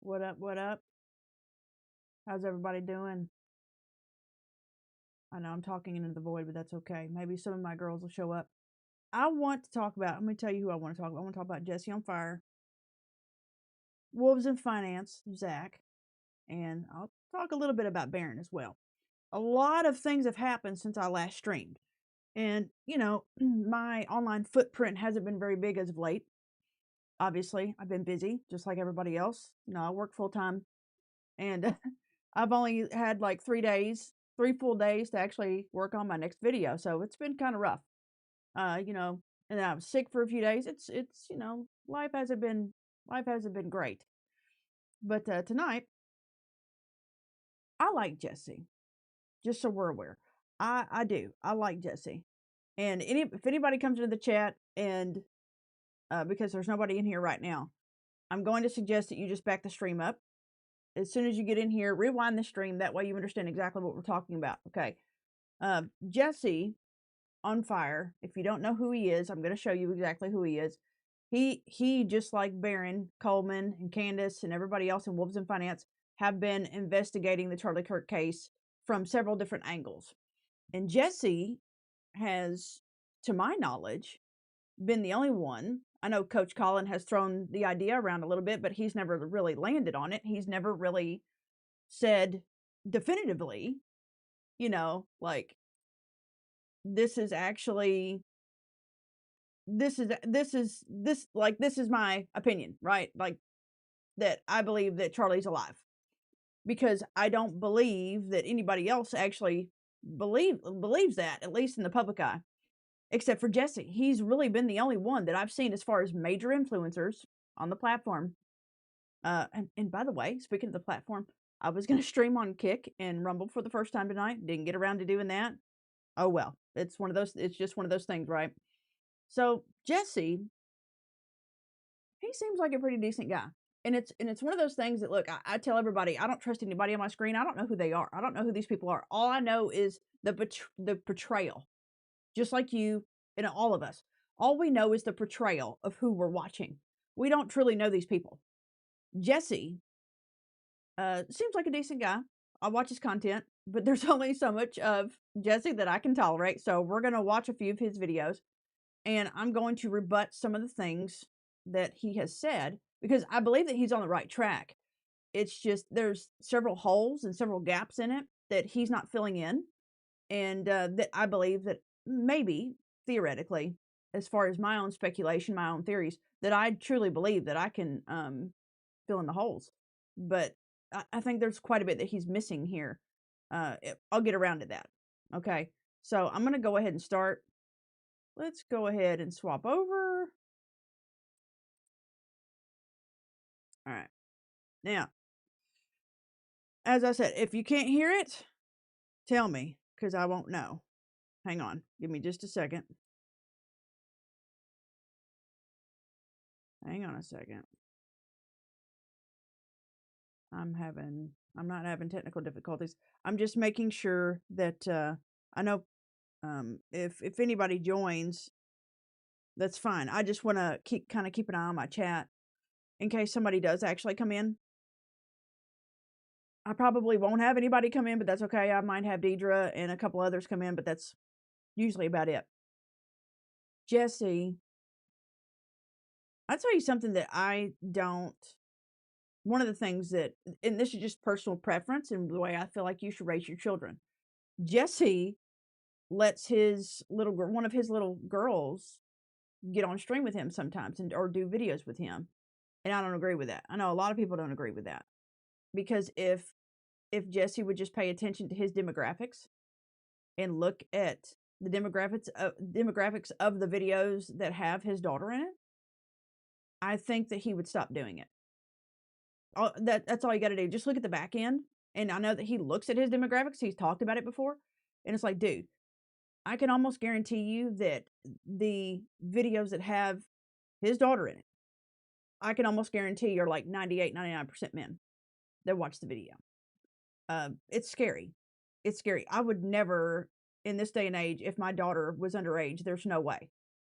What up? What up? How's everybody doing? I know I'm talking into the void, but that's okay. Maybe some of my girls will show up. I want to talk about, let me tell you who I want to talk about. I want to talk about Jesse on Fire, Wolves in Finance, Zach, and I'll talk a little bit about Baron as well. A lot of things have happened since I last streamed. And, my online footprint hasn't been very big as of late. Obviously, I've been busy, just like everybody else. I work full time. And I've only had like 3 full days to actually work on my next video. So it's been kind of rough. And I was sick for a few days. It's life hasn't been great. But tonight, I like Jesse. Just so we're aware, I do. I like Jesse. And if anybody comes into the chat and because there's nobody in here right now, I'm going to suggest that you just back the stream up. As soon as you get in here, rewind the stream. That way you understand exactly what we're talking about. Okay. Jesse on Fire. If you don't know who he is, I'm going to show you exactly who he is. He just like Baron, Coleman, and Candace, and everybody else in Wolves in Finance have been investigating the Charlie Kirk case from several different angles. And Jesse has, to my knowledge, been the only one. I know Coach Colin has thrown the idea around a little bit, but he's never really landed on it. He's never really said definitively, like this is my opinion, right? Like that I believe that Charlie's alive, because I don't believe that anybody else actually believes that, at least in the public eye, except for Jesse. He's really been the only one that I've seen as far as major influencers on the platform. And by the way, speaking of the platform, I was going to stream on Kick and Rumble for the first time tonight. Didn't get around to doing that. Oh well, it's just one of those things, right? So Jesse, he seems like a pretty decent guy. And it's one of those things that, look, I tell everybody, I don't trust anybody on my screen. I don't know who they are. I don't know who these people are. All I know is the portrayal, just like you and all of us. All we know is the portrayal of who we're watching. We don't truly know these people. Jesse seems like a decent guy. I watch his content, but there's only so much of Jesse that I can tolerate. So we're going to watch a few of his videos, and I'm going to rebut some of the things that he has said, because I believe that he's on the right track. It's just there's several holes and several gaps in it that he's not filling in, and that I believe that maybe, theoretically, as far as my own speculation, my own theories, that I truly believe that I can fill in the holes. But I think there's quite a bit that he's missing here. I'll get around to that. Okay, so I'm going to go ahead and start. Let's go ahead and swap over. All right. Now, as I said, if you can't hear it, tell me, because I won't know. Hang on. Give me just a second. Hang on a second. I'm not having technical difficulties. I'm just making sure that I know if anybody joins, that's fine. I just want to keep an eye on my chat in case somebody does actually come in. I probably won't have anybody come in, but that's okay. I might have Deidre and a couple others come in, but that's usually about it. Jesse, I'll tell you something that one of the things that, and this is just personal preference and the way I feel like you should raise your children. Jesse lets one of his little girls get on stream with him sometimes or do videos with him. And I don't agree with that. I know a lot of people don't agree with that, because if Jesse would just pay attention to his demographics and look at the demographics of the videos that have his daughter in it, I think that he would stop doing it. That's all you got to do. Just look at the back end. And I know that he looks at his demographics. He's talked about it before. And it's like, dude, I can almost guarantee you that the videos that have his daughter in it, I can almost guarantee are like 98, 99% men that watch the video. It's scary. It's scary. I would never, in this day and age, if my daughter was underage, there's no way.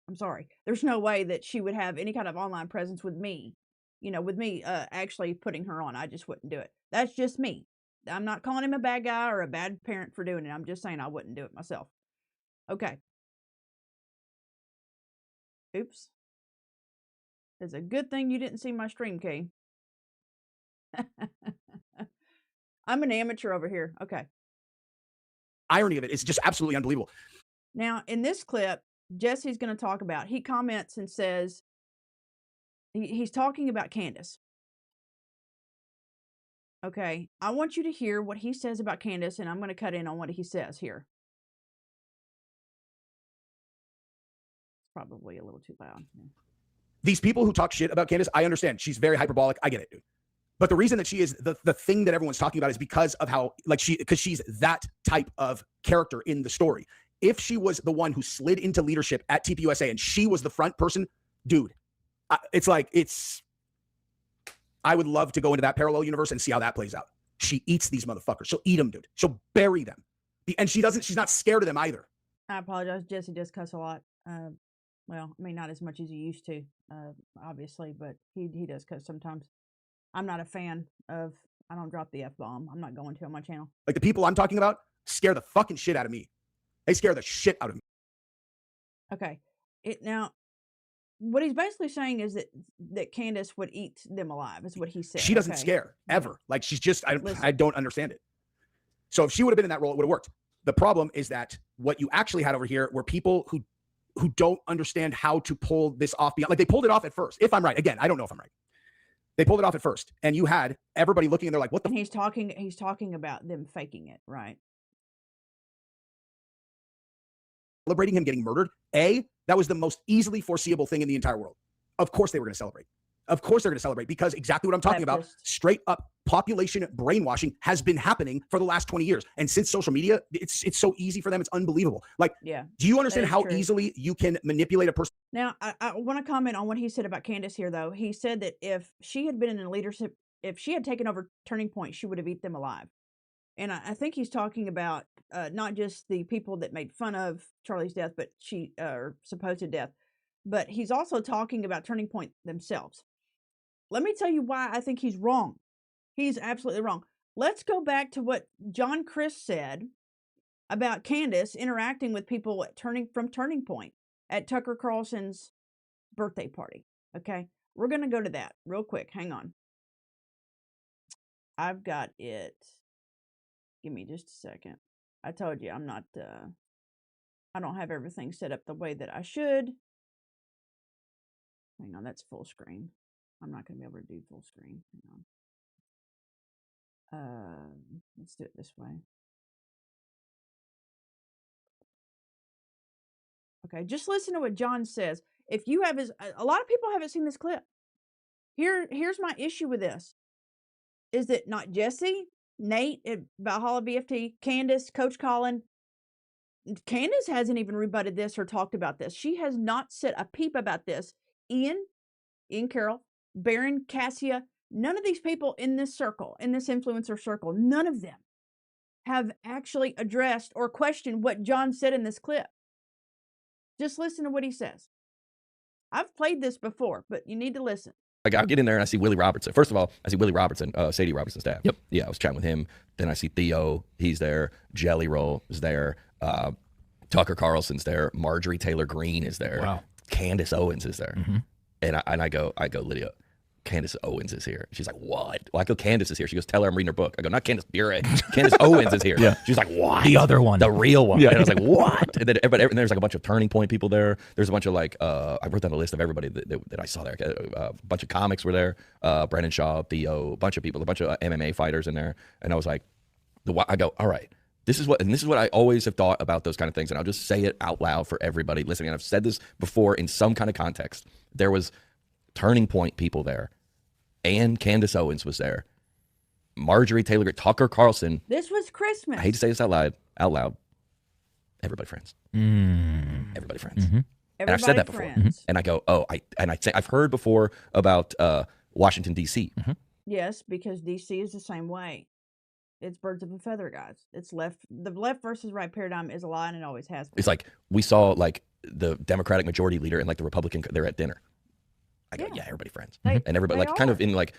I'm sorry. There's no way that she would have any kind of online presence with me with me actually putting her on. I just wouldn't do it. That's just me. I'm not calling him a bad guy or a bad parent for doing it. I'm just saying I wouldn't do it myself. Okay. Oops. It's a good thing you didn't see my stream, Kay. I'm an amateur over here. Okay. Irony of it is just absolutely unbelievable. Now, in this clip, Jesse's going to talk about, he comments and says, he's talking about Candace. Okay. I want you to hear what he says about Candace, and I'm going to cut in on what he says here. It's probably a little too loud. Yeah. These people who talk shit about Candace, I understand. She's very hyperbolic. I get it, dude. But the reason that she is the thing that everyone's talking about is because of how, like, because she's that type of character in the story. If she was the one who slid into leadership at TPUSA and she was the front person, dude, I would love to go into that parallel universe and see how that plays out. She eats these motherfuckers. She'll eat them, dude. She'll bury them. And she's not scared of them either. I apologize. Jesse does cuss a lot. Well, I mean, not as much as he used to, obviously, but he does cuss sometimes. I'm not a fan of, I don't drop the F-bomb. I'm not going to on my channel. Like, the people I'm talking about scare the fucking shit out of me. They scare the shit out of me. Okay. Now, what he's basically saying is that Candace would eat them alive, is what he said. She doesn't scare, ever. Like, she's just, I don't understand it. So if she would have been in that role, it would have worked. The problem is that what you actually had over here were people who don't understand how to pull this off beyond, like, they pulled it off at first. If I'm right, again, I don't know if I'm right. They pulled it off at first, and you had everybody looking, and they're like, "What the?" And he's talking about them faking it, right? Celebrating him getting murdered. That was the most easily foreseeable thing in the entire world. Of course they were going to celebrate. Of course they're going to celebrate, because exactly what I'm talking about, straight up population brainwashing has been happening for the last 20 years. And since social media, it's so easy for them. It's unbelievable. Like, yeah, do you understand how easily you can manipulate a person? Now, I want to comment on what he said about Candace here, though. He said that if she had been in leadership, if she had taken over Turning Point, she would have eaten them alive. And I think he's talking about not just the people that made fun of Charlie's death, but or supposed death, but he's also talking about Turning Point themselves. Let me tell you why I think he's wrong. He's absolutely wrong. Let's go back to what John CRIST said about Candace interacting with people from Turning Point at Tucker Carlson's birthday party. Okay, we're going to go to that real quick. Hang on. I've got it. Give me just a second. I told you I'm not, I don't have everything set up the way that I should. Hang on, that's full screen. I'm not going to be able to do full screen. Hang on. Let's do it this way. Okay, just listen to what John says. If you have a lot of people haven't seen this clip. Here's my issue with this. Is that not Jesse, Nate at Valhalla BFT, Candace, Coach Colin? Candace hasn't even rebutted this or talked about this. She has not said a peep about this. Ian Carroll, Baron, Cassia, none of these people in this circle, in this influencer circle, none of them have actually addressed or questioned what John said in this clip. Just listen to what he says. I've played this before, but you need to listen. Like, I get in there and I see Willie Robertson. First of all, I see Willie Robertson, Sadie Robertson's dad. Yep. Yeah, I was chatting with him. Then I see Theo. He's there. Jelly Roll is there. Tucker Carlson's there. Marjorie Taylor Greene is there. Wow. Candace Owens is there. Mm-hmm. And I go, Lydia, Candace Owens is here. She's like, what? Well, I go, Candace is here. She goes, tell her I'm reading her book. I go, not Candace Bure. Candace Owens is here. Yeah. She's like, what? The other one. The real one. Yeah. And I was like, what? And then and there's like a bunch of Turning Point people there. There's a bunch of like, I wrote down a list of everybody that I saw there. A bunch of comics were there. Brendan Shaw, Theo, a bunch of people, a bunch of MMA fighters in there. And I was like, I go, all right. This is what I always have thought about those kind of things. And I'll just say it out loud for everybody listening. And I've said this before in some kind of context. There was Turning Point people there. And Candace Owens was there. Marjorie Taylor, Tucker Carlson. This was Christmas. I hate to say this out loud. Everybody friends. Everybody friends. Mm-hmm. And I've said that before. Mm-hmm. And I go, I've heard before about Washington, D.C. Mm-hmm. Yes, because D.C. is the same way. It's birds of a feather, guys. It's the left versus right paradigm is a lie, and it always has been. It's like we saw like the Democratic majority leader and like the Republican, they're at dinner. I go, yeah, everybody friends. They, And everybody they like kind are. of in like,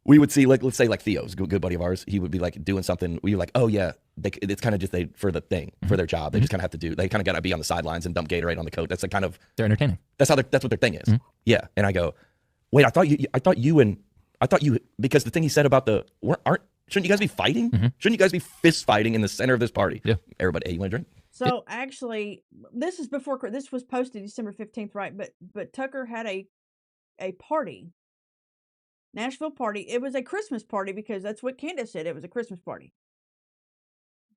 we would see like, let's say like Theo's a good buddy of ours. He would be like doing something. We were like, oh yeah, it's kind of just for the thing, for their job. They just kind of have to do, they kind of got to be on the sidelines and dump Gatorade on the coat. That's like kind of, They're entertaining. that's what their thing is. Yeah. And I go, wait, I thought you, because the thing he said about shouldn't you guys be fighting? Shouldn't you guys be fist fighting in the center of this party? Yeah. Everybody, hey, you want a drink? So actually, this was posted December 15th, right? But Tucker had a party, Nashville party. It was a Christmas party because that's what Candace said. It was a Christmas party.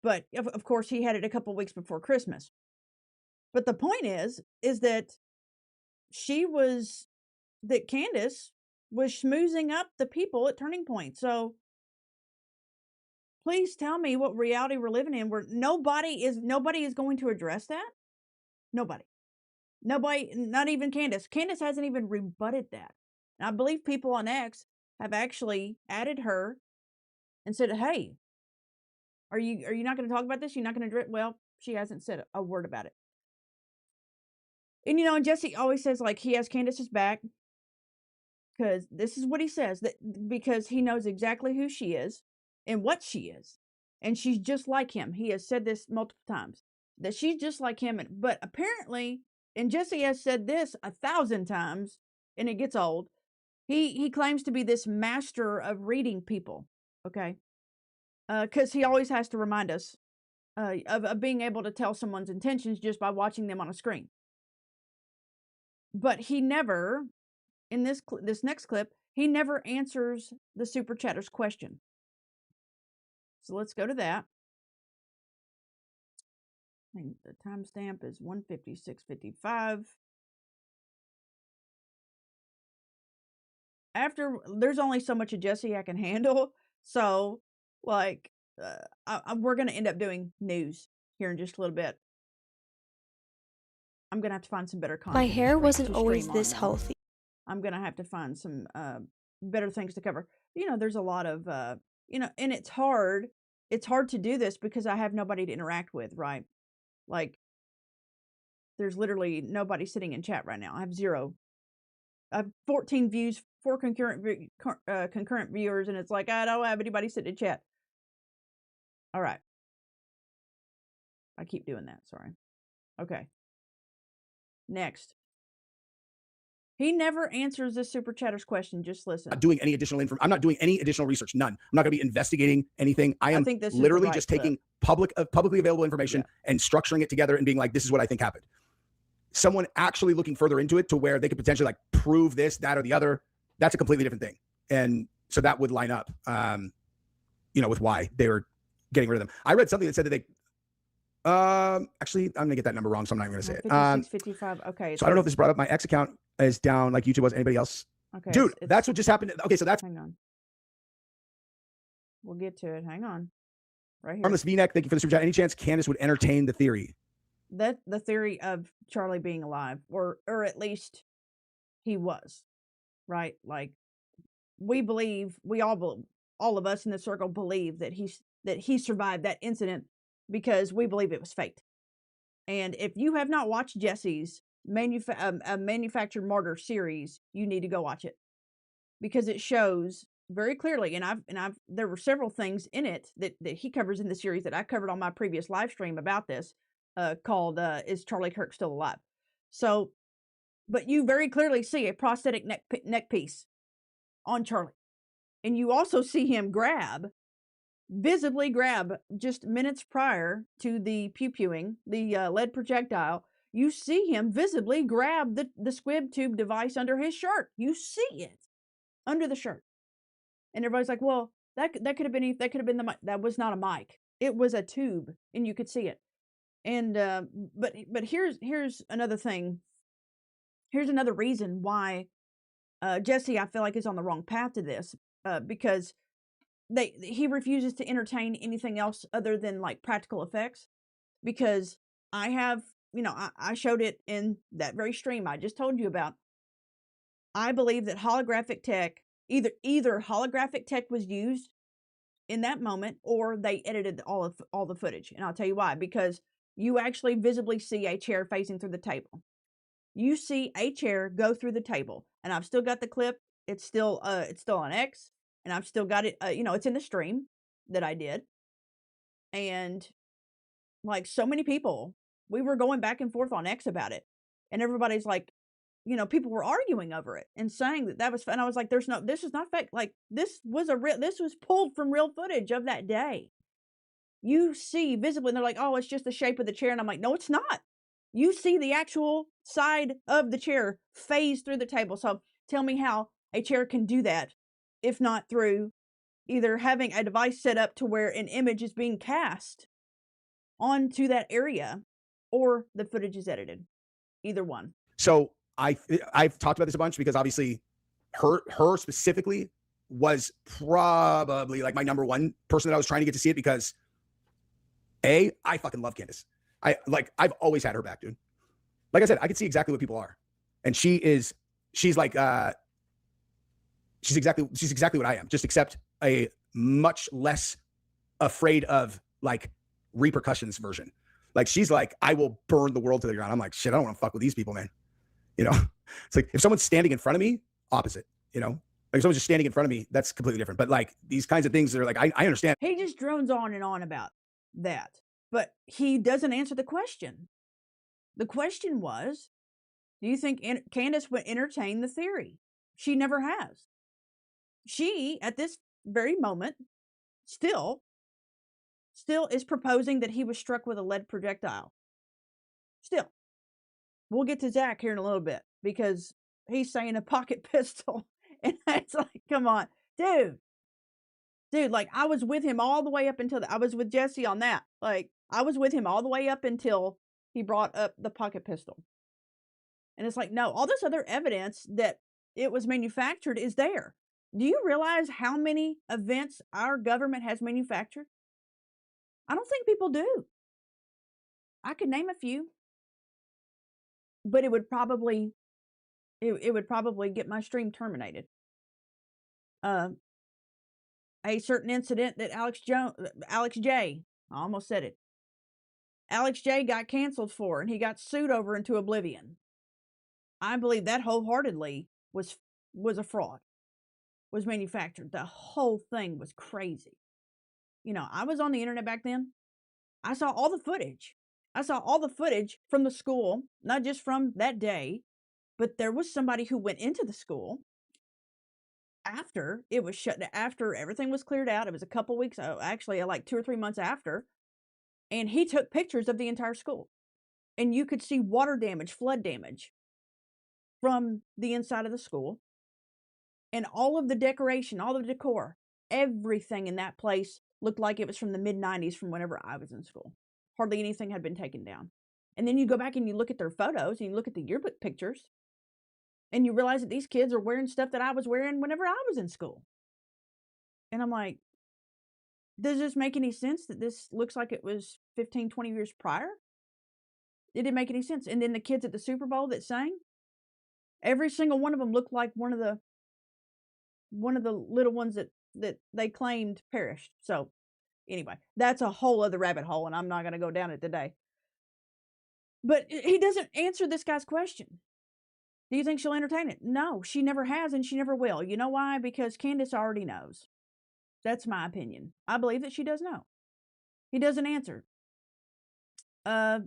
But of course, he had it a couple weeks before Christmas. But the point is that Candace was schmoozing up the people at Turning Point. So please tell me what reality we're living in where nobody is going to address that. Nobody, not even Candace. Candace hasn't even rebutted that. And I believe people on X have actually added her and said, hey, are you not going to talk about this? You're not going to address? Well, she hasn't said a word about it. And, and Jesse always says, like, he has Candace's back because this is what he says, that because he knows exactly who she is and what she is. And she's just like him. He has said this multiple times, that she's just like him. But apparently, and Jesse has said this 1,000 times, and it gets old, he claims to be this master of reading people, okay? Because he always has to remind us of being able to tell someone's intentions just by watching them on a screen. But he never, in this next clip, he never answers the Super Chatter's question. So let's go to that. I think the timestamp is 1:56:55. There's only so much of Jesse I can handle, so like we're gonna end up doing news here in just a little bit. I'm gonna have to find some better content. My hair wasn't always this healthy. I'm gonna have to find some better things to cover. There's a lot of and it's hard. It's hard to do this because I have nobody to interact with, right? Like, there's literally nobody sitting in chat right now. I have 0. I have 14 views, 4 concurrent viewers, and it's like I don't have anybody sitting in chat. All right. I keep doing that. Sorry. Okay. Next. He never answers this Super Chatter's question. Just listen. I'm not doing any additional information. I'm not doing any additional research. None. I'm not going to be investigating anything. I am literally just taking publicly available information and structuring it together and being like, this is what I think happened. Someone actually looking further into it to where they could potentially like prove this, that, or the other. That's a completely different thing. And so that would line up, with why they were getting rid of them. I read something that said that they, actually, I'm gonna get that number wrong, so I'm not even gonna say it. 55. Okay. So I don't know if this brought up my X account is down like YouTube was. Anybody else? Okay. Dude, that's what just happened. Okay, so that's hang on. We'll get to it. Hang on. Right here. Harmless V-neck. Thank you for the super chat. Any chance Candace would entertain the theory? That the theory of Charlie being alive, or at least he was, right? Like all of us in the circle believe that he survived that incident because we believe it was faked. And if you have not watched Jesse's Manufactured Martyr series, you need to go watch it because it shows very clearly. And there were several things in it that he covers in the series that I covered on my previous live stream about this, called "Is Charlie Kirk Still Alive?" So, but you very clearly see a prosthetic neck piece on Charlie, and you also see him visibly grab just minutes prior to the pew-pewing, the lead projectile. You see him visibly grab the squib tube device under his shirt. You see it under the shirt, and everybody's like, "Well, that could have been the mic." That was not a mic. It was a tube, and you could see it. And but here's another thing. Here's another reason why Jesse, I feel like, is on the wrong path to this, because he refuses to entertain anything else other than like practical effects, because I have, I showed it in that very stream I just told you about. I believe that holographic tech, either holographic tech was used in that moment, or they edited all the footage. And I'll tell you why. Because you actually visibly see a chair facing through the table. you see a chair go through the table, and I've still got the clip. It's still on X, and I've still got it. It's in the stream that I did, and like so many people, we were going back and forth on X about it, and everybody's like, people were arguing over it and saying that was. And I was like, this is not fake. Like this was pulled from real footage of that day. You see visibly, and they're like, oh, it's just the shape of the chair, and I'm like, no, it's not. You see the actual side of the chair phase through the table. So tell me how a chair can do that, if not through either having a device set up to where an image is being cast onto that area, or the footage is edited. Either one. So I've talked about this a bunch because obviously her specifically was probably like my number one person that I was trying to get to see it, because I fucking love Candace. I've always had her back, dude. Like I said, I can see exactly what people are. And she's exactly what I am, just except a much less afraid of like repercussions version. Like she's like, I will burn the world to the ground. I'm like, shit, I don't want to fuck with these people, man. It's like if someone's standing in front of me, opposite, like if someone's just standing in front of me, that's completely different. But like these kinds of things that are like, I understand. He just drones on and on about that, but he doesn't answer the question. The question was, do you think Candace would entertain the theory? She never has. She, at this very moment, still is proposing that he was struck with a lead projectile. Still. We'll get to Zach here in a little bit, because he's saying a pocket pistol. And it's like, come on, dude, like I was with him all the way up until I was with Jesse on that. Like I was with him all the way up until he brought up the pocket pistol. And it's like, no, all this other evidence that it was manufactured is there. Do you realize how many events our government has manufactured? I don't think people do. I could name a few, but it would probably get my stream terminated. A certain incident that Alex J, I almost said it. Alex J got canceled for, and he got sued over into oblivion. I believe that wholeheartedly was a fraud, was manufactured. The whole thing was crazy. I was on the internet back then. I saw all the footage. From the school, not just from that day, but there was somebody who went into the school after it was after everything was cleared out. It was a couple weeks, actually like 2 or 3 months after, and he took pictures of the entire school, and you could see water damage, flood damage from the inside of the school, and all of the decoration, all of the decor, everything in that place looked like it was from the mid-90s, from whenever I was in school. Hardly anything had been taken down. And then you go back and you look at their photos, and you look at the yearbook pictures, and you realize that these kids are wearing stuff that I was wearing whenever I was in school. And I'm like, does this make any sense that this looks like it was 15, 20 years prior? It didn't make any sense. And then the kids at the Super Bowl that sang, every single one of them looked like one of the little ones that they claimed perished. So anyway, that's a whole other rabbit hole, and I'm not going to go down it today. But he doesn't answer this guy's question. Do you think she'll entertain it? No, she never has, and she never will. You know why? Because Candace already knows. That's my opinion. I believe that she does know. He doesn't answer. I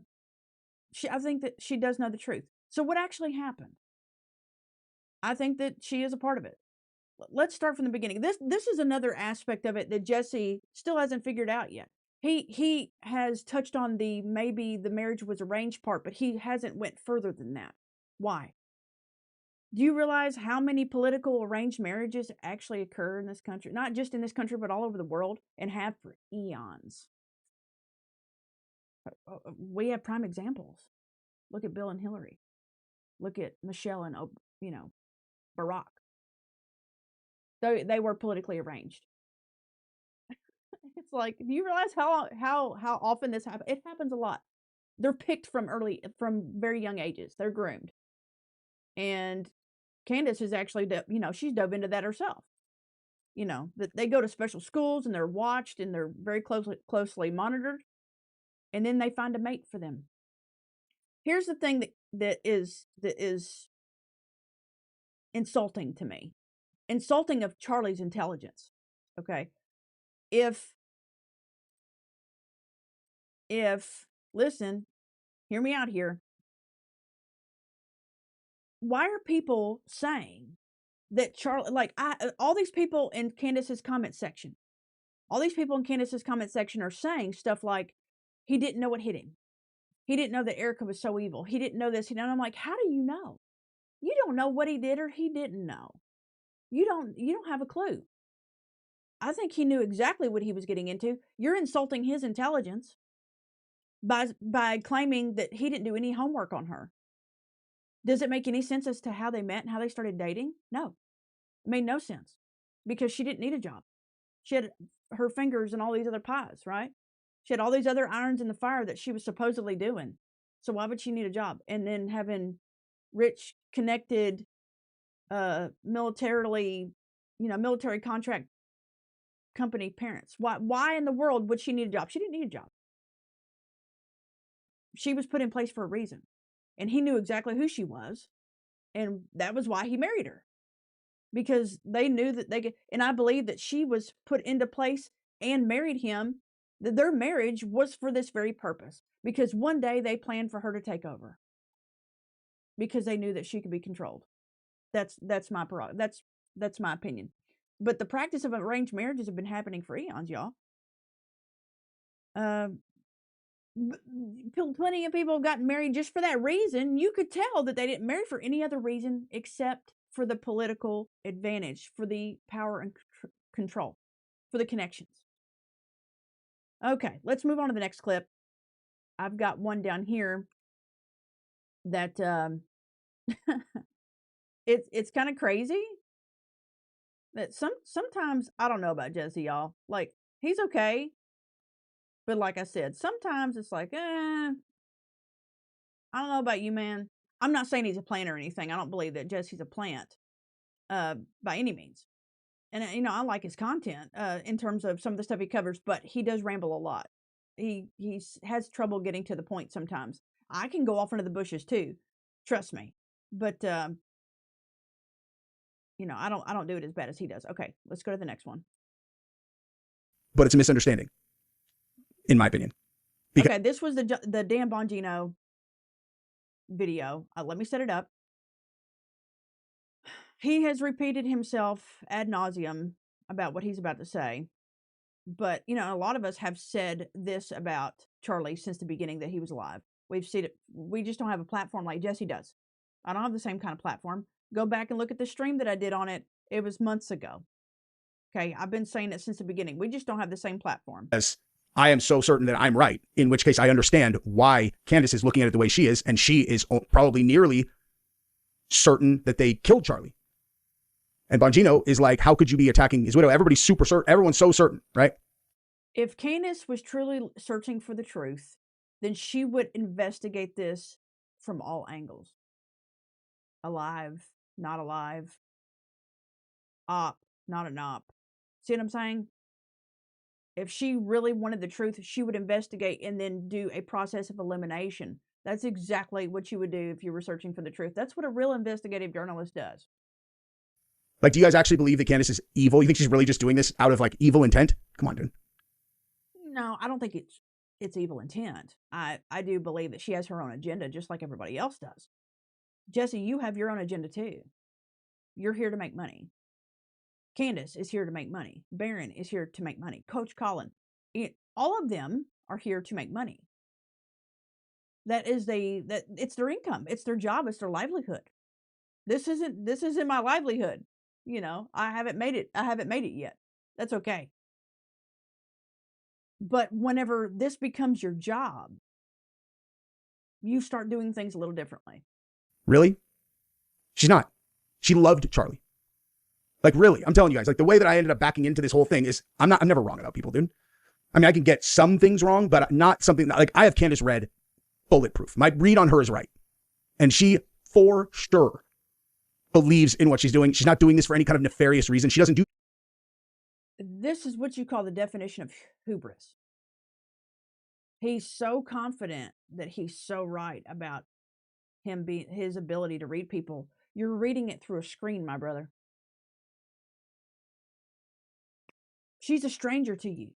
think that she does know the truth. So what actually happened? I think that she is a part of it. Let's start from the beginning. This is another aspect of it that Jesse still hasn't figured out yet. He has touched on maybe the marriage was arranged part, but he hasn't went further than that. Why? Do you realize how many political arranged marriages actually occur in this country? Not just in this country, but all over the world, and have for eons. We have prime examples. Look at Bill and Hillary. Look at Michelle and Barack. They were politically arranged. It's like, do you realize how often this happens? It happens a lot. They're picked from very young ages. They're groomed. And Candace is actually, she's dove into that herself. That they go to special schools, and they're watched, and they're very closely monitored. And then they find a mate for them. Here's the thing that is insulting to me. Insulting of Charlie's intelligence. Okay. If listen, hear me out here. Why are people saying that Charlie, like all these people in Candace's comment section, are saying stuff like, he didn't know what hit him. He didn't know that Erika was so evil. He didn't know this. And I'm like, how do you know? You don't know what he did or he didn't know. You don't have a clue. I think he knew exactly what he was getting into. You're insulting his intelligence by claiming that he didn't do any homework on her. Does it make any sense as to how they met and how they started dating? No. It made no sense because she didn't need a job. She had her fingers in all these other pies, right? She had all these other irons in the fire that she was supposedly doing. So why would she need a job? And then having rich, connected, military contract company parents. Why in the world would she need a job? She didn't need a job. She was put in place for a reason. And he knew exactly who she was. And that was why he married her. Because they knew that they could, and I believe that she was put into place and married him, that their marriage was for this very purpose. Because one day they planned for her to take over. Because they knew that she could be controlled. That's my prerogative. That's my opinion. But the practice of arranged marriages have been happening for eons, y'all. Plenty of people have gotten married just for that reason. You could tell that they didn't marry for any other reason except for the political advantage, for the power and control, for the connections. Okay, let's move on to the next clip. I've got one down here that it's kind of crazy. That sometimes, I don't know about Jesse, y'all. Like, he's okay. But like I said, sometimes it's like, I don't know about you, man. I'm not saying he's a plant or anything. I don't believe that Jesse's a plant by any means. And, I like his content in terms of some of the stuff he covers, but he does ramble a lot. He has trouble getting to the point sometimes. I can go off into the bushes too. Trust me. But, I don't do it as bad as he does. Okay, let's go to the next one. But it's a misunderstanding, in my opinion. Okay, this was the Dan Bongino video. Let me set it up. He has repeated himself ad nauseum about what he's about to say. But, a lot of us have said this about Charlie since the beginning, that he was alive. We've seen it. We just don't have a platform like Jesse does. I don't have the same kind of platform. Go back and look at the stream that I did on it. It was months ago. Okay, I've been saying it since the beginning. We just don't have the same platform. As I am so certain that I'm right, in which case I understand why Candace is looking at it the way she is, and she is probably nearly certain that they killed Charlie. And Bongino is like, how could you be attacking his widow? Everybody's super certain. Everyone's so certain, right? If Candace was truly searching for the truth, then she would investigate this from all angles. Alive, not alive. Op, not an op. See what I'm saying? If she really wanted the truth, she would investigate and then do a process of elimination. That's exactly what you would do if you were searching for the truth. That's what a real investigative journalist does. Like, do you guys actually believe that Candace is evil? You think she's really just doing this out of like evil intent? Come on, dude. No, I don't think it's evil intent. I do believe that she has her own agenda, just like everybody else does. Jesse, you have your own agenda too. You're here to make money. Candace is here to make money. Barron is here to make money. Coach Colin, all of them are here to make money. It's their income. It's their job. It's their livelihood. This isn't my livelihood. I haven't made it. I haven't made it yet. That's okay. But whenever this becomes your job, you start doing things a little differently. Really? She's not. She loved Charlie. Like, really, I'm telling you guys, like, the way that I ended up backing into this whole thing is I'm never wrong about people, dude. I mean, I can get some things wrong, but not something like, I have Candace read bulletproof. My read on her is right. And she for sure believes in what she's doing. She's not doing this for any kind of nefarious reason. She doesn't do. This is what you call the definition of hubris. He's so confident that he's so right about his ability to read people. You're reading it through a screen, my brother. She's a stranger to you.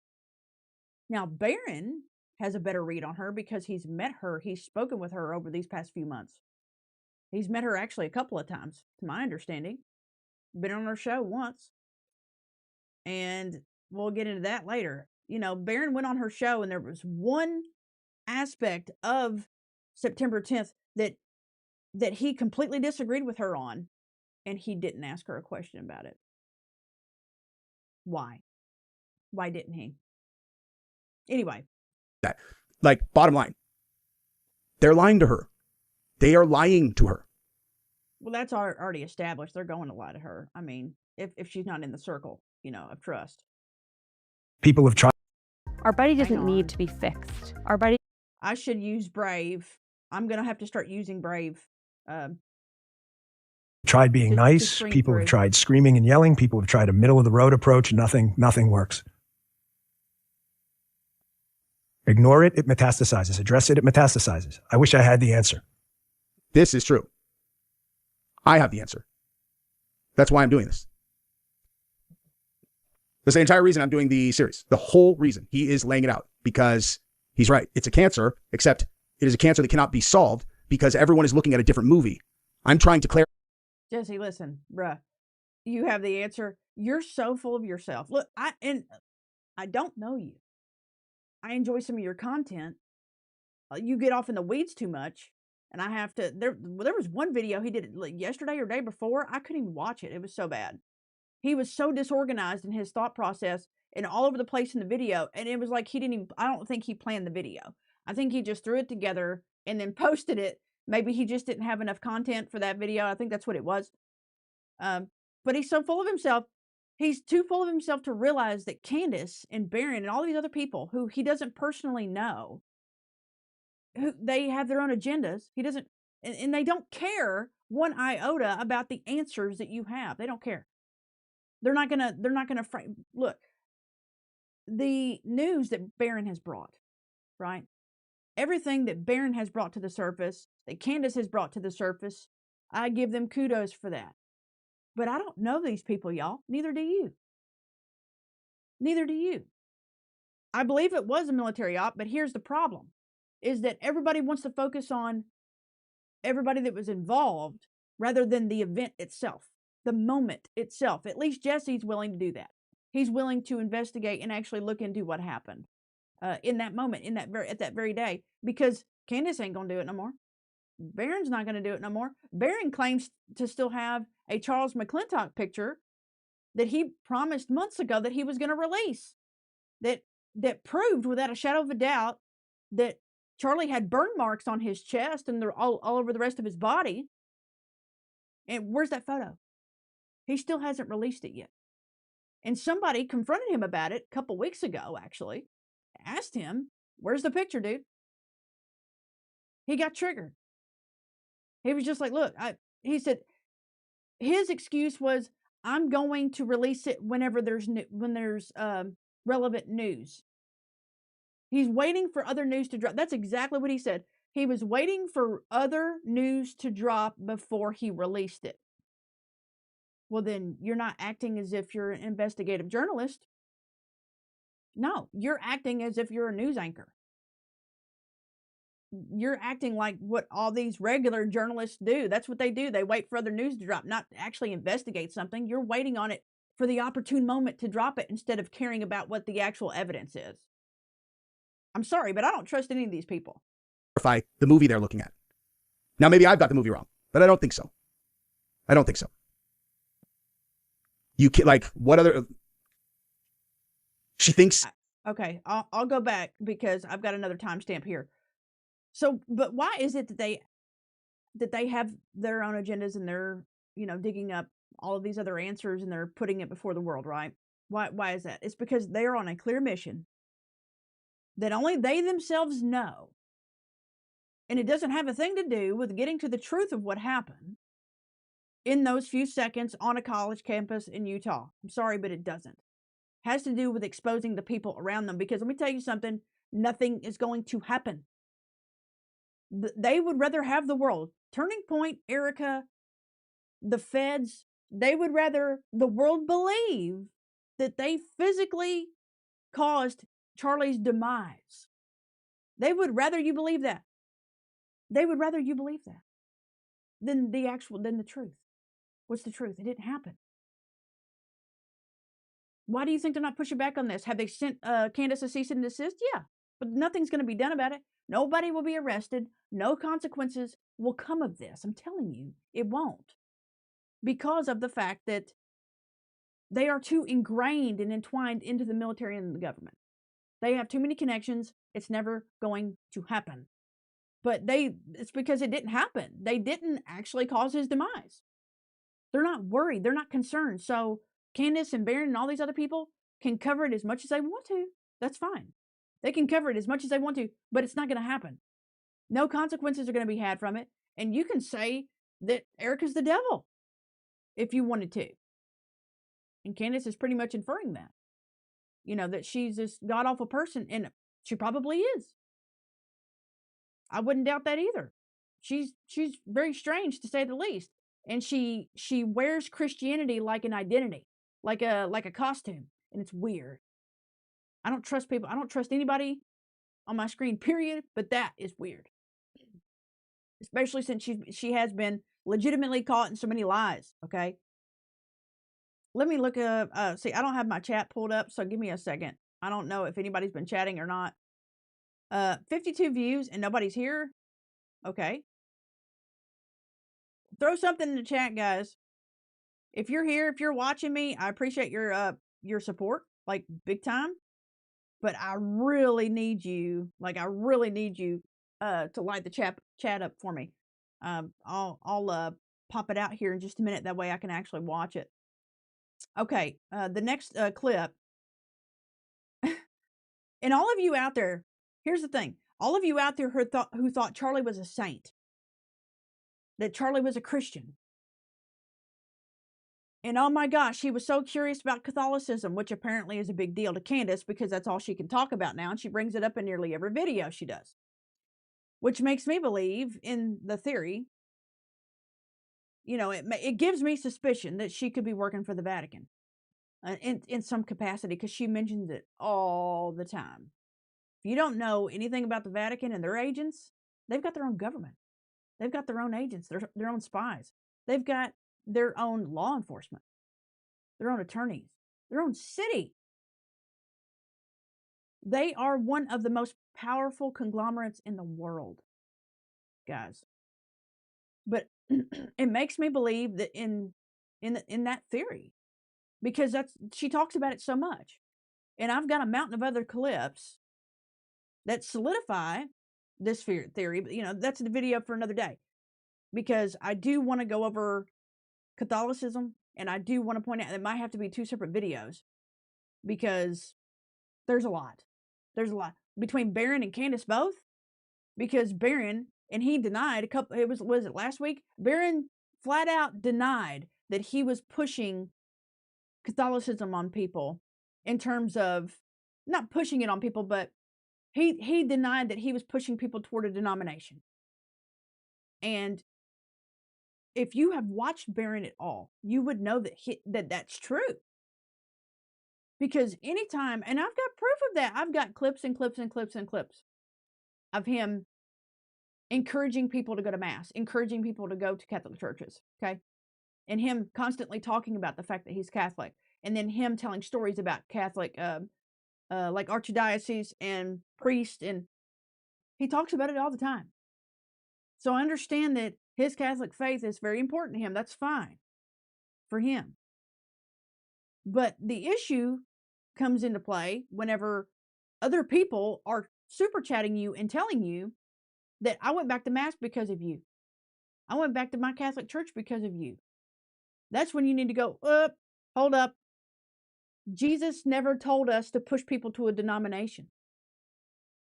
Now, Barron has a better read on her because he's met her. He's spoken with her over these past few months. He's met her actually a couple of times, to my understanding. Been on her show once. And we'll get into that later. You know, Barron went on her show, and there was one aspect of September 10th that he completely disagreed with her on, and he didn't ask her a question about it. Why? Why didn't he? Anyway. That, like, bottom line, they're lying to her. They are lying to her. Well, that's already established. They're going to lie to her. I mean, if she's not in the circle, you know, of trust. People have tried. Our body doesn't need to be fixed. Our body. I should use Brave. I'm going to have to start using Brave. Tried being nice. People have tried screaming and yelling. People have tried a middle of the road approach. Nothing works. Ignore it, it metastasizes. Address it, it metastasizes. I wish I had the answer. This is true. I have the answer. That's why I'm doing this. That's the entire reason I'm doing the series. The whole reason. He is laying it out because he's right. It's a cancer, except it is a cancer that cannot be solved because everyone is looking at a different movie. I'm trying to clarify. Jesse, listen, bruh. You have the answer. You're so full of yourself. Look, I don't know you. I enjoy some of your content. You get off in the weeds too much, and I have to. There was one video he did like yesterday or day before. I couldn't even watch it. It was so bad. He was so disorganized in his thought process and all over the place in the video, and it was like he didn't even. I don't think he planned the video. I think he just threw it together and then posted it. Maybe he just didn't have enough content for that video. I think that's what it was. But he's so full of himself. He's too full of himself to realize that Candace and Barron and all these other people who he doesn't personally know, who they have their own agendas. He doesn't, and they don't care one iota about the answers that you have. They don't care. They're not gonna look. The news that Barron has brought, right? Everything that Barron has brought to the surface, that Candace has brought to the surface, I give them kudos for that. But I don't know these people, y'all. Neither do you. Neither do you. I believe it was a military op, but here's the problem, is that everybody wants to focus on everybody that was involved rather than the event itself, the moment itself. At least Jesse's willing to do that. He's willing to investigate and actually look into what happened in that moment, at that very day, because Candace ain't going to do it no more. Barron's not going to do it no more. Barron claims to still have a Charles McClintock picture that he promised months ago that he was going to release, that proved without a shadow of a doubt that Charlie had burn marks on his chest and they're all over the rest of his body. And where's that photo? He still hasn't released it yet. And somebody confronted him about it a couple weeks ago, actually. Asked him, where's the picture, dude? He got triggered. He was just like, look, he said, his excuse was, I'm going to release it whenever there's relevant news. He's waiting for other news to drop. That's exactly what he said. He was waiting for other news to drop before he released it. Well, then you're not acting as if you're an investigative journalist. No, you're acting as if you're a news anchor. You're acting like what all these regular journalists do. That's what they do. They wait for other news to drop, not actually investigate something. You're waiting on it for the opportune moment to drop it instead of caring about what the actual evidence is. I'm sorry, but I don't trust any of these people. The movie they're looking at. Now, maybe I've got the movie wrong, but I don't think so. I don't think so. You can, like, what other? She thinks. Okay, I'll go back because I've got another timestamp here. So, but why is it that they have their own agendas and they're, digging up all of these other answers and they're putting it before the world, right? Why is that? It's because they're on a clear mission that only they themselves know. And it doesn't have a thing to do with getting to the truth of what happened in those few seconds on a college campus in Utah. I'm sorry, but it doesn't. It has to do with exposing the people around them, because let me tell you something, nothing is going to happen. They would rather have the world. Turning Point, Erika, the feds, they would rather the world believe that they physically caused Charlie's demise. They would rather you believe that. They would rather you believe that than the truth. What's the truth? It didn't happen. Why do you think they're not pushing back on this? Have they sent Candace a cease and desist? Yeah, but nothing's going to be done about it. Nobody will be arrested. No consequences will come of this. I'm telling you, it won't. Because of the fact that they are too ingrained and entwined into the military and the government. They have too many connections. It's never going to happen. But it's because it didn't happen. They didn't actually cause his demise. They're not worried. They're not concerned. So Candace and Barron and all these other people can cover it as much as they want to. That's fine. They can cover it as much as they want to, but it's not going to happen. No consequences are going to be had from it. And you can say that Erika's the devil if you wanted to. And Candace is pretty much inferring that. You know, that she's this god-awful person, and she probably is. I wouldn't doubt that either. She's very strange, to say the least. And she wears Christianity like an identity, like a costume, and it's weird. I don't trust people. I don't trust anybody on my screen, period, but that is weird. Especially since she has been legitimately caught in so many lies, okay? Let me look up, see, I don't have my chat pulled up, so give me a second. I don't know if anybody's been chatting or not. 52 views and nobody's here? Okay. Throw something in the chat, guys. If you're here, if you're watching me, I appreciate your support, like big time. But I really need you, to light the chat up for me. I'll pop it out here in just a minute. That way I can actually watch it. Okay, the next clip. And all of you out there, here's the thing. All of you out there who thought Charlie was a saint, that Charlie was a Christian. And oh my gosh, he was so curious about Catholicism, which apparently is a big deal to Candace because that's all she can talk about now. And she brings it up in nearly every video she does. Which makes me believe in the theory, you know, it gives me suspicion that she could be working for the Vatican in some capacity, because she mentions it all the time. If you don't know anything about the Vatican and their agents, they've got their own government. They've got their own agents, their own spies. They've got their own law enforcement, their own attorneys, their own city. They are one of the most powerful conglomerates in the world, guys. But it makes me believe that in that theory, because she talks about it so much. And I've got a mountain of other clips that solidify this theory, but you know, that's the video for another day, because I do want to go over Catholicism, and I do want to point out it might have to be two separate videos, because there's a lot between Barron and Candace both, because Barron, and he denied was it last week? Barron flat out denied that he was pushing Catholicism on people, in terms of not pushing it on people, but he denied that he was pushing people toward a denomination. And if you have watched Barron at all, you would know that that's true. Because anytime, and I've got proof of that, I've got clips and clips and clips and clips of him encouraging people to go to Mass, encouraging people to go to Catholic churches, okay? And him constantly talking about the fact that he's Catholic, and then him telling stories about Catholic, like archdiocese and priest, and he talks about it all the time. So I understand that his Catholic faith is very important to him. That's fine for him. But the issue comes into play whenever other people are super chatting you and telling you that I went back to Mass because of you. I went back to my Catholic church because of you. That's when you need to go, hold up. Jesus never told us to push people to a denomination.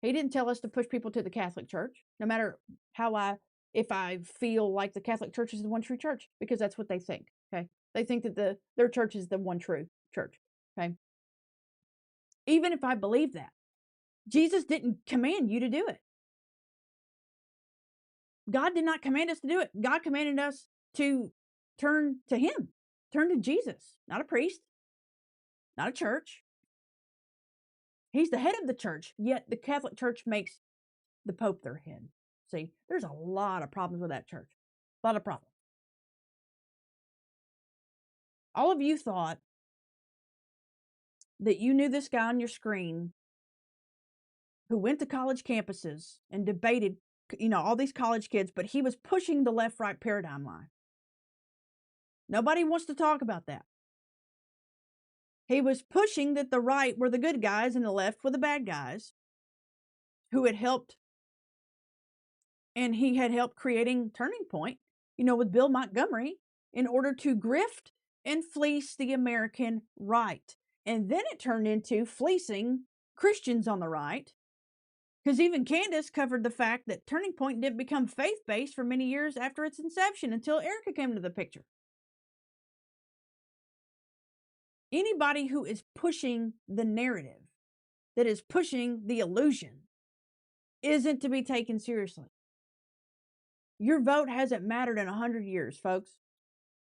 He didn't tell us to push people to the Catholic Church, no matter if I feel like the Catholic Church is the one true church, because that's what they think, okay? They think that their church is the one true church, okay? Even if I believe that, Jesus didn't command you to do it. God did not command us to do it. God commanded us to turn to him, turn to Jesus, not a priest, not a church. He's the head of the church, yet the Catholic Church makes the Pope their head. See, there's a lot of problems with that church. A lot of problems. All of you thought that you knew this guy on your screen who went to college campuses and debated, all these college kids, but he was pushing the left-right paradigm line. Nobody wants to talk about that. He was pushing that the right were the good guys and the left were the bad guys who had helped, and he had helped creating Turning Point, with Bill Montgomery in order to grift and fleece the American right. And then it turned into fleecing Christians on the right, because even Candace covered the fact that Turning Point didn't become faith-based for many years after its inception until Erika came into the picture. Anybody who is pushing the narrative, that is pushing the illusion, isn't to be taken seriously. Your vote hasn't mattered in 100 years, folks.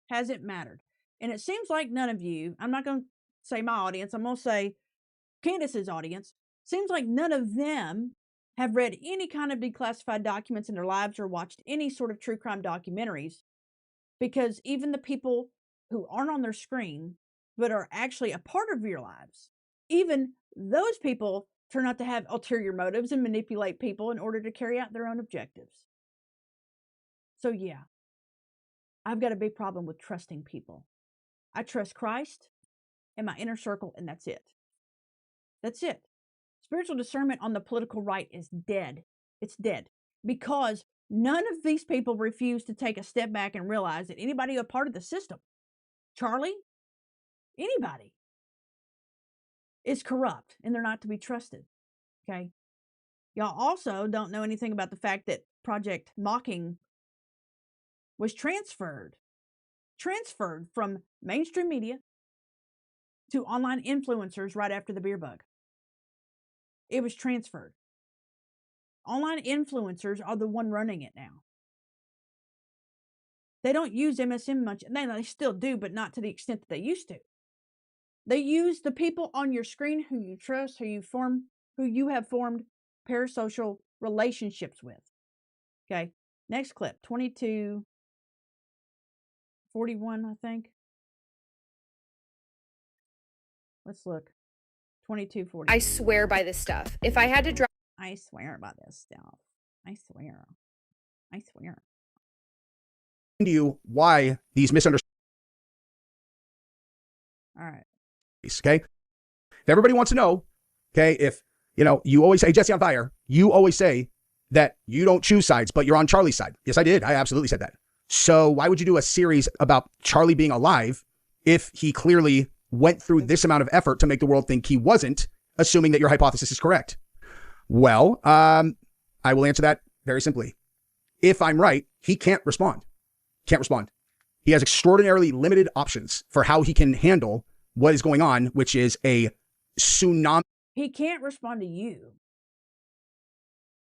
Hasn't mattered. And it seems like none of you, I'm not going to say my audience, I'm going to say Candace's audience, seems like none of them have read any kind of declassified documents in their lives or watched any sort of true crime documentaries, because even the people who aren't on their screen but are actually a part of your lives, even those people turn out to have ulterior motives and manipulate people in order to carry out their own objectives. So yeah, I've got a big problem with trusting people. I trust Christ and my inner circle, and that's it. That's it. Spiritual discernment on the political right is dead. It's dead because none of these people refuse to take a step back and realize that anybody a part of the system, Charlie, anybody, is corrupt and they're not to be trusted. Okay. Y'all also don't know anything about the fact that Project Mocking was transferred from mainstream media to online influencers right after the beer bug. It was transferred. Online influencers are the one running it now. They don't use MSM much. They still do, but not to the extent that they used to. They use the people on your screen who you trust, who you have formed parasocial relationships with. Okay, next clip, 2241, I think. Let's look. 2240. I swear by this stuff. If I had to drop, I swear by this stuff. I swear. To you why these misunderstandings. All right. Okay. If everybody wants to know, okay, if you always say, Jesse on fire, you always say that you don't choose sides, but you're on Charlie's side. Yes, I did. I absolutely said that. So why would you do a series about Charlie being alive if he clearly went through this amount of effort to make the world think he wasn't, assuming that your hypothesis is correct? Well, I will answer that very simply. If I'm right, he can't respond. He has extraordinarily limited options for how he can handle what is going on, which is a tsunami. He can't respond to you.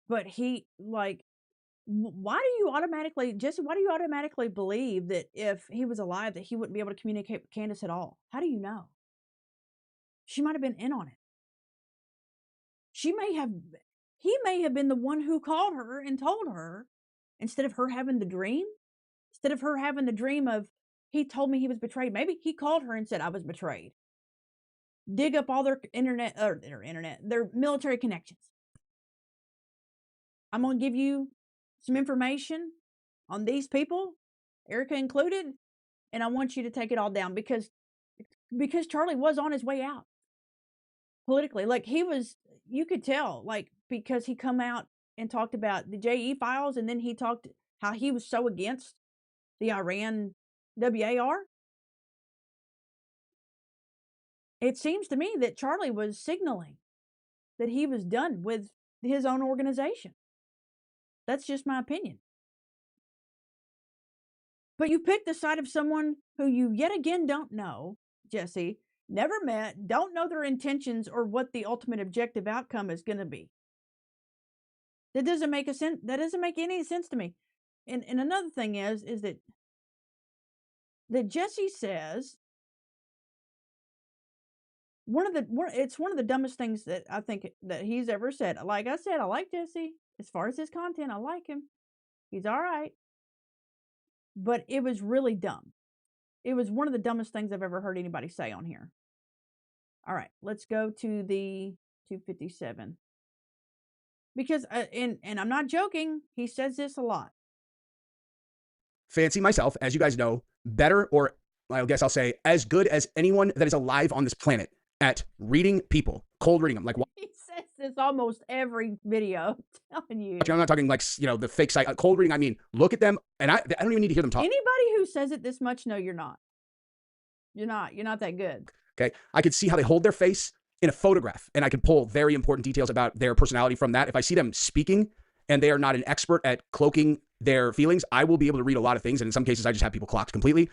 But why do you automatically believe that if he was alive that he wouldn't be able to communicate with Candace at all? How do you know? She might have been in on it. He may have been the one who called her and told her, instead of her having the dream of, he told me he was betrayed. Maybe he called her and said, I was betrayed. Dig up all their their military connections. I'm going to give you some information on these people, Erika included, and I want you to take it all down because Charlie was on his way out politically. Like you could tell, because he come out and talked about the JE files, and then he talked how he was so against the Iran WAR. It seems to me that Charlie was signaling that he was done with his own organization. That's just my opinion. But you pick the side of someone who you yet again don't know, Jesse, never met, don't know their intentions or what the ultimate objective outcome is going to be. That doesn't make any sense to me. and another thing is that Jesse says it's one of the dumbest things that I think that he's ever said. Like I said, I like Jesse. As far as his content, I like him. He's all right. But it was really dumb. It was one of the dumbest things I've ever heard anybody say on here. All right, let's go to the 257. Because, and I'm not joking, he says this a lot. Fancy myself, as you guys know, better, or I guess I'll say as good as anyone that is alive on this planet at reading people, cold reading them. Like, he says this almost every video. I'm telling you. I'm not talking like, you know, the fake site, cold reading. I mean, look at them, and I don't even need to hear them talk. Anybody who says it this much, no, you're not. You're not that good. Okay, I could see how they hold their face in a photograph, and I could pull very important details about their personality from that. If I see them speaking and they are not an expert at cloaking their feelings, I will be able to read a lot of things, and in some cases, I just have people clocked completely.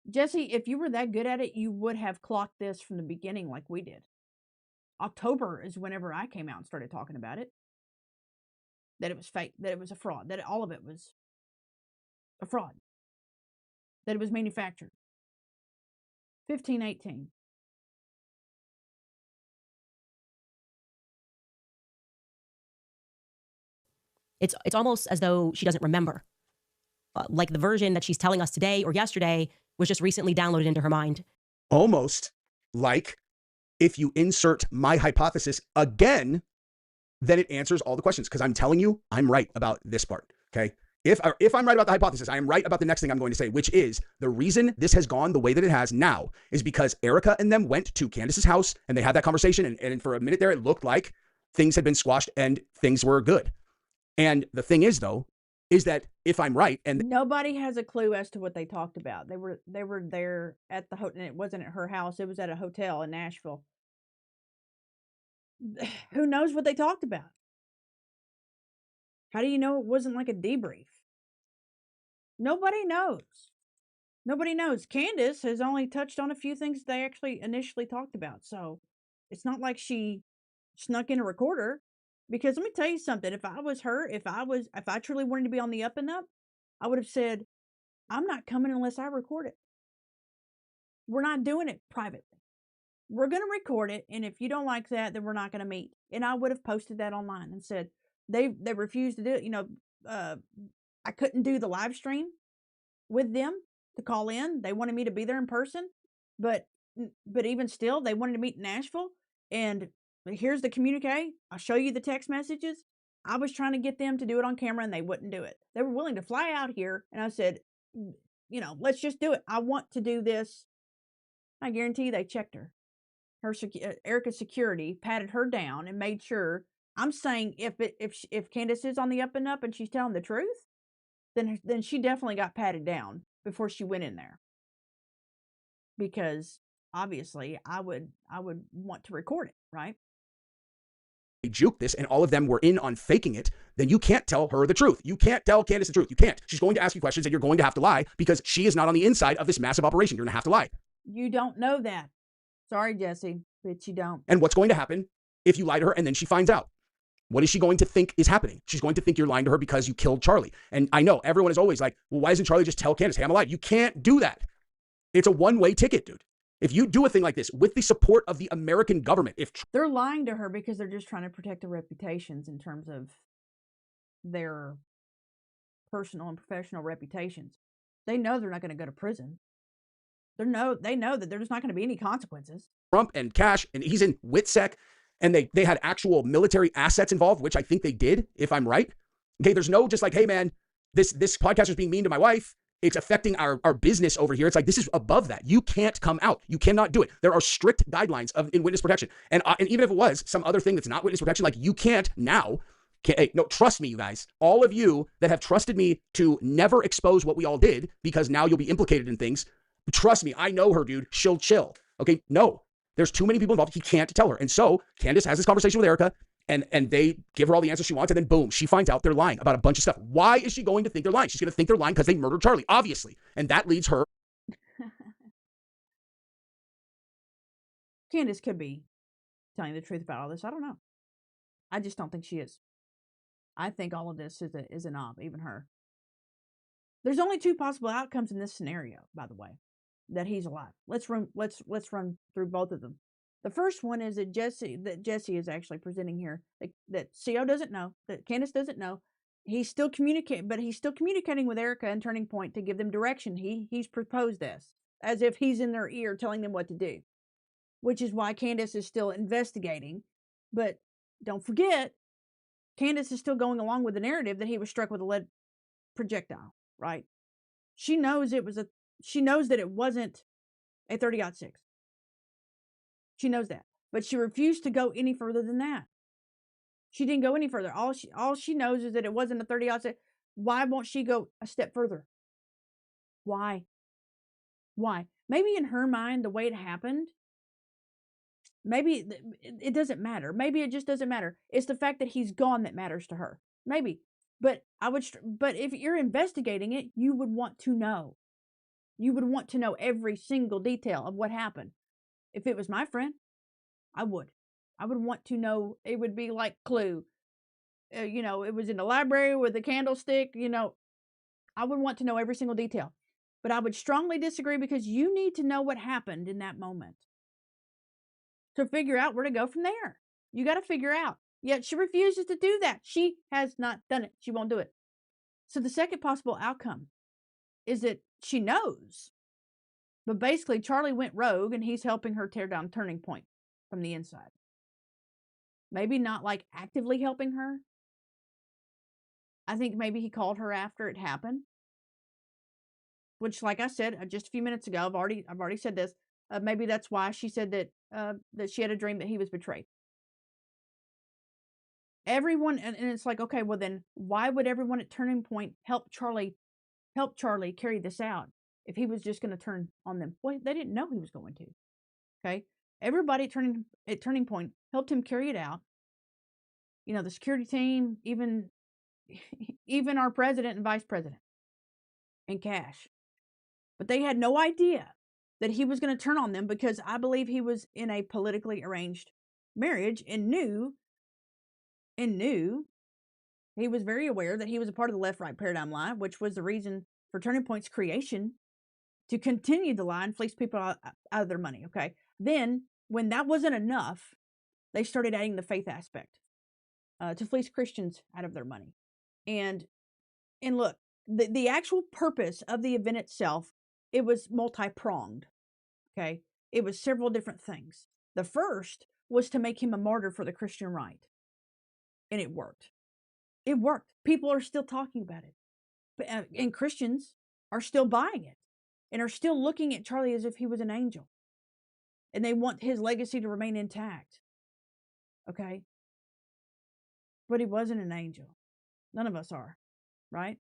Jesse, if you were that good at it, you would have clocked this from the beginning like we did. October is whenever I came out and started talking about it. That it was fake, that it was a fraud, that all of it was a fraud, that it was manufactured. 1518. It's almost as though she doesn't remember. Like the version that she's telling us today or yesterday was just recently downloaded into her mind. Almost like if you insert my hypothesis again, then it answers all the questions. Because I'm telling you, I'm right about this part. Okay. If I'm right about the hypothesis, I am right about the next thing I'm going to say, which is the reason this has gone the way that it has now is because Erika and them went to Candace's house and they had that conversation. And for a minute there, it looked like things had been squashed and things were good. And the thing is, though, is that if I'm right, and nobody has a clue as to what they talked about. They were there at the hotel, and it wasn't at her house. It was at a hotel in Nashville. Who knows what they talked about? How do you know it wasn't like a debrief? Nobody knows. Nobody knows. Candace has only touched on a few things they actually initially talked about. So it's not like she snuck in a recorder. Because let me tell you something, if I was her, if I truly wanted to be on the up and up, I would have said, I'm not coming unless I record it. We're not doing it privately. We're going to record it, and if you don't like that, then we're not going to meet. And I would have posted that online and said, they refused to do it. You know, I couldn't do the live stream with them to call in. They wanted me to be there in person, but even still, they wanted to meet in Nashville, and here's the communique. I'll show you the text messages. I was trying to get them to do it on camera and they wouldn't do it. They were willing to fly out here. And I said, you know, let's just do it. I want to do this. I guarantee they checked her. Erika's security patted her down and made sure. I'm saying if Candace is on the up and up and she's telling the truth, then she definitely got patted down before she went in there. Because obviously I would want to record it, right? Juke this and all of them were in on faking it, then you can't tell her the truth. You can't tell Candace the truth. You can't. She's going to ask you questions and you're going to have to lie because she is not on the inside of this massive operation. You're going to have to lie. You don't know that. Sorry, Jesse, but you don't. And what's going to happen if you lie to her and then she finds out? What is she going to think is happening? She's going to think you're lying to her because you killed Charlie. And I know everyone is always like, well, why doesn't Charlie just tell Candace, hey, I'm alive? You can't do that. It's a one-way ticket, dude. If you do a thing like this with the support of the American government, they're lying to her because they're just trying to protect their reputations in terms of their personal and professional reputations. They know they're not going to go to prison. They know that there's not going to be any consequences. Trump and Cash, and he's in WITSEC, and they had actual military assets involved, which I think they did, if I'm right. Okay, there's no just like, hey man, this podcaster is being mean to my wife. It's affecting our business over here. It's like, this is above that. You can't come out. You cannot do it. There are strict guidelines in witness protection. And even if it was some other thing that's not witness protection, like you can't now. Hey, no, trust me, you guys. All of you that have trusted me to never expose what we all did because now you'll be implicated in things. Trust me, I know her, dude. She'll chill. Okay, no. There's too many people involved. He can't tell her. And so Candace has this conversation with Erika. And they give her all the answers she wants, and then boom, she finds out they're lying about a bunch of stuff. Why is she going to think they're lying? She's going to think they're lying because they murdered Charlie, obviously. And that leads her. Candace could be telling the truth about all this. I don't know. I just don't think she is. I think all of this is a knob, even her. There's only two possible outcomes in this scenario, by the way, that he's alive. Let's run through both of them. The first one is that Jesse is actually presenting here that CO doesn't know, that Candace doesn't know. He's still communicating with Erika and Turning Point to give them direction. He's proposed this as if he's in their ear telling them what to do, which is why Candace is still investigating. But don't forget, Candace is still going along with the narrative that he was struck with a lead projectile, right? She knows that it wasn't a 30-06. She knows that, but she refused to go any further than that. She didn't go any further. All she knows is that it wasn't a 30-06. Why won't she go a step further? Why? Maybe in her mind, the way it happened, maybe it doesn't matter. Maybe it just doesn't matter. It's the fact that he's gone that matters to her. Maybe. But if you're investigating it, you would want to know. You would want to know every single detail of what happened. If it was my friend, I would want to know. It would be like Clue. It was in the library with a candlestick. I would want to know every single detail. But I would strongly disagree because you need to know what happened in that moment to figure out where to go from there. You got to figure out. Yet she refuses to do that. She has not done it. She won't do it. So the second possible outcome is that she knows. But basically, Charlie went rogue and he's helping her tear down Turning Point from the inside. Maybe not like actively helping her. I think maybe he called her after it happened. Which, like I said just a few minutes ago, I've already said this. Maybe that's why she said that she had a dream that he was betrayed. Everyone, and it's like, okay, well then, why would everyone at Turning Point help Charlie carry this out if he was just going to turn on them? Well, they didn't know he was going to. Okay, everybody at Turning Point helped him carry it out. The security team, even our president and vice president, and Cash. But they had no idea that he was going to turn on them because I believe he was in a politically arranged marriage and knew he was very aware that he was a part of the left-right paradigm lie, which was the reason for Turning Point's creation, to continue the lie and fleece people out of their money. Okay. Then when that wasn't enough, they started adding the faith aspect to fleece Christians out of their money. And look, the actual purpose of the event itself, it was multi-pronged. Okay. It was several different things. The first was to make him a martyr for the Christian right. And it worked. It worked. People are still talking about it. And Christians are still buying it and are still looking at Charlie as if he was an angel. And they want his legacy to remain intact. Okay? But he wasn't an angel. None of us are. Right?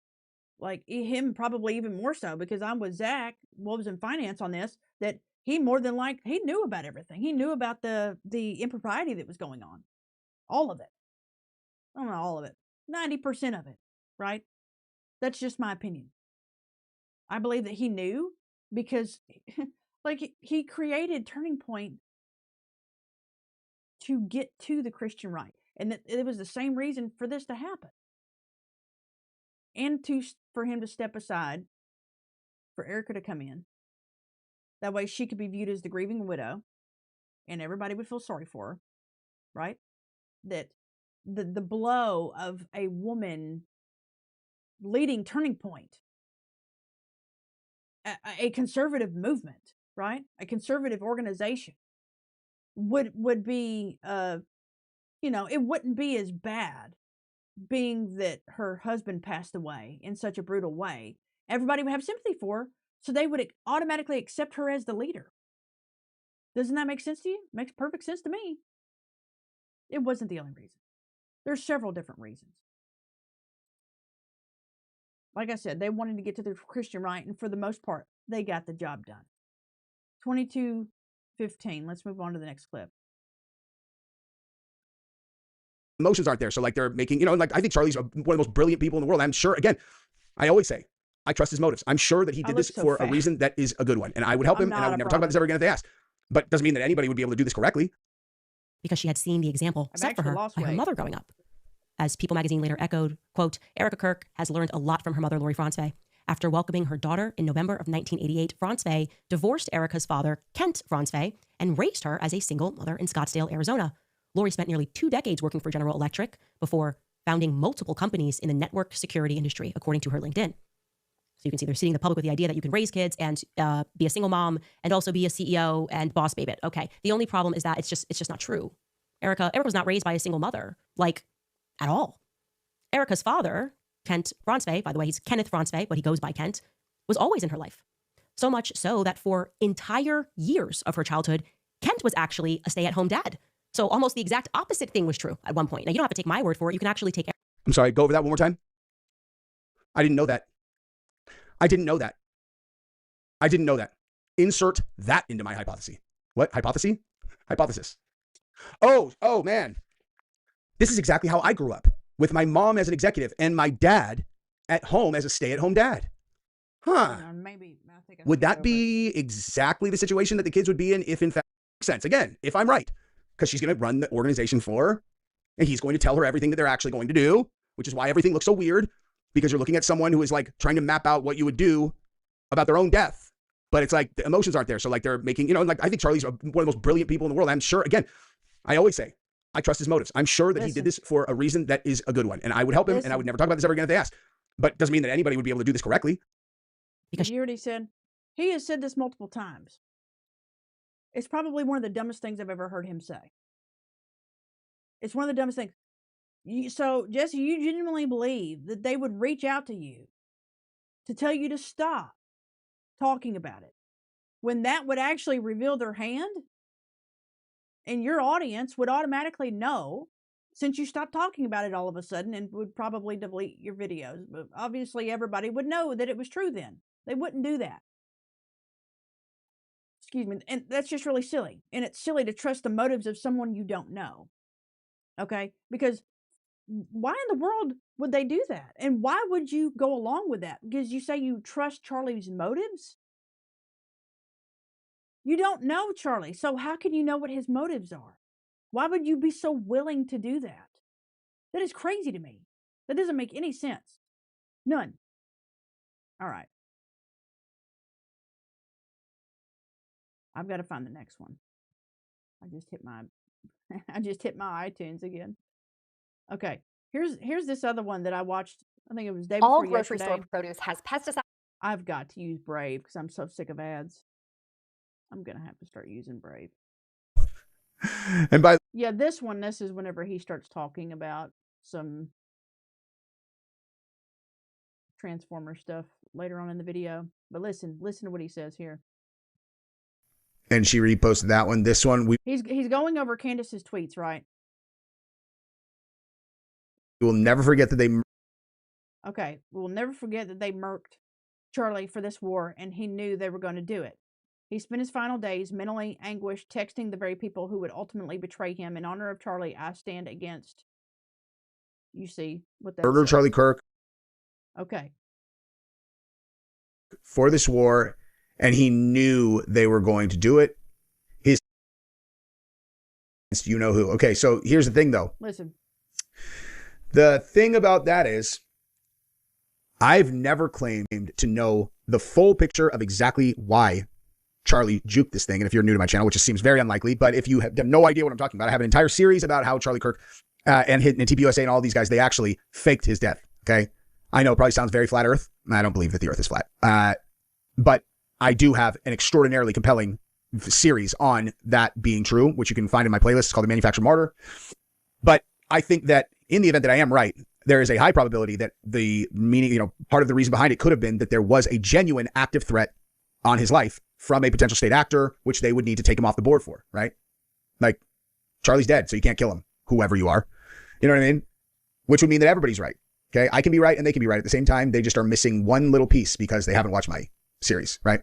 Like him probably even more so, because I'm with Zach, Wolves in Finance, on this, that he more than he knew about everything. He knew about the impropriety that was going on. All of it. I don't know, all of it. 90% of it, right? That's just my opinion. I believe that he knew because he created Turning Point to get to the Christian right. And that it was the same reason for this to happen. And for him to step aside, for Erika to come in. That way she could be viewed as the grieving widow and everybody would feel sorry for her, right? That the blow of a woman leading Turning Point, a conservative movement, right? A conservative organization would be, it wouldn't be as bad, being that her husband passed away in such a brutal way. Everybody would have sympathy for her, so they would automatically accept her as the leader. Doesn't that make sense to you? Makes perfect sense to me. It wasn't the only reason. There's several different reasons. Like I said, they wanted to get to the Christian right, and for the most part, they got the job done. 22:15. Let's move on to the next clip. Emotions aren't there. So they're making, I think Charlie's one of the most brilliant people in the world. I'm sure, again, I always say, I trust his motives. I'm sure that he did this for a reason that is a good one. And I would help him, and I would never talk about this ever again if they asked. But doesn't mean that anybody would be able to do this correctly. Because she had seen the example set for her by her mother growing up. As People magazine later echoed, quote, Erika Kirk has learned a lot from her mother, Lori Franze. After welcoming her daughter in November of 1988, Francevay divorced Erika's father, Kent Francevay, and raised her as a single mother in Scottsdale, Arizona. Lori spent nearly 2 decades working for General Electric before founding multiple companies in the network security industry, according to her LinkedIn. So you can see they're seeding the public with the idea that you can raise kids and be a single mom and also be a CEO and boss babe it. Okay. The only problem is that it's just not true. Erika was not raised by a single mother, like at all. Erika's father, Kent Francevay, by the way, he's Kenneth Francevay, but he goes by Kent, was always in her life. So much so that for entire years of her childhood, Kent was actually a stay-at-home dad. So almost the exact opposite thing was true at one point. Now, you don't have to take my word for it. You can actually take... I'm sorry, go over that one more time. I didn't know that. I didn't know that. I didn't know that. Insert that into my hypothesis. What? Hypothesis? Hypothesis. Oh, man. This is exactly how I grew up, with my mom as an executive and my dad at home as a stay-at-home dad. Huh. Maybe. I think would that be exactly the situation that the kids would be in if in fact makes sense? Again, if I'm right, because she's going to run the organization for her, and he's going to tell her everything that they're actually going to do, which is why everything looks so weird, because you're looking at someone who is like trying to map out what you would do about their own death. But it's like the emotions aren't there. So like they're making, like I think Charlie's one of the most brilliant people in the world. I'm sure, again, I always say, I trust his motives. I'm sure that he did this for a reason that is a good one. And I would help him, and I would never talk about this ever again if they asked. But it doesn't mean that anybody would be able to do this correctly. Because you already said, he has said this multiple times. It's probably one of the dumbest things I've ever heard him say. It's one of the dumbest things. So, Jesse, you genuinely believe that they would reach out to you to tell you to stop talking about it, when that would actually reveal their hand? And your audience would automatically know, since you stopped talking about it all of a sudden, and would probably delete your videos. But obviously, everybody would know that it was true then. They wouldn't do that. Excuse me. And that's just really silly. And it's silly to trust the motives of someone you don't know. Okay? Because why in the world would they do that? And why would you go along with that? Because you say you trust Charlie's motives? You don't know Charlie, so how can you know what his motives are? Why would you be so willing to do that? That is crazy to me. That doesn't make any sense. None. All right. I've got to find the next one. I just hit my iTunes again. Okay. Here's this other one that I watched. I think it was day before All grocery yesterday. store produce has pesticide. I've got to use Brave because I'm so sick of ads. I'm going to have to start using Brave. And this is whenever he starts talking about some Transformer stuff later on in the video. But listen to what he says here. And she reposted that one. This one, he's going over Candace's tweets, right? We will never forget that they... Okay, we'll never forget that they murked Charlie for this war, and he knew they were going to do it. He spent his final days mentally anguished, texting the very people who would ultimately betray him. In honor of Charlie, I stand against. You see what that murder says. Charlie Kirk. Okay. For this war, and he knew they were going to do it. You know who. Okay, so here's the thing, though. Listen. The thing about that is, I've never claimed to know the full picture of exactly why Charlie juked this thing. And if you're new to my channel, which just seems very unlikely, but if you have no idea what I'm talking about, I have an entire series about how Charlie Kirk and TPUSA and all these guys, they actually faked his death. Okay. I know it probably sounds very flat earth. I don't believe that the earth is flat. But I do have an extraordinarily compelling series on that being true, which you can find in my playlist. It's called The Manufactured Martyr. But I think that in the event that I am right, there is a high probability that the meaning, part of the reason behind it could have been that there was a genuine active threat on his life from a potential state actor, which they would need to take him off the board for, right? Like, Charlie's dead, so you can't kill him, whoever you are. You know what I mean? Which would mean that everybody's right. Okay, I can be right and they can be right at the same time. They just are missing one little piece because they haven't watched my series, right?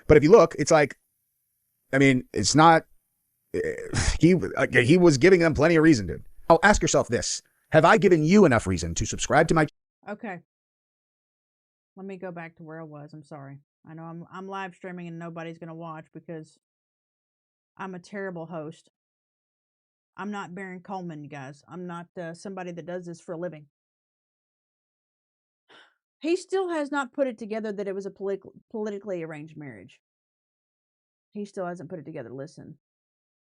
But if you look, it's like, it's not, he was giving them plenty of reason, dude. I'll ask yourself this. Have I given you enough reason to subscribe to my... Okay. Let me go back to where I was. I'm sorry. I know I'm live streaming and nobody's going to watch because I'm a terrible host. I'm not Baron Coleman, you guys. I'm not somebody that does this for a living. He still has not put it together that it was a politically arranged marriage. He still hasn't put it together. Listen.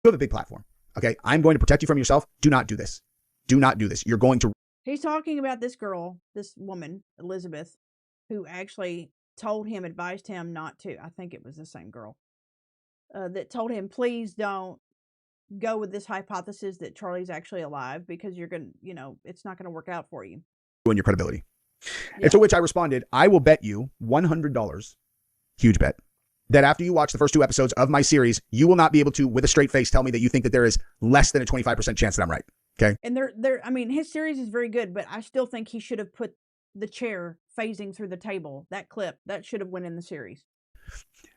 You have a big platform. Okay. I'm going to protect you from yourself. Do not do this. Do not do this. You're going to. He's talking about this girl, this woman, Elizabeth, who actually told him, advised him not to. I think it was the same girl that told him, please don't go with this hypothesis that Charlie's actually alive because you're going to, it's not going to work out for you. And your credibility. Yeah. And to which I responded, I will bet you $100, huge bet, that after you watch the first 2 episodes of my series, you will not be able to, with a straight face, tell me that you think that there is less than a 25% chance that I'm right. Okay. And his series is very good, but I still think he should have put the chair phasing through the table. That clip, that should have went in the series.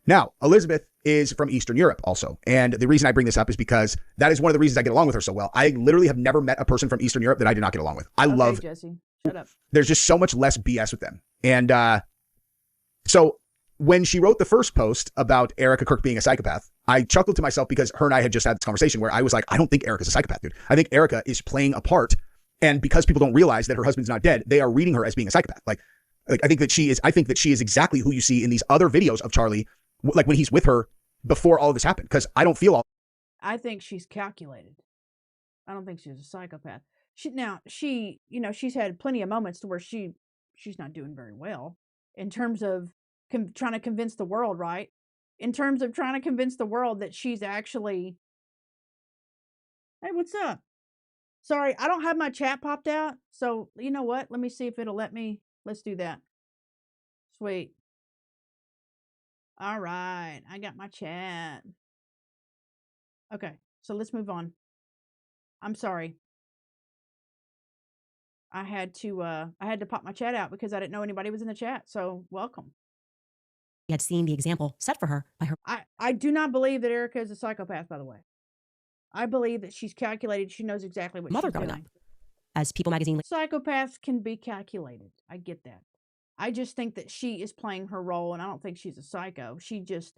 Now, Elizabeth is from Eastern Europe also. And the reason I bring this up is because that is one of the reasons I get along with her so well. I literally have never met a person from Eastern Europe that I did not get along with. I love Jesse. Shut up. There's just so much less BS with them. And so when she wrote the first post about Erika Kirk being a psychopath, I chuckled to myself because her and I had just had this conversation where I was like, I don't think Erika's a psychopath, dude. I think Erika is playing a part. And because people don't realize that her husband's not dead, they are reading her as being a psychopath. Like I think that she is exactly who you see in these other videos of Charlie, like when he's with her before all of this happened. Because I don't feel I think she's calculated. I don't think she's a psychopath. She's had plenty of moments to where she's not doing very well in terms of trying to convince the world, right? In terms of trying to convince the world that she's actually, hey, what's up? Sorry, I don't have my chat popped out. So you know what? Let me see if it'll let me. Let's do that. Sweet. All right. I got my chat. Okay. So let's move on. I'm sorry. I had to pop my chat out because I didn't know anybody was in the chat. So welcome. He had seen the example set for her by her. I do not believe that Erika is a psychopath, by the way. I believe that she's calculated. She knows exactly what mother she's growing doing. up. As People magazine. Psychopaths can be calculated. I get that. I just think that she is playing her role, and I don't think she's a psycho. She just,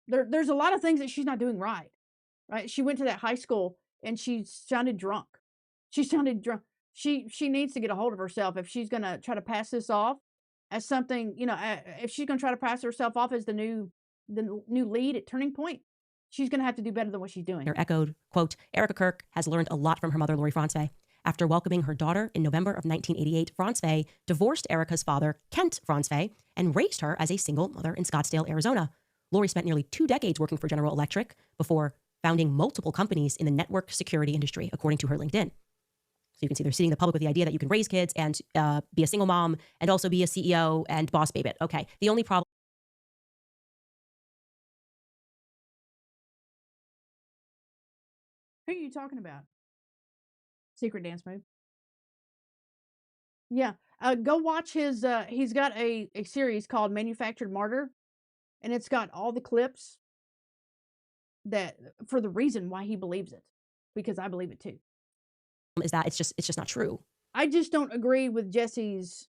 there's a lot of things that she's not doing right. Right? She went to that high school and she sounded drunk. She sounded drunk. She needs to get a hold of herself if she's gonna try to pass this off as something. If she's gonna try to pass herself off as the new lead at Turning Point, she's gonna have to do better than what she's doing. Echoed, quote, Erika Kirk has learned a lot from her mother, Lori Franzwey. After welcoming her daughter in November of 1988, Franzwey divorced Erika's father, Kent Franzwey, and raised her as a single mother in Scottsdale, Arizona. Lori spent nearly 2 decades working for General Electric before founding multiple companies in the network security industry, according to her LinkedIn. So you can see they're seeding the public with the idea that you can raise kids and be a single mom and also be a CEO and boss babe it. Okay. The only problem. Who are you talking about? Secret dance move. Yeah. Go watch his, he's got a series called Manufactured Martyr, and it's got all the clips that for the reason why he believes it, because I believe it too. Is that it's just not true. I just don't agree with Jesse's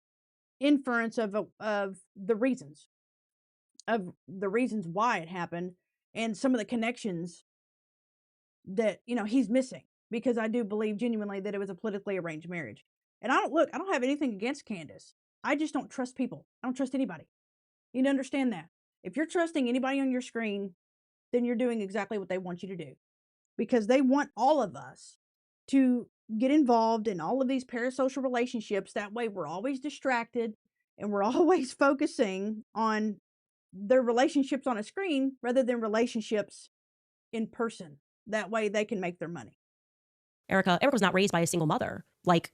inference of the reasons why it happened and some of the connections that he's missing, because I do believe genuinely that it was a politically arranged marriage. And I don't have anything against Candace. I just don't trust people. I don't trust anybody. You need to understand that. If you're trusting anybody on your screen, then you're doing exactly what they want you to do, because they want all of us to get involved in all of these parasocial relationships. That way we're always distracted and we're always focusing on their relationships on a screen rather than relationships in person. That way they can make their money. Erika was not raised by a single mother, like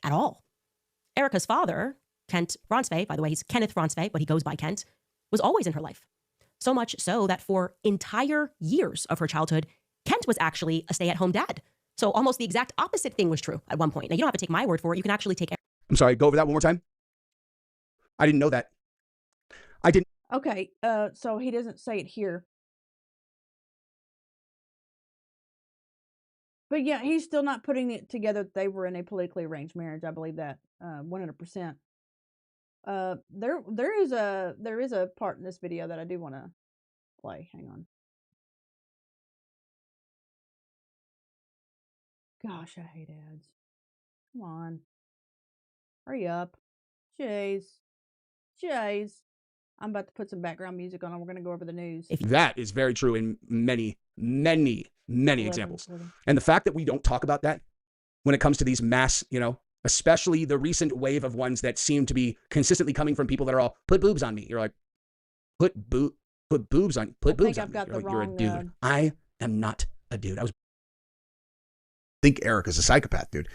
at all. Erika's father, Kent Franzwey, by the way, he's Kenneth Franzwey, but he goes by Kent, was always in her life. So much so that for entire years of her childhood, Kent was actually a stay-at-home dad. So almost the exact opposite thing was true at one point. Now, you don't have to take my word for it. You can actually take... I'm sorry, go over that one more time. I didn't know that. I didn't. Okay, so he doesn't say it here. But yeah, he's still not putting it together that they were in a politically arranged marriage. I believe that 100%. There is a part in this video that I do want to play. Hang on. Gosh, I hate ads. Come on. Hurry up. Jeez. I'm about to put some background music on and we're going to go over the news. That is very true in many examples. And the fact that we don't talk about that when it comes to these mass, especially the recent wave of ones that seem to be consistently coming from people that are all, put boobs on me. You're like, put boobs on, put boobs on me. You're a dude. I am not a dude. I think Erika's a psychopath, dude.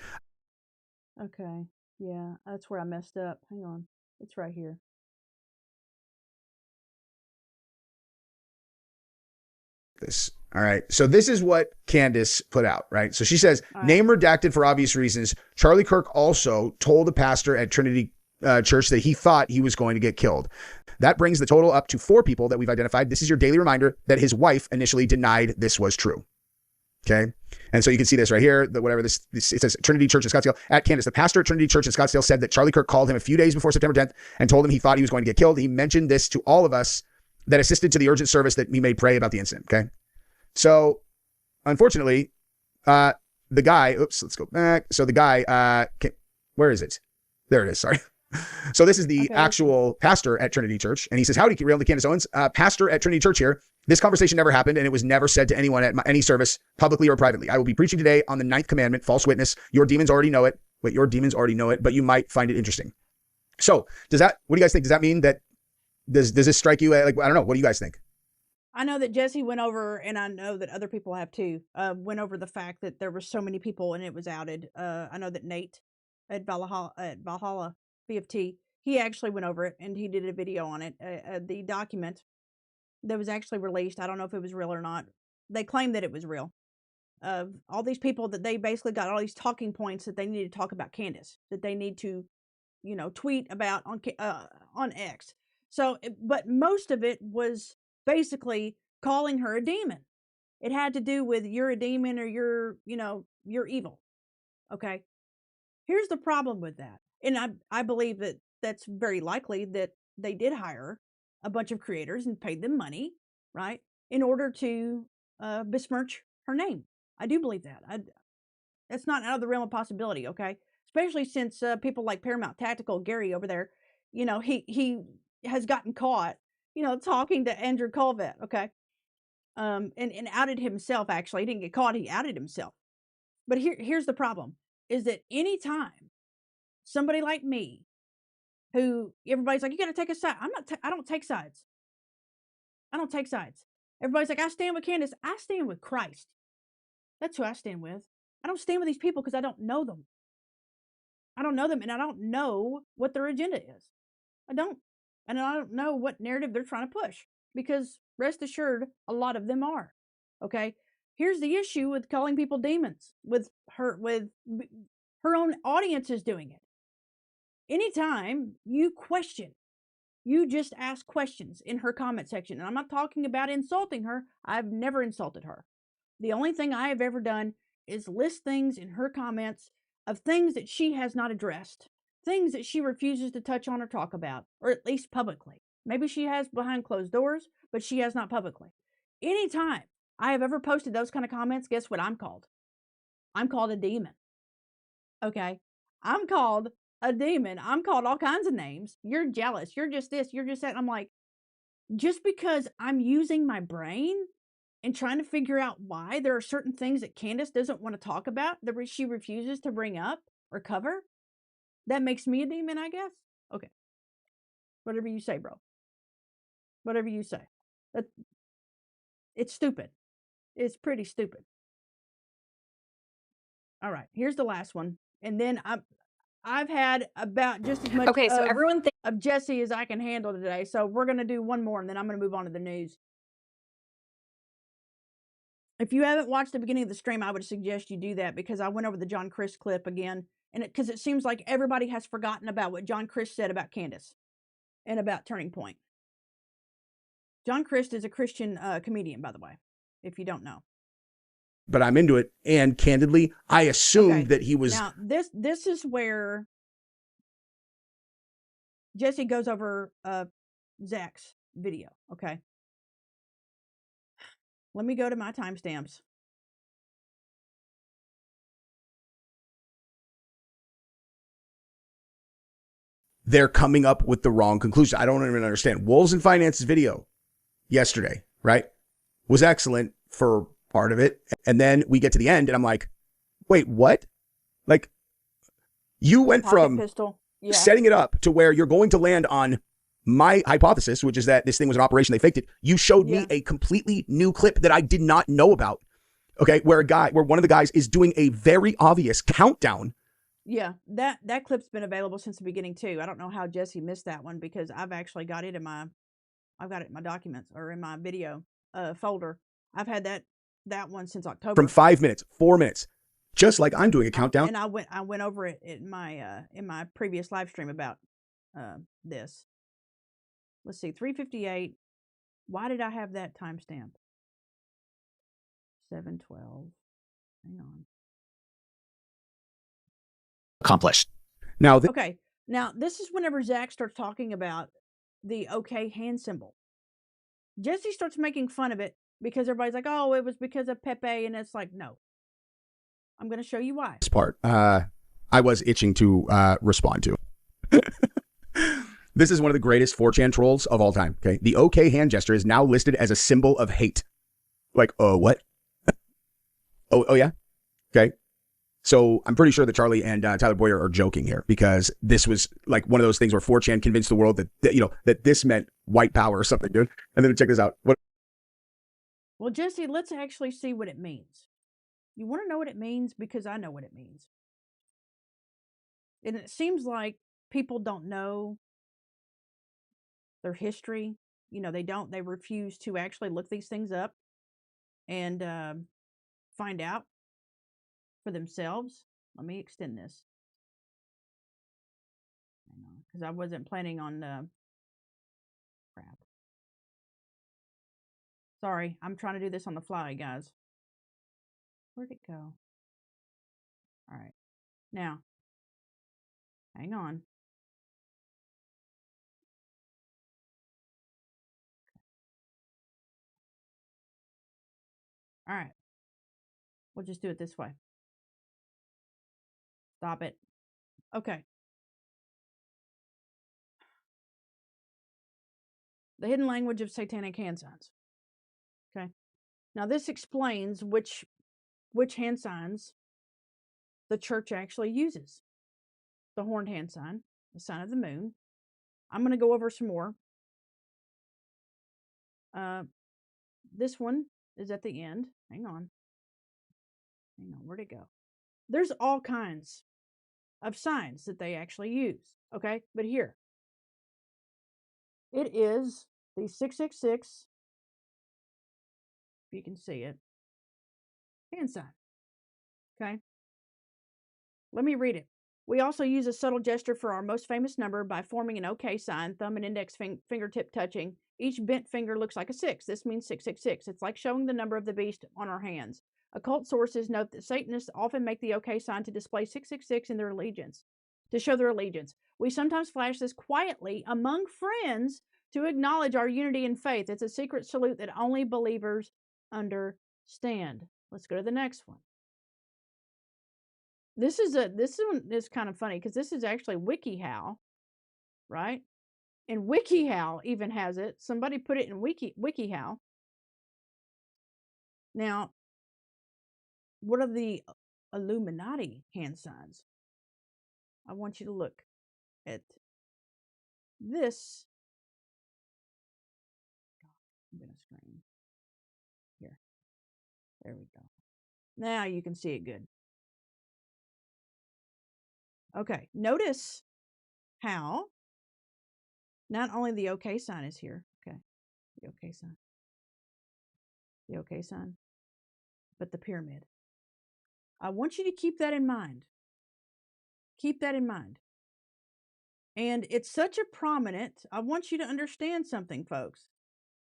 Okay. Yeah, that's where I messed up. Hang on. It's right here. This. All right. So this is what Candace put out, right? So she says, name redacted for obvious reasons. Charlie Kirk also told the pastor at Trinity Church that he thought he was going to get killed. That brings the total up to 4 people that we've identified. This is your daily reminder that his wife initially denied this was true. Okay. And so you can see this right here, that whatever this it says Trinity Church in Scottsdale at Candace. The pastor at Trinity Church in Scottsdale said that Charlie Kirk called him a few days before September 10th and told him he thought he was going to get killed. He mentioned this to all of us that assisted to the urgent service that we made pray about the incident. Okay. So unfortunately, the guy, let's go back. So the guy, where is it? There it is. Sorry. So this is the actual pastor at Trinity Church. And he says, howdy, Real Candace Owens, pastor at Trinity Church here. This conversation never happened, and it was never said to anyone at any service, publicly or privately. I will be preaching today on the 9th commandment, false witness. Your demons already know it. Wait, your demons already know it, but you might find it interesting. So what do you guys think? Does that mean that, does this strike you? Like, I don't know. What do you guys think? I know that Jesse went over, and I know that other people have too, went over the fact that there were so many people and it was outed. I know that Nate at Valhalla BFT, he actually went over it and he did a video on it. The document that was actually released, I don't know if it was real or not. They claimed that it was real. All these people that they basically got all these talking points that they need to talk about Candace, that they need to, tweet about on X. So, but most of it was basically calling her a demon. It had to do with you're a demon or you're evil. Okay. Here's the problem with that. And I believe that that's very likely that they did hire a bunch of creators and paid them money, right, in order to besmirch her name. I do believe that. That's not out of the realm of possibility, okay? Especially since people like Paramount Tactical, Gary over there, he has gotten caught, talking to Andrew Colvett, okay? And outed himself, actually. He didn't get caught, he outed himself. But here's the problem, is that anytime somebody like me, who everybody's like, you got to take a side. I don't take sides. I don't take sides. Everybody's like, I stand with Candace. I stand with Christ. That's who I stand with. I don't stand with these people because I don't know them. I don't know them, and I don't know what their agenda is. I don't. And I don't know what narrative they're trying to push, because rest assured, a lot of them are. Okay? Here's the issue with calling people demons, with her own audience is doing it. Anytime you question, you just ask questions in her comment section. And I'm not talking about insulting her. I've never insulted her. The only thing I have ever done is list things in her comments of things that she has not addressed, things that she refuses to touch on or talk about, or at least publicly. Maybe she has behind closed doors, but she has not publicly. Anytime I have ever posted those kind of comments, guess what I'm called? I'm called a demon. Okay? I'm called a demon. I'm called all kinds of names. You're jealous. You're just this. You're just that. And I'm like, just because I'm using my brain and trying to figure out why there are certain things that Candace doesn't want to talk about, that she refuses to bring up or cover, that makes me a demon, I guess. Okay. Whatever you say, bro. Whatever you say. It's stupid. It's pretty stupid. All right. Here's the last one. And then I've had about just as much of Jesse as I can handle today. So we're going to do one more, and then I'm going to move on to the news. If you haven't watched the beginning of the stream, I would suggest you do that, because I went over the John CRIST clip again, and because it seems like everybody has forgotten about what John CRIST said about Candace and about Turning Point. John CRIST is a Christian comedian, by the way, if you don't know. But I'm into it, and candidly, I assumed that he was. Now, this is where Jesse goes over Zach's video. Okay, let me go to my timestamps. they're coming up with the wrong conclusion. I don't even understand. Wolves and Finance's video yesterday, right, was excellent for part of it. And then we get to the end and I'm like, wait, what? Like, you went from setting it up to where you're going to land on my hypothesis, which is that this thing was an operation. They faked it. You showed me a completely new clip that I did not know about. Okay. Where one of the guys is doing a very obvious countdown. Yeah. That clip's been available since the beginning too. I don't know how Jesse missed that one because I've actually got it in my documents or in my video folder. I've had that one since October. From 5 minutes, 4 minutes, just like I'm doing a countdown. And I went over it in my previous live stream about this. Let's see, 3:58. Why did I have that timestamp? 7:12. Hang on. Accomplished. Now, okay. Now this is whenever Zach starts talking about the OK hand symbol. Jesse starts making fun of it because everybody's like, "Oh, it was because of Pepe," and it's like, no. I'm going to show you why. This part, I was itching to respond to. This is one of the greatest 4chan trolls of all time. Okay, the OK hand gesture is now listed as a symbol of hate. Like, what? oh yeah. Okay. So I'm pretty sure that Charlie and Tyler Boyer are joking here because this was like one of those things where 4chan convinced the world that this meant white power or something, dude. And then check this out. Well, Jesse, let's actually see what it means. You want to know what it means? Because I know what it means. And it seems like people don't know their history. They refuse to actually look these things up and find out for themselves. Let me extend this. Because I wasn't planning on crap. Sorry, I'm trying to do this on the fly, guys. Where'd it go? All right. Now, hang on. All right. We'll just do it this way. Stop it. Okay. The hidden language of satanic hand signs. Okay. Now this explains which hand signs the church actually uses. The horned hand sign, the sign of the moon. I'm going to go over some more. This one is at the end. Hang on. Where'd it go? There's all kinds of signs that they actually use. Okay, but here. It is the 666. If you can see it. Hand sign. Okay. Let me read it. We also use a subtle gesture for our most famous number by forming an OK sign, thumb and index fingertip touching. Each bent finger looks like a 6. This means 666. It's like showing the number of the beast on our hands. Occult sources note that Satanists often make the OK sign to display 666 in their allegiance, to show their allegiance. We sometimes flash this quietly among friends to acknowledge our unity in faith. It's a secret salute that only believers understand. Let's go to the next one. This one is kind of funny because this is actually WikiHow, right? And WikiHow even has it. Somebody put it in WikiHow. Now, what are the Illuminati hand signs? I want you to look at this. I'm going to screen here. There we go. Now you can see it good. Okay, notice how not only the OK sign is here, okay, the OK sign, but the pyramid. I want you to keep that in mind. Keep that in mind. And it's such a prominent, I want you to understand something, folks.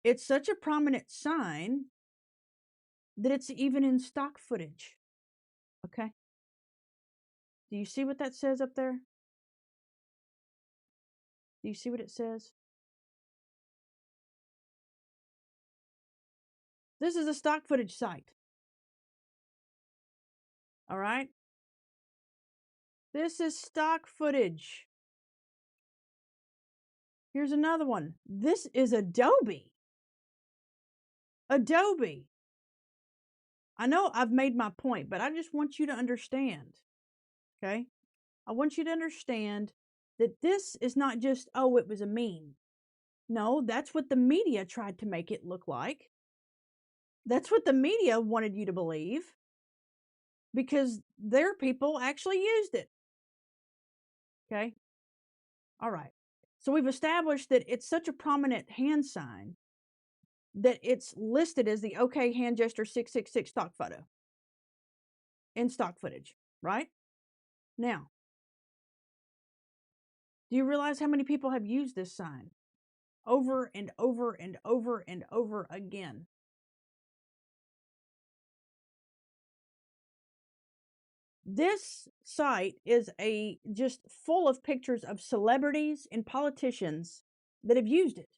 It's such a prominent sign that it's even in stock footage. Okay? Do you see what that says up there? Do you see what it says? This is a stock footage site. All right? This is stock footage. Here's another one. This is Adobe. Adobe. I know I've made my point, but I just want you to understand, okay? I want you to understand that this is not just, oh, it was a meme. No, that's what the media tried to make it look like. That's what the media wanted you to believe, because their people actually used it. Okay? All right. So we've established that it's such a prominent hand sign that it's listed as the OK hand gesture 666 stock photo in stock footage, right? Now, do you realize how many people have used this sign over and over and over and over again? This site is just full of pictures of celebrities and politicians that have used it,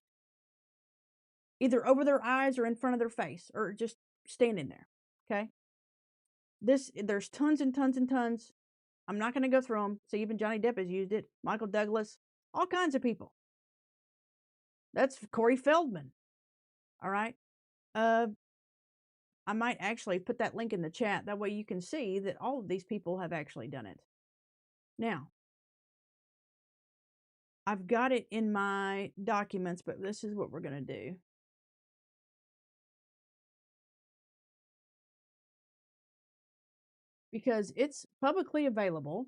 either over their eyes or in front of their face, or just standing there. Okay. There's tons and tons and tons. I'm not going to go through them. So even Johnny Depp has used it. Michael Douglas, all kinds of people. That's Corey Feldman. All right. I might actually put that link in the chat. That way you can see that all of these people have actually done it. Now, I've got it in my documents, but this is what we're going to do. Because it's publicly available.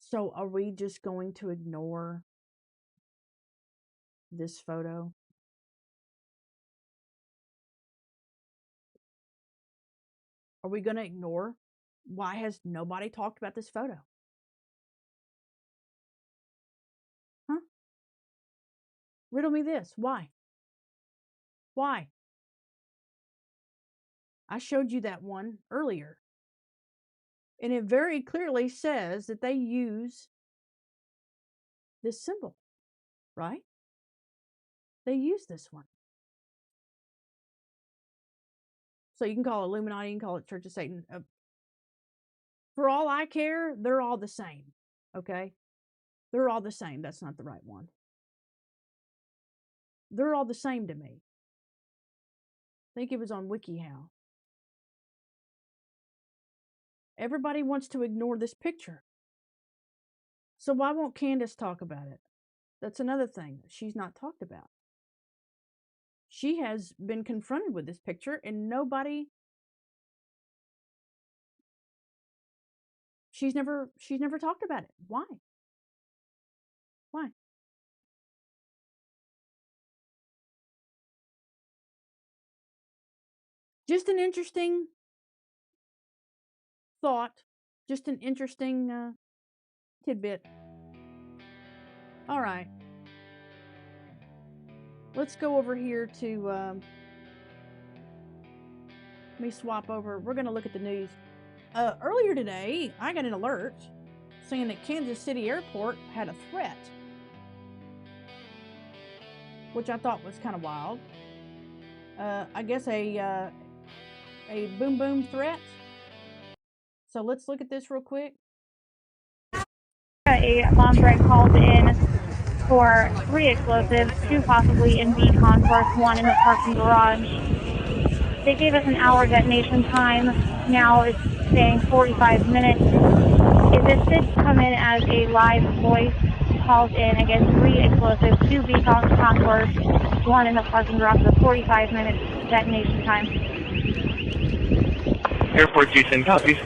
So are we just going to ignore this photo? Are we going to ignore? Why has nobody talked about this photo? Huh? Riddle me this. Why? Why? I showed you that one earlier. And it very clearly says that they use this symbol, right? They use this one. So you can call it Illuminati, you can call it Church of Satan. For all I care, they're all the same, okay? They're all the same. That's not the right one. They're all the same to me. I think it was on WikiHow. Everybody wants to ignore this picture. So why won't Candace talk about it? That's another thing she's not talked about. She has been confronted with this picture and nobody, she's never talked about it. Why? Why? Just an interesting thought, just an interesting tidbit. All right. Let's go over here to, let me swap over. We're going to look at the news. Earlier today, I got an alert saying that Kansas City Airport had a threat, which I thought was kind of wild. I guess a boom boom threat. So let's look at this real quick. A bomb threat called in for 3 explosives, 2 possibly in the concourse, 1 in the parking garage. They gave us an hour detonation time. Now it's saying 45 minutes. This did come in as a live voice, called in against 3 explosives, 2 beacons concourse, 1 in the parking garage with 45 minutes detonation time. Airport Houston, copies.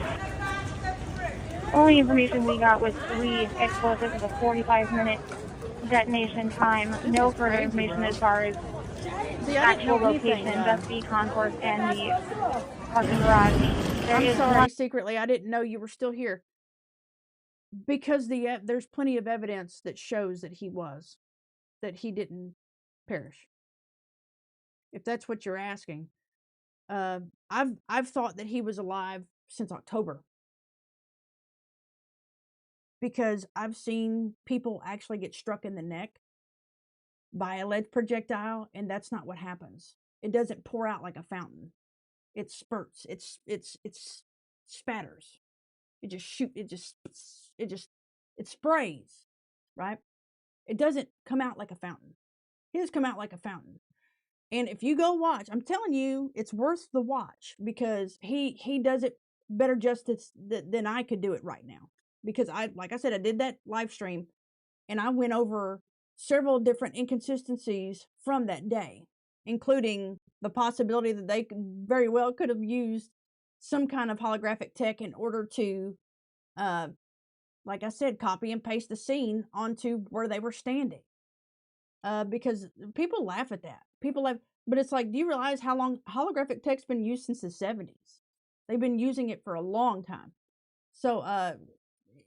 Only information we got was 3 explosives with a 45-minute detonation time. No further information as far as the actual location, just the concourse and the parking garage. I'm sorry, secretly, I didn't know you were still here. Because there's plenty of evidence that shows that he didn't perish. If that's what you're asking. I've thought that he was alive since October. Because I've seen people actually get struck in the neck by a lead projectile, and that's not what happens. It doesn't pour out like a fountain. It spurts. It's spatters. It just shoot. It sprays, right? It doesn't come out like a fountain. It does come out like a fountain. And if you go watch, I'm telling you, it's worth the watch, because he does it better justice than I could do it right now. Because like I said, I did that live stream and I went over several different inconsistencies from that day, including the possibility that they very well could have used some kind of holographic tech in order to, like I said, copy and paste the scene onto where they were standing. Because people laugh at that. People laugh, but it's like, do you realize how long holographic tech's been used since the 70s? They've been using it for a long time. So, and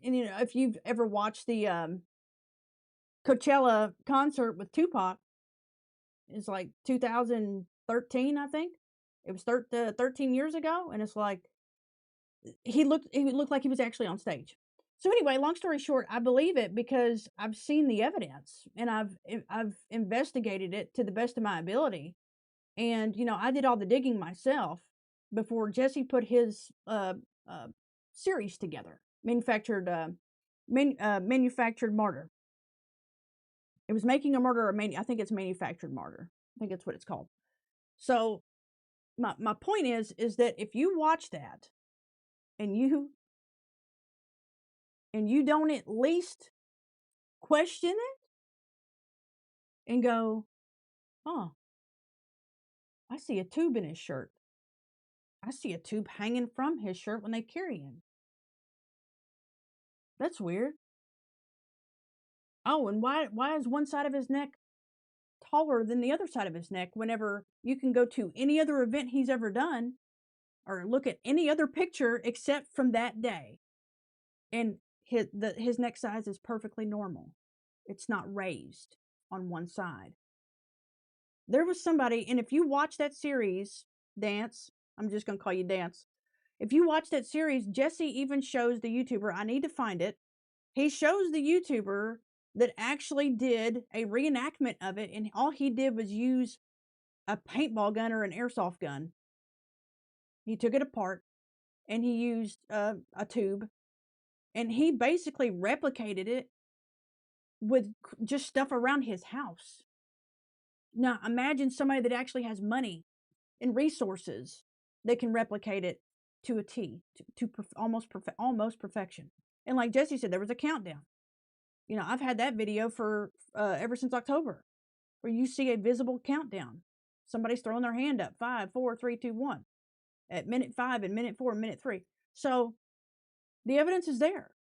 you know, if you've ever watched the Coachella concert with Tupac, it's like 2013, I think. It was 13 years ago, and it's like he looked like he was actually on stage. So anyway, long story short, I believe it because I've seen the evidence and I've investigated it to the best of my ability. And, you know, I did all the digging myself before Jesse put his series together. Manufactured Martyr. It was Making a Murder, or I think it's Manufactured Martyr. I think that's what it's called. So my point is that if you watch that and you don't at least question it and go, oh, I see a tube in his shirt. I see a tube hanging from his shirt when they carry him. That's weird. Oh, and why is one side of his neck taller than the other side of his neck whenever you can go to any other event he's ever done or look at any other picture except from that day, and his neck size is perfectly normal. It's not raised on one side. There was somebody, and if you watch that series, Dance, I'm just going to call you Dance. If you watch that series, Jesse even shows the YouTuber, I need to find it. He shows the YouTuber that actually did a reenactment of it, and all he did was use a paintball gun or an airsoft gun. He took it apart, and he used a tube, and he basically replicated it with just stuff around his house. Now, imagine somebody that actually has money and resources that can replicate it to a T, to almost perfection. And like Jesse said, there was a countdown. You know, I've had that video for ever since October, where you see a visible countdown. Somebody's throwing their hand up, 5, 4, 3, 2, 1, at minute 5 and minute 4 and minute 3. So the evidence is there.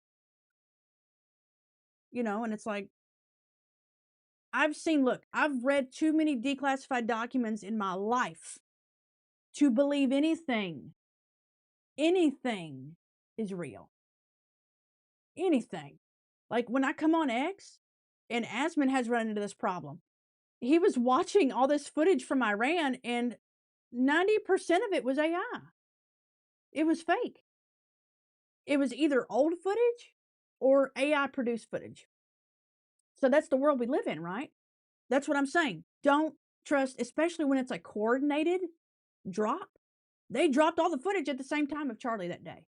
You know, and it's like, I've read too many declassified documents in my life to believe anything is real. Anything. Like when I come on X, and Asman has run into this problem. He was watching all this footage from Iran, and 90% of it was AI. It was fake. It was either old footage or AI produced footage. So that's the world we live in, right? That's what I'm saying. Don't trust, especially when it's a coordinated drop. They dropped all the footage at the same time of Charlie that day.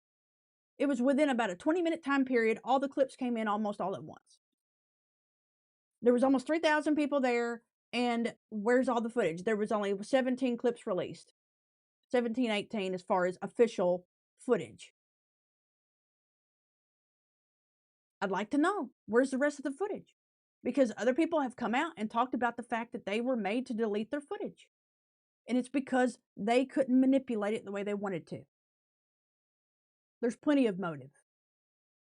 It was within about a 20-minute time period. All the clips came in almost all at once. There was almost 3,000 people there, and where's all the footage? There was only 17 clips released. 17, 18 as far as official footage. I'd like to know, where's the rest of the footage? Because other people have come out and talked about the fact that they were made to delete their footage. And it's because they couldn't manipulate it the way they wanted to. There's plenty of motive.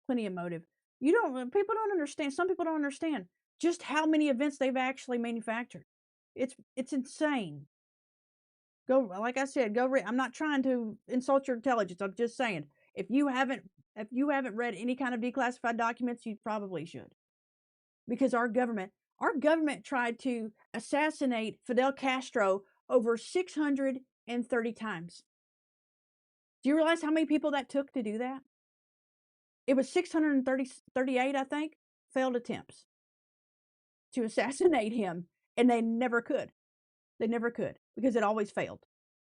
Plenty of motive. People don't understand. Some people don't understand just how many events they've actually manufactured. It's insane. Like I said, I'm not trying to insult your intelligence. I'm just saying, if you haven't read any kind of declassified documents, you probably should. Because our government tried to assassinate Fidel Castro over 630 times. Do you realize how many people that took to do that? It was 638, I think, failed attempts to assassinate him, and they never could. They never could, because it always failed.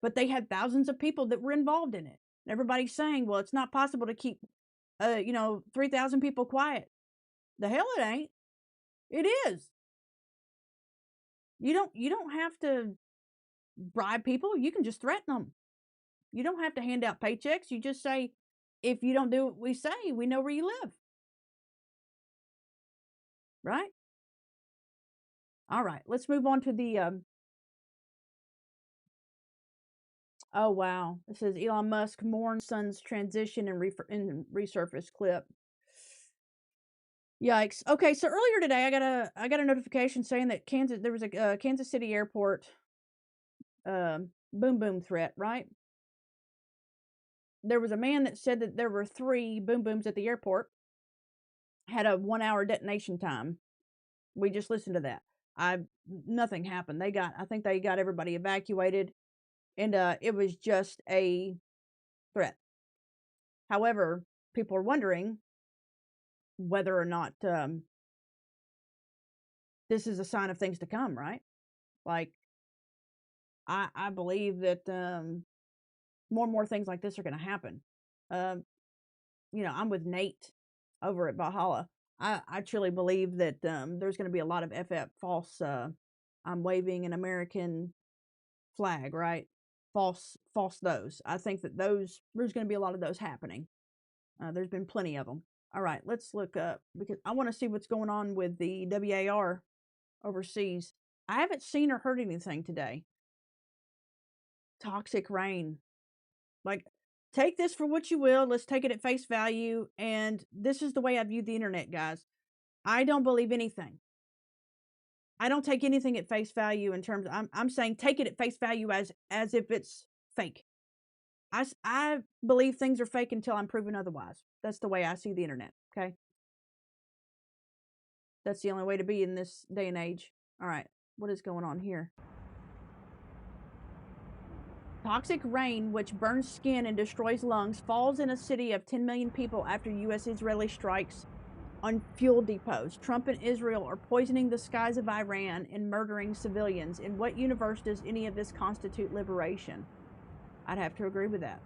But they had thousands of people that were involved in it. And everybody's saying, well, it's not possible to keep 3,000 people quiet. The hell it ain't. It is. You don't have to bribe people. You can just threaten them. You don't have to hand out paychecks. You just say, if you don't do what we say, we know where you live. Right? All right, let's move on to the oh wow. It says Elon Musk mourns son's transition and resurface clip. Yikes. Okay, so earlier today I got a notification saying that there was a Kansas City airport boom threat, right? There was a man that said that there were 3 boom booms at the airport, had a 1-hour detonation time. We just listened to that. Nothing happened. I think they got everybody evacuated, and it was just a threat. However, people are wondering whether or not this is a sign of things to come, right? Like, I believe that more and more things like this are going to happen. I'm with Nate over at Valhalla. I truly believe that there's going to be a lot of false. I'm waving an American flag, right? False those. I think that there's going to be a lot of those happening. There's been plenty of them. All right, let's look up, because I want to see what's going on with the WAR overseas. I haven't seen or heard anything today. Toxic rain. Like, take this for what you will. Let's take it at face value. And this is the way I view the internet, guys. I don't believe anything. I don't take anything at face value in terms of, I'm saying take it at face value as if it's fake. I believe things are fake until I'm proven otherwise. That's the way I see the internet, okay? That's the only way to be in this day and age. All right, what is going on here? Toxic rain, which burns skin and destroys lungs, falls in a city of 10 million people after U.S.-Israeli strikes on fuel depots. Trump and Israel are poisoning the skies of Iran and murdering civilians. In what universe does any of this constitute liberation? I'd have to agree with that.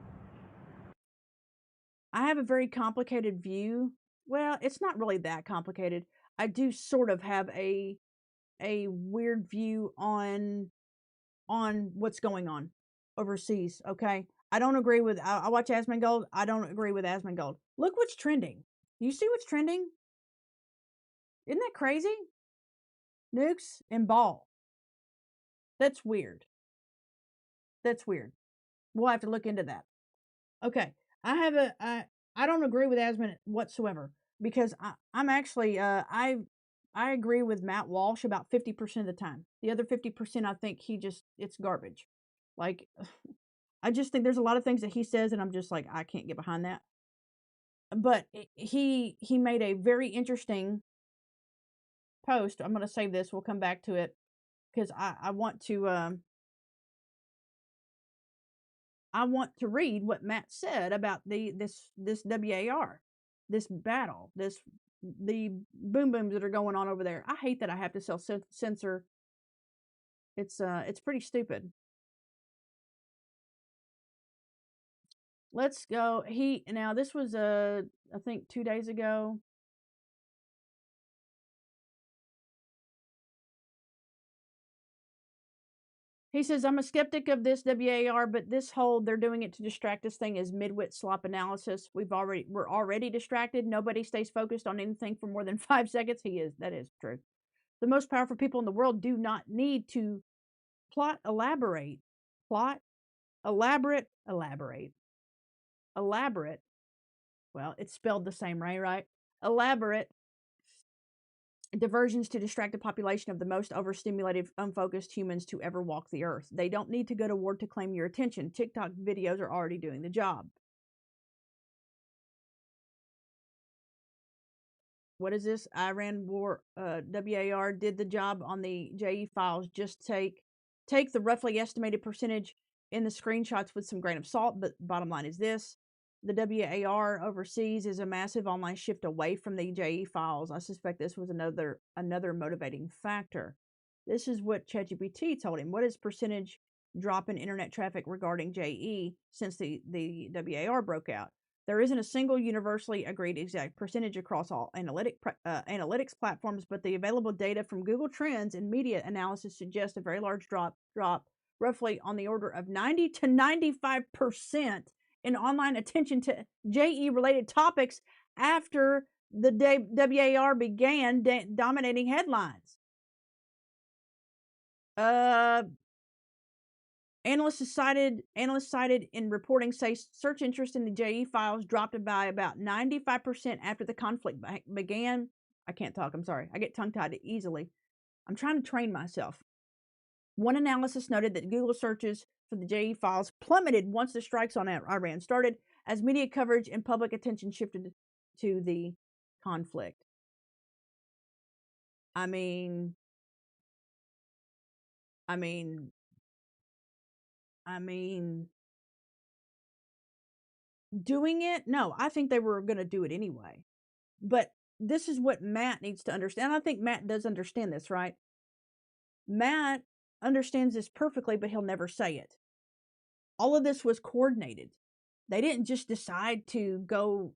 I have a very complicated view. Well, it's not really that complicated. I do sort of have a weird view on what's going on overseas, okay? I don't agree with, I watch Asmongold. I don't agree with Asmongold. Look what's trending. You see what's trending? Isn't that crazy? Nukes and ball. That's weird. That's weird. We'll have to look into that. Okay. I don't agree with Asmon whatsoever, because I'm actually, I agree with Matt Walsh about 50% of the time. The other 50%, I think it's garbage. Like, I just think there's a lot of things that he says, and I'm just like, I can't get behind that. But he made a very interesting post. I'm going to save this. We'll come back to it, because I want to read what Matt said about this WAR, this battle, the boom booms that are going on over there. I hate that I have to self-censor. It's pretty stupid. Let's go. Now this was I think 2 days ago. He says, I'm a skeptic of this WAR, but this whole they're doing it to distract us thing is midwit slop analysis. We're already distracted. Nobody stays focused on anything for more than 5 seconds. That is true. The most powerful people in the world do not need to elaborate. Well, it's spelled the same way, right? Elaborate diversions to distract the population of the most overstimulated, unfocused humans to ever walk the earth. They don't need to go to war to claim your attention. TikTok videos are already doing the job. What is this? Iran war, WAR did the job on the JE files. Just take the roughly estimated percentage in the screenshots with some grain of salt, but bottom line is this. The WAR overseas is a massive online shift away from the JE files. I suspect this was another motivating factor. This is what ChatGPT told him. What is percentage drop in internet traffic regarding JE since the WAR broke out? There isn't a single universally agreed exact percentage across all analytics platforms, but the available data from Google Trends and media analysis suggests a very large drop, roughly on the order of 90 to 95% in online attention to JE-related topics after the WAR began dominating headlines. Analysts cited in reporting say search interest in the JE files dropped by about 95% after the conflict began. I can't talk, I'm sorry. I get tongue-tied easily. I'm trying to train myself. One analysis noted that Google searches for the JE files plummeted once the strikes on Iran started, as media coverage and public attention shifted to the conflict. I mean, doing it? No, I think they were going to do it anyway. But this is what Matt needs to understand. I think Matt does understand this, right? Matt understands this perfectly, but he'll never say it. All of this was coordinated. They didn't just decide to go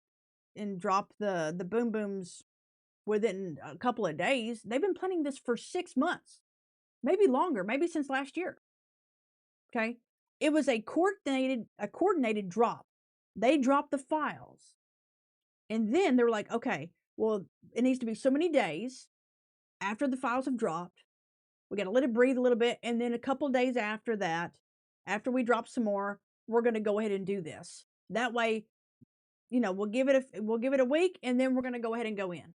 and drop the boom booms within a couple of days. They've been planning this for 6 months, maybe longer, maybe since last year. Okay? It was a coordinated drop. They dropped the files. And then they were like, okay, well, it needs to be so many days after the files have dropped. We got to let it breathe a little bit. And then a couple of days after that, after we drop some more, we're going to go ahead and do this. That way, you know, we'll give it a week, and then we're going to go ahead and go in.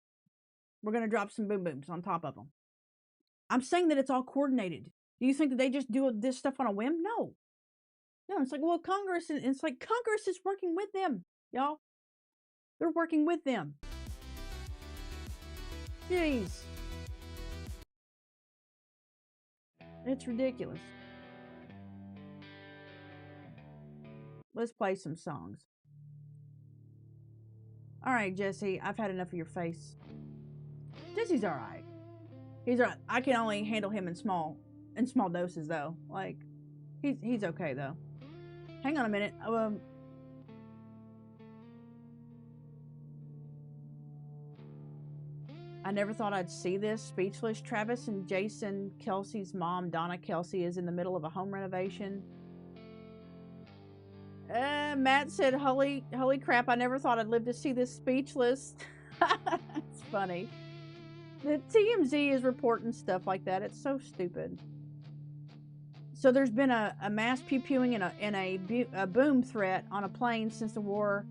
We're going to drop some boom booms on top of them. I'm saying that it's all coordinated. Do you think that they just do this stuff on a whim? No. No, it's like, well, Congress, and it's like Congress is working with them, y'all. They're working with them. Jeez. It's ridiculous. Let's play some songs. All right, Jesse, I've had enough of your face. Jesse's all right. He's all right. I can only handle him in small doses, though. Like, he's okay, though. Hang on a minute. I never thought I'd see this. Speechless. Travis and Jason Kelsey's mom, Donna Kelsey, is in the middle of a home renovation. Matt said, holy crap, I never thought I'd live to see this. Speechless. It's funny. The TMZ is reporting stuff like that. It's so stupid. So there's been a mass pew-pewing and a boom threat on a plane since the war.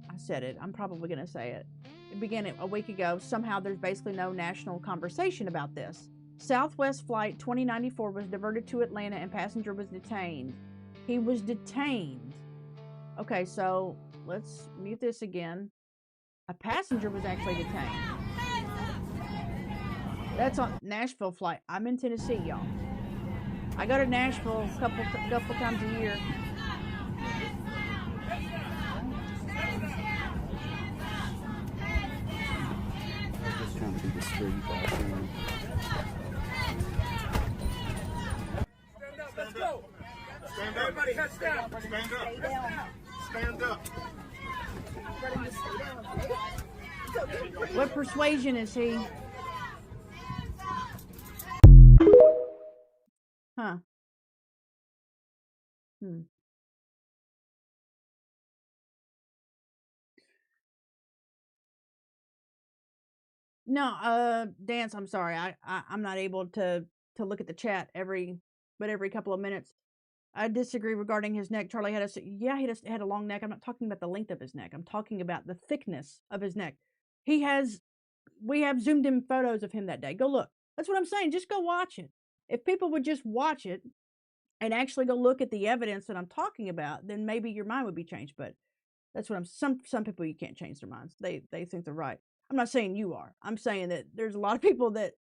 I said it. I'm probably going to say it. It began a week ago. Somehow there's basically no national conversation about this. Southwest Flight 2094 was diverted to Atlanta and passenger was detained. He was detained. Okay, so let's mute this again. A passenger was actually detained. That's on Nashville flight. I'm in Tennessee, y'all. I go to Nashville a couple times a year. Just trying to be discreet. Stand up, let's go. Stand up. Everybody heads down. Stand up. Stay down. Stand up. What persuasion is he? Huh. No, Dance, I'm sorry. I'm not able to look at the chat every couple of minutes. I disagree regarding his neck. Charlie had he had a long neck. I'm not talking about the length of his neck. I'm talking about the thickness of his neck. We have zoomed in photos of him that day. Go look. That's what I'm saying. Just go watch it. If people would just watch it and actually go look at the evidence that I'm talking about, then maybe your mind would be changed. But that's what some people, you can't change their minds. They think they're right. I'm not saying you are. I'm saying that there's a lot of people that,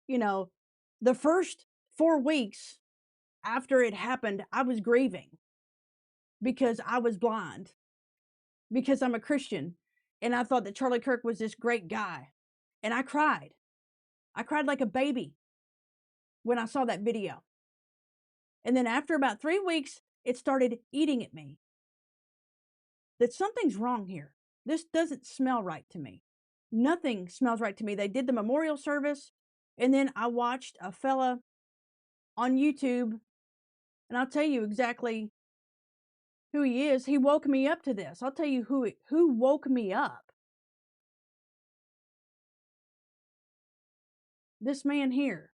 the first 4 weeks after it happened, I was grieving because I was blind, because I'm a Christian, and I thought that Charlie Kirk was this great guy. And I cried. I cried like a baby when I saw that video. And then after about 3 weeks, it started eating at me. that something's wrong here. This doesn't smell right to me. Nothing smells right to me. They did the memorial service, and then I watched a fella on YouTube, and I'll tell you exactly who he is. He woke me up to this. I'll tell you who woke me up. This man here.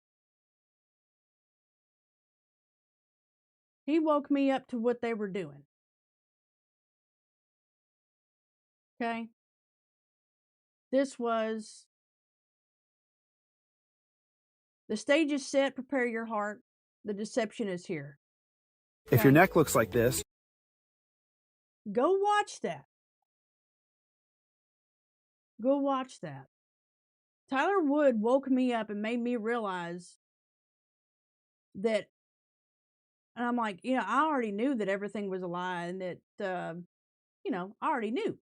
He woke me up to what they were doing. Okay? This was, the stage is set, prepare your heart. The deception is here. Okay? If your neck looks like this, go watch that. Go watch that. Tyler Wood woke me up and made me realize that, and I'm like, I already knew that everything was a lie and that, I already knew.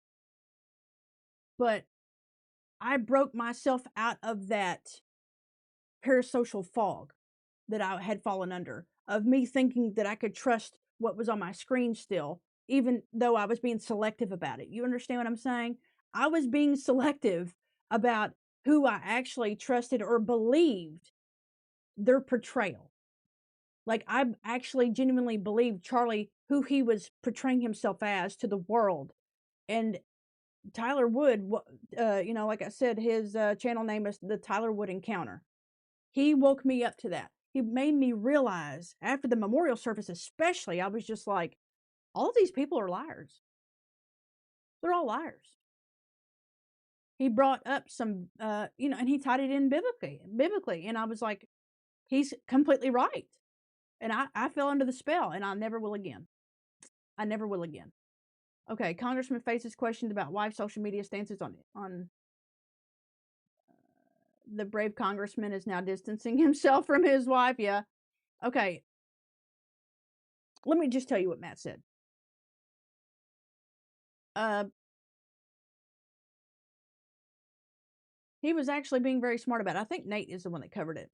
But I broke myself out of that parasocial fog that I had fallen under, of me thinking that I could trust what was on my screen still, even though I was being selective about it. You understand what I'm saying? I was being selective about who I actually trusted or believed their portrayal. Like, I actually genuinely believed Charlie, who he was portraying himself as to the world. And Tyler Wood, like I said, his channel name is the Tyler Wood Encounter. He woke me up to that. He made me realize, after the memorial service especially, I was just like, all of these people are liars. They're all liars. He brought up some, and he tied it in biblically. And I was like, he's completely right. And I fell under the spell, and I never will again. I never will again. Okay, Congressman faces questions about why social media stances on the brave congressman is now distancing himself from his wife. Yeah. Okay. Let me just tell you what Matt said. He was actually being very smart about it. I think Nate is the one that covered it.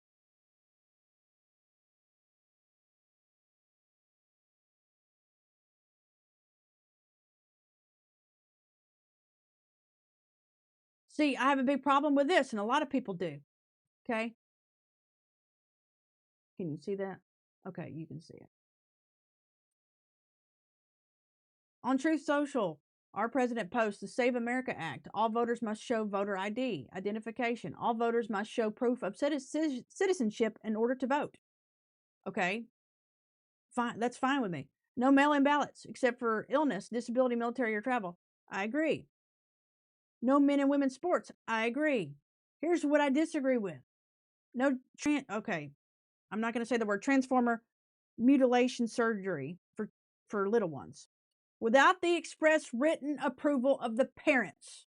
See, I have a big problem with this, and a lot of people do. Okay? Can you see that? Okay, you can see it. On Truth Social, our president posts the Save America Act. All voters must show voter ID, identification. All voters must show proof of citizenship in order to vote. Okay? Fine. That's fine with me. No mail-in ballots, except for illness, disability, military, or travel. I agree. No men and women's sports. I agree. Here's what I disagree with. Okay. I'm not going to say the word transformer mutilation surgery for little ones without the express written approval of the parents.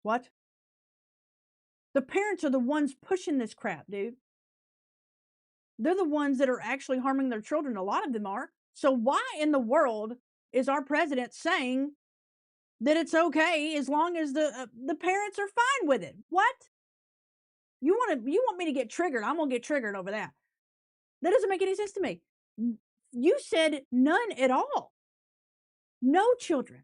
What? The parents are the ones pushing this crap, dude. They're the ones that are actually harming their children. A lot of them are. So why in the world is our president saying that it's okay as long as the parents are fine with it? What? You want me to get triggered? I'm gonna get triggered over that. That doesn't make any sense to me. You said none at all. No children.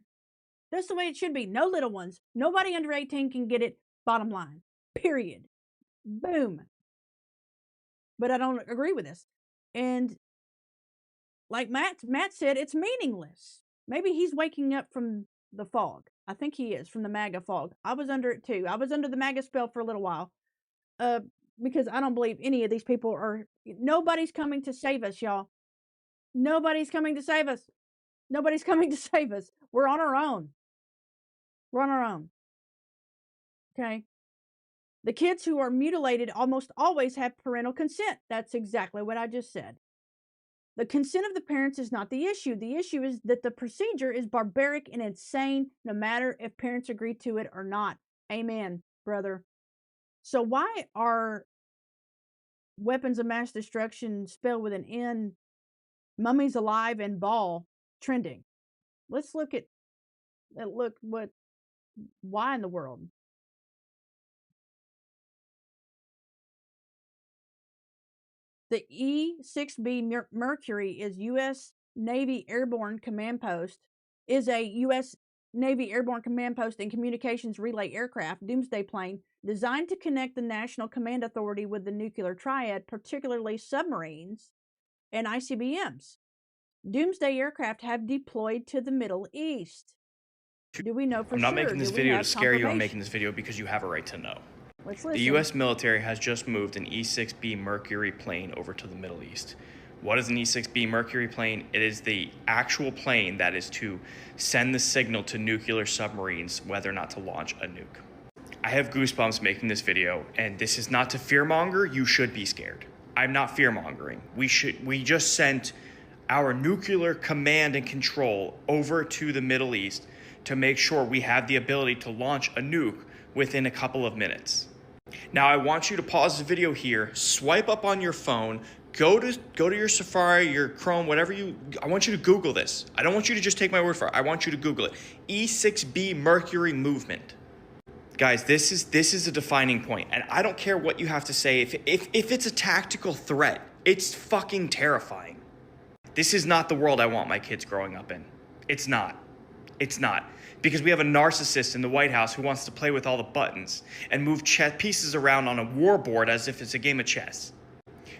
That's the way it should be. No little ones. Nobody under 18 can get it. Bottom line. Period. Boom. But I don't agree with this. And like Matt said, it's meaningless. Maybe he's waking up from the fog. I think he is, from the MAGA fog. I was under it too. I was under the MAGA spell for a little while. Because I don't believe any of these people are, nobody's coming to save us, y'all. Nobody's coming to save us. Nobody's coming to save us. We're on our own. We're on our own. Okay? The kids who are mutilated almost always have parental consent. That's exactly what I just said. The consent of the parents is not the issue. The issue is that the procedure is barbaric and insane, no matter if parents agree to it or not. Amen, brother. So why are weapons of mass destruction spelled with an N, mummies alive, and ball trending? Let's look at why in the world? The E-6B Mercury is U.S. Navy Airborne Command Post is a U.S. Navy Airborne Command Post and Communications Relay Aircraft doomsday plane designed to connect the National Command Authority with the nuclear triad, particularly submarines and ICBMs. Doomsday aircraft have deployed to the Middle East. Do we know for sure? I'm not making this video to scare you. I'm making this video because you have a right to know. Let's listen. The U.S. military has just moved an E-6B Mercury plane over to the Middle East. What is an E-6B Mercury plane? It is the actual plane that is to send the signal to nuclear submarines whether or not to launch a nuke. I have goosebumps making this video, and this is not to fearmonger. You should be scared. I'm not fearmongering. We just sent our nuclear command and control over to the Middle East to make sure we have the ability to launch a nuke within a couple of minutes. Now I want you to pause the video here, swipe up on your phone, go to your Safari, your Chrome, whatever I want you to Google this. I don't want you to just take my word for it. I want you to Google it. E-6B Mercury movement. Guys, this is a defining point, and I don't care what you have to say. If it's a tactical threat, it's fucking terrifying. This is not the world I want my kids growing up in. It's not. It's not. Because we have a narcissist in the White House who wants to play with all the buttons and move pieces around on a war board as if it's a game of chess.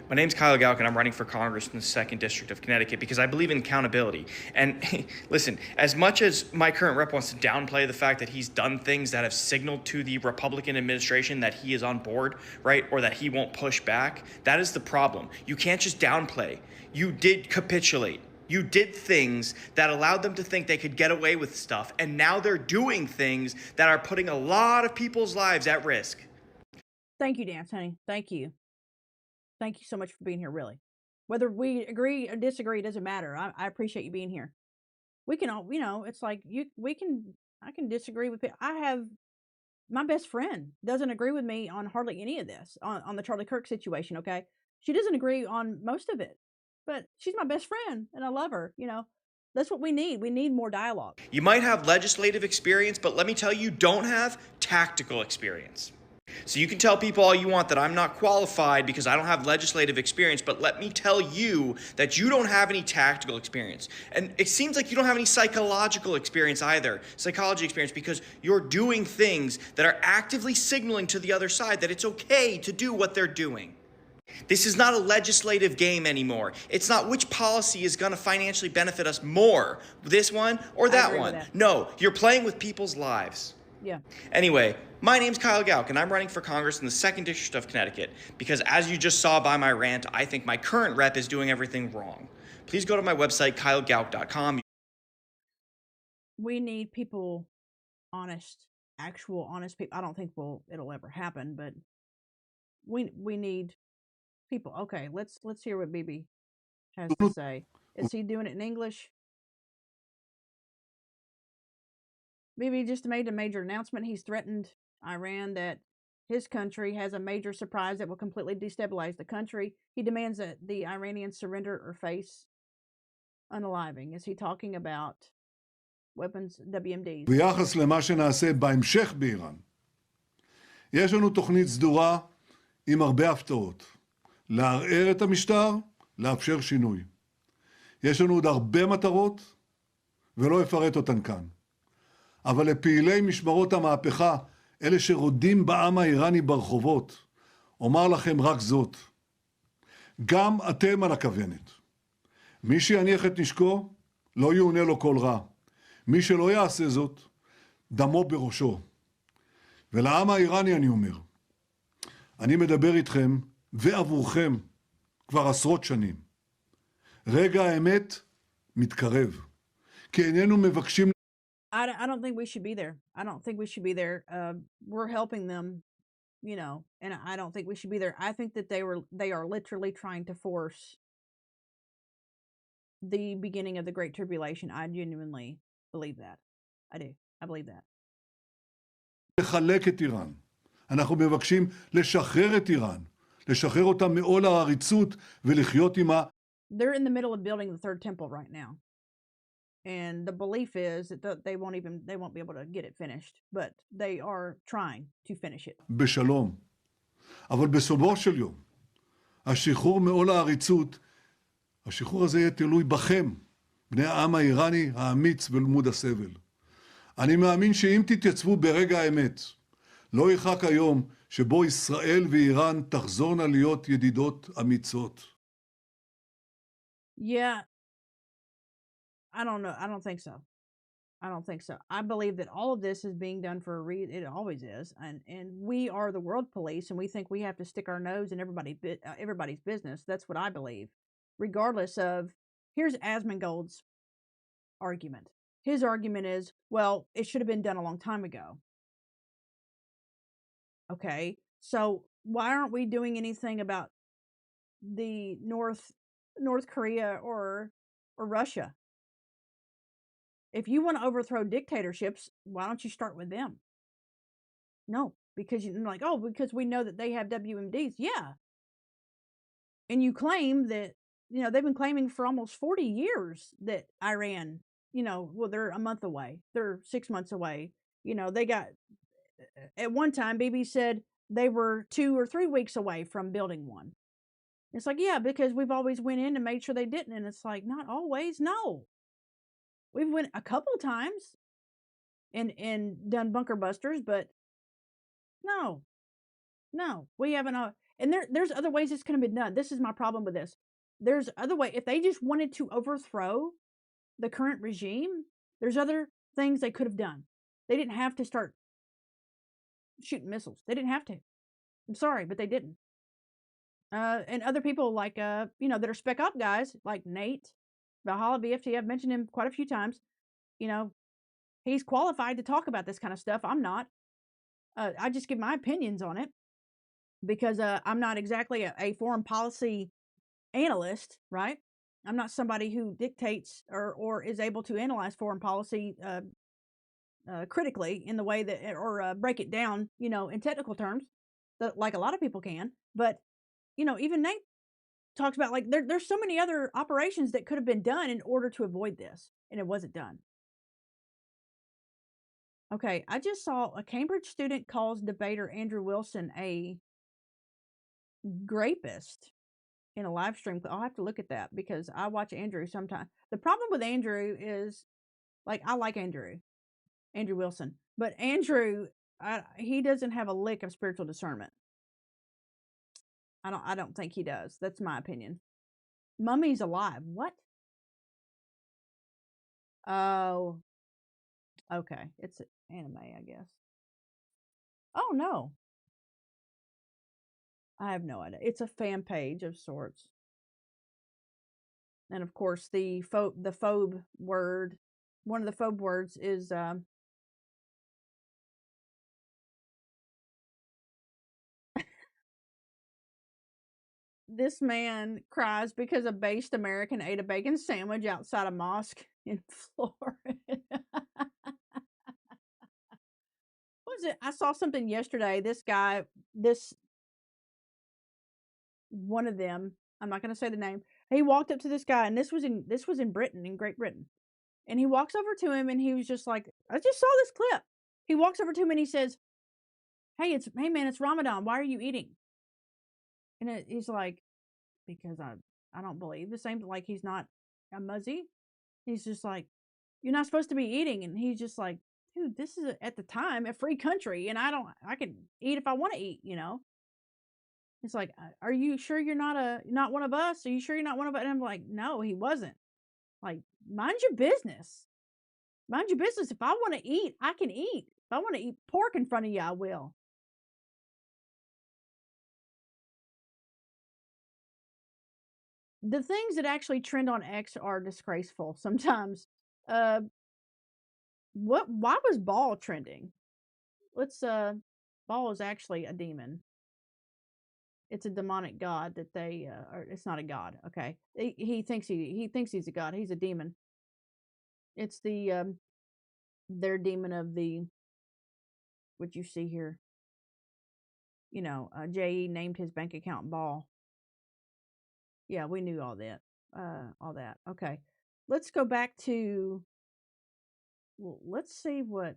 My name's Kyle Gauck, and I'm running for Congress in the 2nd District of Connecticut because I believe in accountability. And listen, as much as my current rep wants to downplay the fact that he's done things that have signaled to the Republican administration that he is on board, right, or that he won't push back, that is the problem. You can't just downplay. You did capitulate. You did things that allowed them to think they could get away with stuff, and now they're doing things that are putting a lot of people's lives at risk. Thank you, Dance, honey. Thank you. Thank you so much for being here, really. Whether we agree or disagree, doesn't matter. I appreciate you being here. We can all, it's like I can disagree with people. I have, my best friend doesn't agree with me on hardly any of this, on the Charlie Kirk situation, okay? She doesn't agree on most of it, but she's my best friend, and I love her, That's what we need. We need more dialogue. You might have legislative experience, but let me tell you, don't have tactical experience. So you can tell people all you want that I'm not qualified because I don't have legislative experience, but let me tell you that you don't have any tactical experience. And it seems like you don't have any psychology experience, because you're doing things that are actively signaling to the other side that it's okay to do what they're doing. This is not a legislative game anymore. It's not which policy is going to financially benefit us more, this one or that one. No, you're playing with people's lives. Yeah. Anyway, my name's Kyle Gauck, and I'm running for Congress in the 2nd District of Connecticut because, as you just saw by my rant, I think my current rep is doing everything wrong. Please go to my website, kylegauck.com. We need people, actual honest people. I don't think it'll ever happen, but we need people. Okay, let's hear what BB has to say. Is he doing it in English? BB just made a major announcement. He's threatened Iran that his country has a major surprise that will completely destabilize the country. He demands that the Iranians surrender or face unaliving. Is he talking about weapons, WMDs? ביחס למה שנעשה בהמשך באיראן, יש לנו תוכנית סדורה עם הרבה הפתעות. לערער את המשטר, לאפשר שינוי. יש לנו עוד הרבה מטרות, ולא אפרט אותן כאן. אבל לפעילי משמרות המהפכה, אלה שרודים בעם האיראני ברחובות, אומר לכם רק זאת. גם אתם על הכוונת. מי שיניח את נשקו, לא יעונה לו כל רע. מי שלא יעשה זאת, דמו בראשו. ולעם האיראני אני אומר, אני מדבר איתכם ועבורכם כבר עשרות שנים. רגע האמת מתקרב. כי איננו מבקשים... I don't think we should be there. I don't think we should be there. We're helping them, and I don't think we should be there. I think that they are literally trying to force the beginning of the Great Tribulation. I genuinely believe that. I do. I believe that. לחלק את איראן. אנחנו מבקשים לשחרר את איראן. לשחרר אותה מעול העריצות ולחיות עימה. They're in the middle of building the third temple right now. And the belief is that they won't be able to get it finished, but they are trying to finish it. בשלום. אבל בסופו של יום, השחרור מעול העריצות, השחרור הזה יהיה תלוי בכם, בני העם האיראני האמיץ ולמוד הסבל. אני מאמין שאם תתייצבו ברגע האמת, לא ירחק היום שבו ישראל ואיראן תחזורנה להיות ידידות אמיצות. Yeah, I don't know. I don't think so. I don't think so. I believe that all of this is being done for a reason. It always is. And we are the world police, and we think we have to stick our nose in everybody's business. That's what I believe. Regardless of, here's Asmongold's argument. His argument is, well, it should have been done a long time ago. Okay, so why aren't we doing anything about the North Korea or Russia? If you want to overthrow dictatorships, why don't you start with them? No, because you're like, oh, because we know that they have WMDs. Yeah. And you claim that, you know, they've been claiming for almost 40 years that Iran, you know, well, they're a month away. They're 6 months away. You know, they got, at one time, Bibi said they were 2 or 3 weeks away from building one. It's like, yeah, because we've always went in and made sure they didn't. And it's like, not always. No. We've went a couple times and done bunker busters, but no, we haven't. And there's other ways this could have been done. This is my problem with this. There's other way. If they just wanted to overthrow the current regime, there's other things they could have done. They didn't have to start shooting missiles. They didn't have to. I'm sorry, but they didn't. And other people like, you know, that are spec op guys like Nate Valhalla BFT, I've mentioned him quite a few times. You know, he's qualified to talk about this kind of stuff. I'm not. I just give my opinions on it because I'm not exactly a foreign policy analyst, right? I'm not somebody who dictates or is able to analyze foreign policy critically in the way that, or break it down, you know, in technical terms, like a lot of people can. But, you know, even Nate talks about, like, there's so many other operations that could have been done in order to avoid this, and it wasn't done. Okay, I just saw a Cambridge student calls debater Andrew Wilson a grapist in a live stream. I'll have to look at that because I watch Andrew sometimes. The problem with Andrew is, like, I like Andrew Wilson, but Andrew, he doesn't have a lick of spiritual discernment. I don't think he does. That's my opinion. Mummy's alive. What? Oh, okay. It's anime, I guess. Oh no. I have no idea. It's a fan page of sorts. And of course, the phobe word, one of the phobe words is this man cries because a based American ate a bacon sandwich outside a mosque in Florida. What was it? I saw something yesterday. This guy, one of them, I'm not going to say the name. He walked up to this guy, and this was in Britain, in Great Britain. And he walks over to him, and he was just like, I just saw this clip. He walks over to him, and he says, hey man, it's Ramadan. Why are you eating? And he's like, because I don't believe the same. Like, he's not a muzzy. He's just like, you're not supposed to be eating. And he's just like, dude, this is at the time a free country, and I can eat if I want to eat, you know. It's like, are you sure you're not one of us? Are you sure you're not one of us? And I'm like, no, he wasn't. Like, mind your business. Mind your business. If I want to eat, I can eat. If I want to eat pork in front of you, I will. The things that actually trend on X are disgraceful sometimes. Why was Ball trending? Ball is actually a demon. It's a demonic god that they, or it's not a god. Okay. He thinks he's a god. He's a demon. It's the, their demon of the, what you see here. You know, J.E. named his bank account Ball. Yeah, we knew all that. Okay. Let's go back to, well, let's see what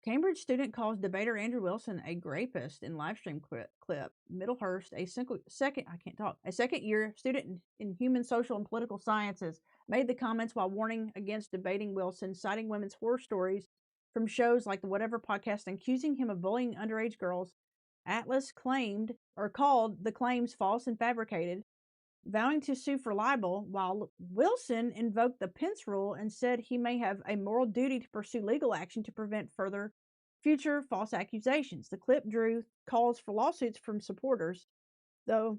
Cambridge student calls debater Andrew Wilson a grapist in live stream clip. Middlehurst, a second year student in human, social, and political sciences, made the comments while warning against debating Wilson, citing women's horror stories from shows like the Whatever podcast and accusing him of bullying underage girls. Atlas called the claims false and fabricated, vowing to sue for libel, while Wilson invoked the Pence rule and said he may have a moral duty to pursue legal action to prevent future false accusations. The clip drew calls for lawsuits from supporters, though.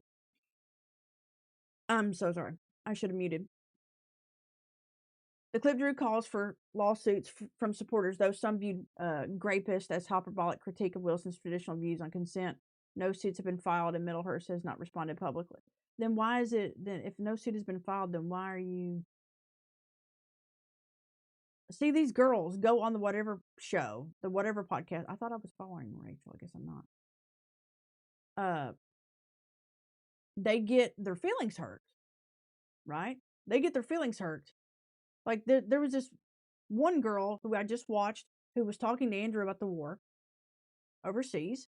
I'm so sorry. I should have muted. The clip drew calls for lawsuits from supporters, though some viewed grapist as hyperbolic critique of Wilson's traditional views on consent. No suits have been filed, and Middlehurst has not responded publicly. Then why is it then if no suit has been filed, then why are you see these girls go on the Whatever show, the Whatever podcast? I thought I was following Rachel. I guess I'm not. They get their feelings hurt, right? They get their feelings hurt. Like there was this one girl who I just watched who was talking to Andrew about the war overseas,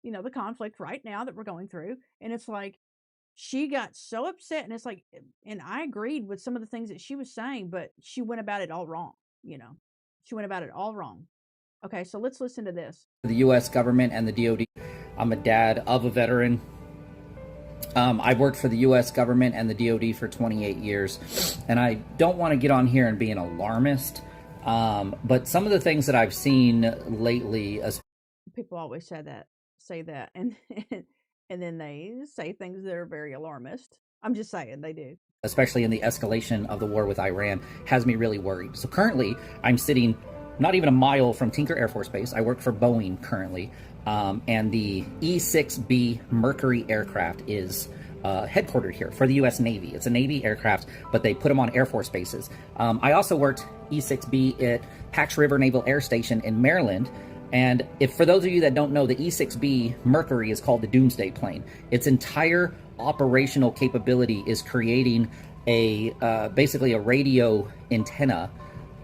the conflict right now that we're going through. And it's like, she got so upset, and it's like, and I agreed with some of the things that she was saying, but she went about it all wrong. She went about it all wrong. Okay, so let's listen to this. The U.S. government and the DOD. I'm a dad of a veteran. I've worked for the U.S. government and the DOD for 28 years, and I don't want to get on here and be an alarmist, but some of the things that I've seen lately... People always say that, and then they say things that are very alarmist. I'm just saying, they do. Especially in the escalation of the war with Iran, has me really worried. So currently, I'm sitting not even a mile from Tinker Air Force Base. I work for Boeing currently, and the E-6B Mercury aircraft is headquartered here for the U.S. Navy. It's a Navy aircraft, but they put them on Air Force bases. I also worked E-6B at Pax River Naval Air Station in Maryland. And if for those of you that don't know, the E-6B Mercury is called the Doomsday Plane. Its entire operational capability is creating basically a radio antenna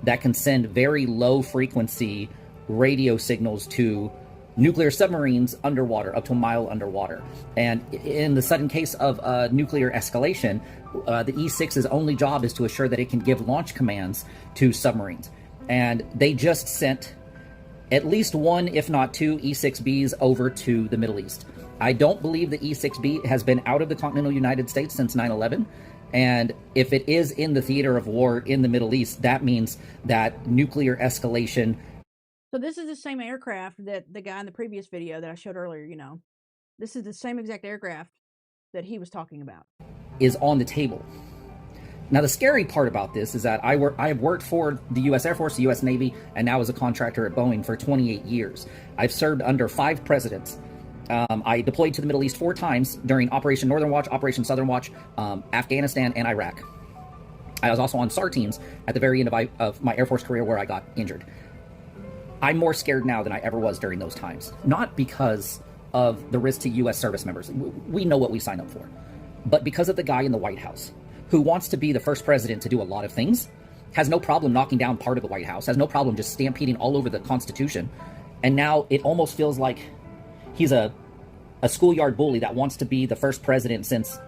that can send very low frequency radio signals to nuclear submarines underwater, up to a mile underwater. And in the sudden case of nuclear escalation, the E-6's only job is to assure that it can give launch commands to submarines. And they just sent at least one, if not two, E-6Bs over to the Middle East. I don't believe the E-6B has been out of the continental United States since 9/11. And if it is in the theater of war in the Middle East, that means that nuclear escalation. So this is the same aircraft that the guy in the previous video that I showed earlier, this is the same exact aircraft that he was talking about. Is on the table. Now, the scary part about this is that I have worked for the U.S. Air Force, the U.S. Navy, and now as a contractor at Boeing for 28 years. I've served under 5 presidents. I deployed to the Middle East 4 times during Operation Northern Watch, Operation Southern Watch, Afghanistan, and Iraq. I was also on SAR teams at the very end of my Air Force career where I got injured. I'm more scared now than I ever was during those times. Not because of the risk to U.S. service members. We know what we sign up for. But because of the guy in the White House who wants to be the first president to do a lot of things, has no problem knocking down part of the White House, has no problem just stampeding all over the Constitution. And now it almost feels like he's a schoolyard bully that wants to be the first president since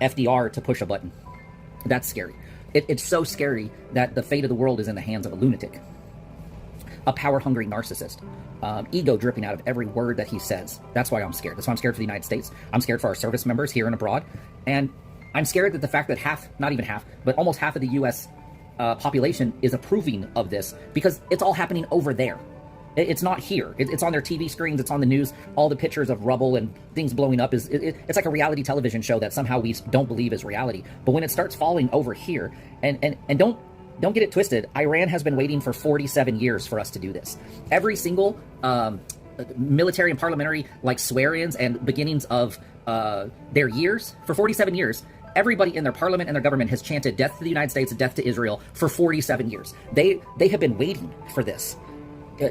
FDR to push a button. That's scary. It's so scary that the fate of the world is in the hands of a lunatic. A power-hungry narcissist. Ego dripping out of every word that he says. That's why I'm scared. That's why I'm scared for the United States. I'm scared for our service members here and abroad. And I'm scared that the fact that not even half, but almost half of the U.S. Population is approving of this because it's all happening over there. It's not here. It's on their TV screens. It's on the news. All the pictures of rubble and things blowing up it's like a reality television show that somehow we don't believe is reality. But when it starts falling over here, and don't get it twisted, Iran has been waiting for 47 years for us to do this. Every single military and parliamentary swear-ins and beginnings of their years, for 47 years, everybody in their parliament and their government has chanted death to the United States, death to Israel for 47 years. They have been waiting for this.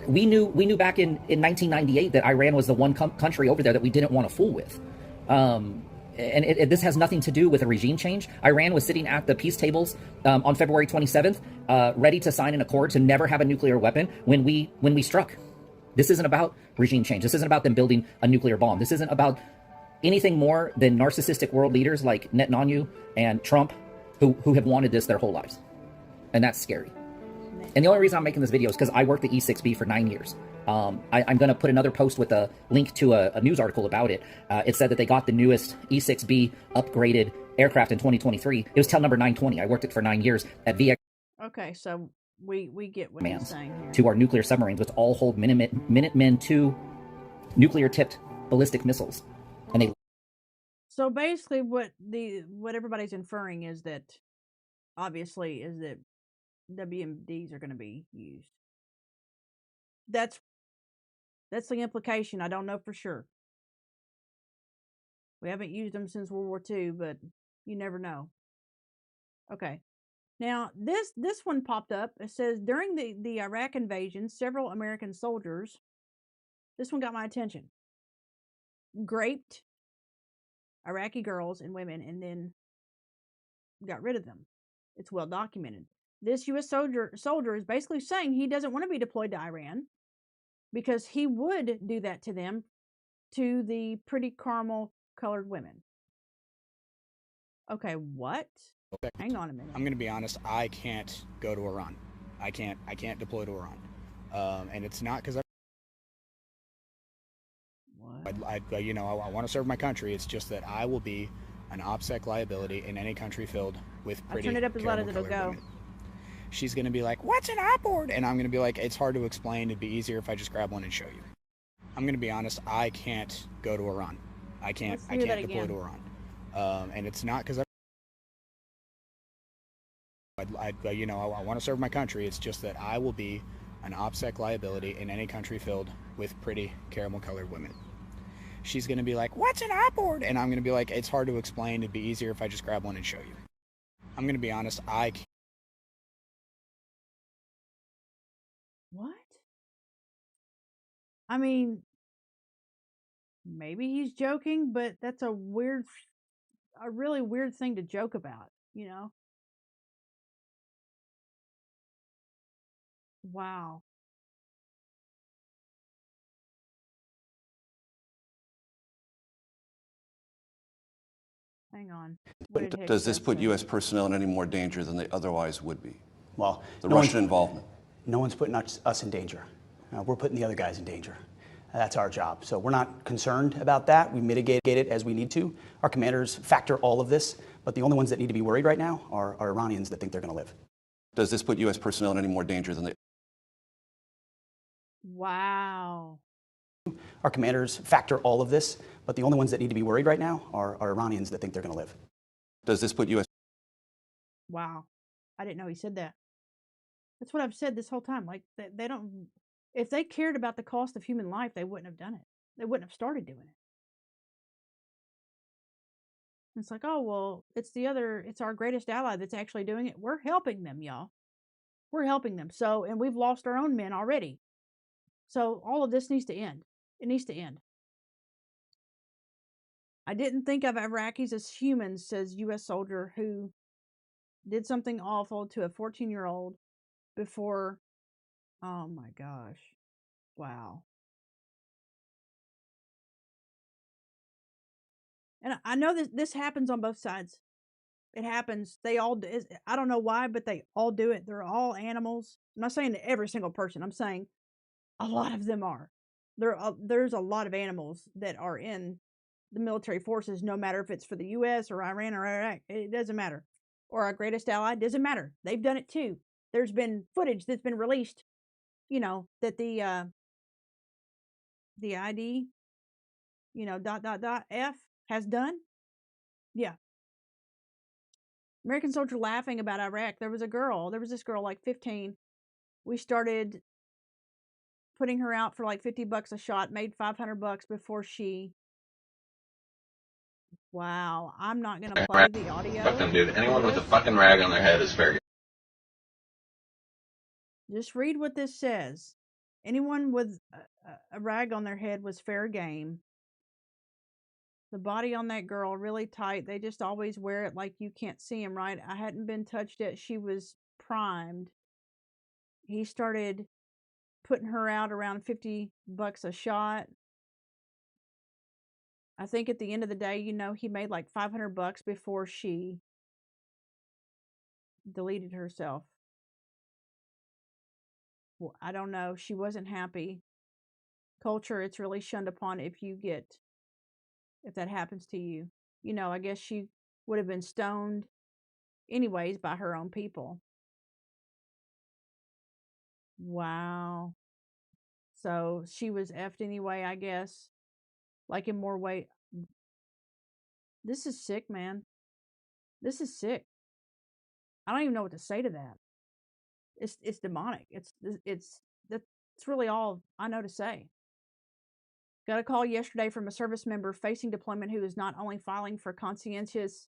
We knew back in 1998 that Iran was the one country over there that we didn't want to fool with. And this has nothing to do with a regime change. Iran was sitting at the peace tables on February 27th, ready to sign an accord to never have a nuclear weapon when we struck. This isn't about regime change. This isn't about them building a nuclear bomb. This isn't about anything more than narcissistic world leaders like Netanyahu and Trump who have wanted this their whole lives. And that's scary. And the only reason I'm making this video is because I worked the E6B for 9 years. I'm going to put another post with a link to a news article about it. It said that they got the newest E6B upgraded aircraft in 2023. It was tail number 920. I worked it for 9 years at VX. Okay, so we get what he's saying here. To our nuclear submarines, which all hold Minutemen II nuclear-tipped ballistic missiles. And they... So basically what everybody's inferring is that, obviously, is that WMDs are going to be used. That's the implication. I don't know for sure. We haven't used them since World War II, but you never know. Okay. Now, this one popped up. It says, during the Iraq invasion, several American soldiers, this one got my attention, raped Iraqi girls and women and then got rid of them. It's well documented. This U.S. soldier is basically saying he doesn't want to be deployed to Iran because he would do that to them, to the pretty caramel-colored women. Okay, what? Hang on a minute. I'm going to be honest. I can't go to Iran. I can't deploy to Iran. And it's not because I want to serve my country. It's just that I will be an OPSEC liability in any country filled with pretty. I'll turn it up as loud as it'll go. Women. She's going to be like, "What's an op-board?" And I'm going to be like, "It's hard to explain. It'd be easier if I just grab one and show you." I'm going to be honest. I can't go to Iran. I can't deploy to Iran. And it's not because I want to serve my country. It's just that I will be an OPSEC liability in any country filled with pretty caramel-colored women. She's going to be like, "What's an op-board?" And I'm going to be like, "It's hard to explain. It'd be easier if I just grab one and show you." I'm going to be honest. I can't. What? I mean, maybe he's joking, but that's a really weird thing to joke about, you know? Wow. Hang on. But does this put U.S. personnel in any more danger than they otherwise would be? Well, the Russian involvement. No one's putting us in danger. We're putting the other guys in danger. That's our job. So we're not concerned about that. We mitigate it as we need to. Our commanders factor all of this, but the only ones that need to be worried right now are Iranians that think they're going to live. Does this put U.S. personnel in any more danger than they? Wow. Our commanders factor all of this, but the only ones that need to be worried right now are Iranians that think they're going to live. Does this put U.S. Wow. I didn't know he said that. That's what I've said this whole time. Like, they don't, if they cared about the cost of human life, they wouldn't have done it. They wouldn't have started doing it. It's like, oh, well, it's our greatest ally that's actually doing it. We're helping them, y'all. We're helping them. So, and we've lost our own men already. So all of this needs to end. It needs to end. I didn't think of Iraqis as humans, says U.S. soldier who did something awful to a 14-year-old before. Oh my gosh. Wow. And I know this happens on both sides. It happens. They all do. I don't know why, but they all do it. They're all animals. I'm not saying that every single person. I'm saying a lot of them are. There's a lot of animals that are in the military forces, no matter if it's for the U.S. or Iran or Iraq. It doesn't matter. Or our greatest ally, doesn't matter. They've done it too. There's been footage that's been released, you know, that the ID, you know, ... F has done. Yeah. American soldier laughing about Iraq. There was this girl like 15. We started putting her out for like $50 a shot, made $500 before she. Wow, I'm not gonna play the audio. Fuck them, dude. Anyone with a fucking rag on their head is fair game. Just read what this says. Anyone with a rag on their head was fair game. The body on that girl really tight. They just always wear it like you can't see him, right? I hadn't been touched yet. She was primed. He started putting her out around $50 a shot. I think at the end of the day, you know, he made like $500 before she deleted herself. Well, I don't know. She wasn't happy. Culture, it's really shunned upon if that happens to you. You know, I guess she would have been stoned anyways by her own people. Wow. So she was effed anyway, I guess. Like in more way. This is sick, man. This is sick. I don't even know what to say to that. It's demonic. That's really all I know to say. Got a call yesterday from a service member facing deployment who is not only filing for conscientious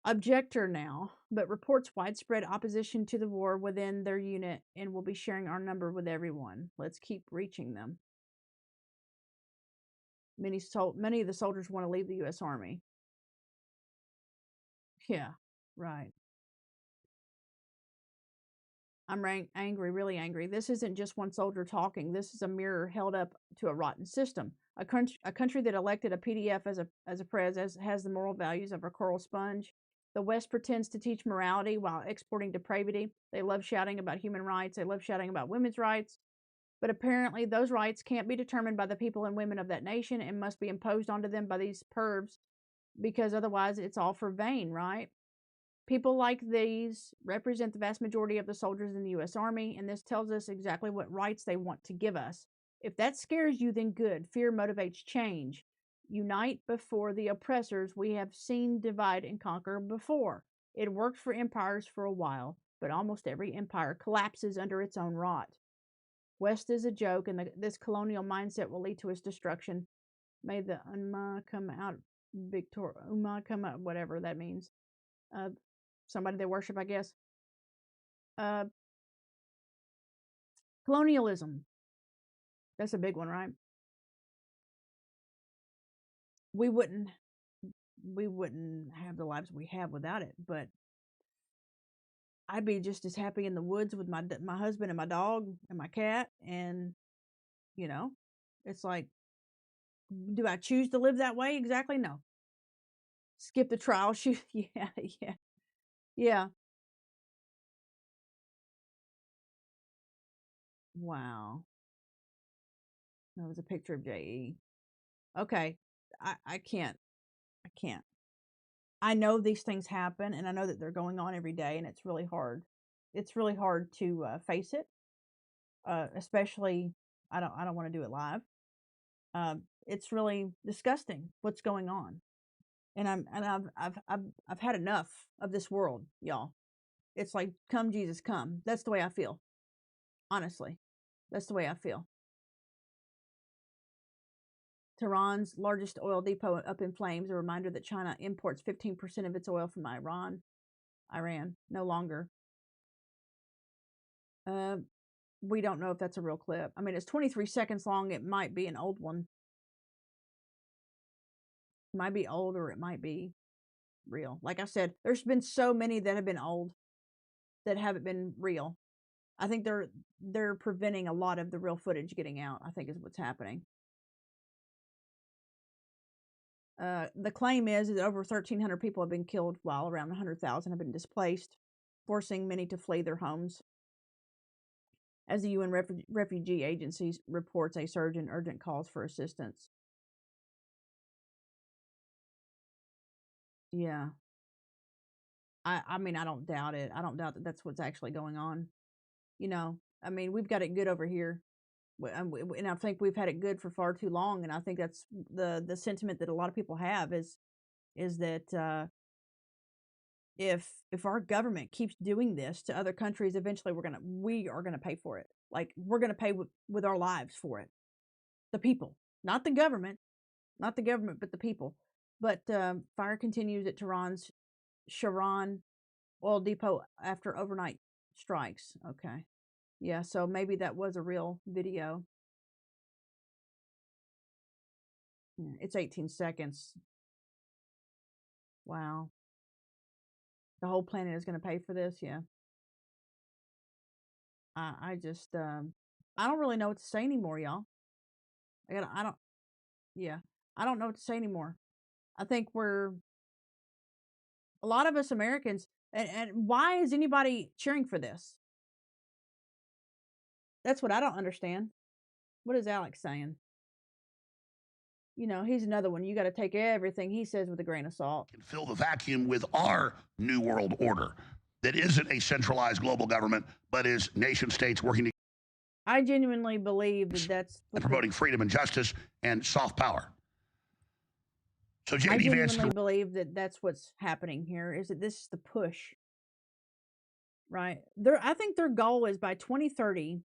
objector now, but reports widespread opposition to the war within their unit and will be sharing our number with everyone. Let's keep reaching them. Many of the soldiers want to leave the U.S. Army. Yeah, right. I'm angry, really angry. This isn't just one soldier talking. This is a mirror held up to a rotten system. A country that elected a PDF as a prez has the moral values of a coral sponge. The West pretends to teach morality while exporting depravity. They love shouting about human rights. They love shouting about women's rights. But apparently those rights can't be determined by the people and women of that nation and must be imposed onto them by these pervs, because otherwise it's all for vain, right? People like these represent the vast majority of the soldiers in the U.S. Army, and this tells us exactly what rights they want to give us. If that scares you, then good. Fear motivates change. Unite before the oppressors. We have seen divide and conquer before. It worked for empires for a while, but almost every empire collapses under its own rot. West is a joke, and this colonial mindset will lead to its destruction. May the Ummah come out, Ummah come out, whatever that means. Somebody they worship, I guess. Colonialism. That's a big one, right? We wouldn't have the lives we have without it, but I'd be just as happy in the woods with my husband and my dog and my cat, and you know, it's like, do I choose to live that way? Exactly, no. Skip the trial shoot. Yeah. Wow. That was a picture of J.E. Okay. I can't. I know these things happen, and I know that they're going on every day, and it's really hard. It's really hard to face it, especially I don't want to do it live. It's really disgusting what's going on, and I've had enough of this world, y'all. It's like, come Jesus, come. That's the way I feel. Honestly, that's the way I feel. Tehran's largest oil depot up in flames, a reminder that China imports 15% of its oil from Iran, no longer. We don't know if that's a real clip. I mean, it's 23 seconds long. It might be an old one. It might be old, or it might be real. Like I said, there's been so many that have been old that haven't been real. I think they're preventing a lot of the real footage getting out, I think is what's happening. The claim is that over 1,300 people have been killed, while around 100,000 have been displaced, forcing many to flee their homes. As the UN Refugee Agency reports a surge in urgent calls for assistance. Yeah. I mean, I don't doubt it. I don't doubt that that's what's actually going on. You know, I mean, we've got it good over here. And I think we've had it good for far too long. And I think that's the sentiment that a lot of people have is that if our government keeps doing this to other countries, eventually we are gonna pay for it. Like, we're gonna pay with our lives for it. The people, not the government, but the people. But fire continues at Tehran's Sharon oil depot after overnight strikes. Okay, yeah, so maybe that was a real video. Yeah, it's 18 seconds. Wow. The whole planet is going to pay for this, yeah. I just, I don't really know what to say anymore, y'all. I don't know what to say anymore. I think a lot of us Americans, and why is anybody cheering for this? That's what I don't understand. What is Alex saying? You know, he's another one. You got to take everything he says with a grain of salt. Fill the vacuum with our new world order that isn't a centralized global government, but is nation states working together. I genuinely believe that that's and promoting freedom and justice and soft power. So J.D. Vance, I genuinely believe that that's what's happening here. Is that this is the push, right? I think their goal is by 2030.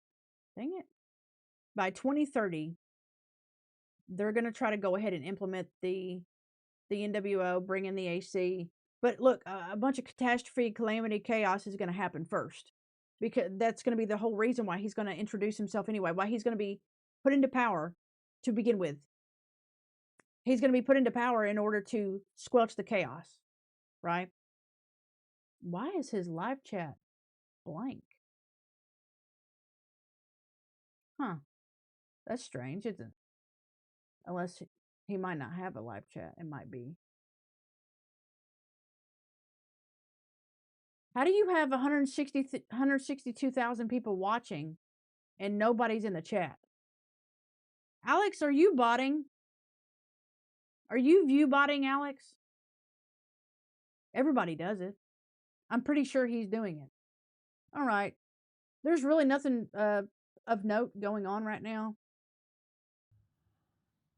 Dang it! By 2030, they're going to try to go ahead and implement the NWO, bring in the AC. But look, a bunch of catastrophe, calamity, chaos is going to happen first, because that's going to be the whole reason why he's going to introduce himself anyway, why he's going to be put into power to begin with. He's going to be put into power in order to squelch the chaos, right? Why is his live chat blank? Huh. That's strange, isn't it? Unless he might not have a live chat. It might be. How do you have 162,000 people watching and nobody's in the chat? Alex, are you botting? Are you view botting, Alex? Everybody does it. I'm pretty sure he's doing it. All right. There's really nothing of note going on right now.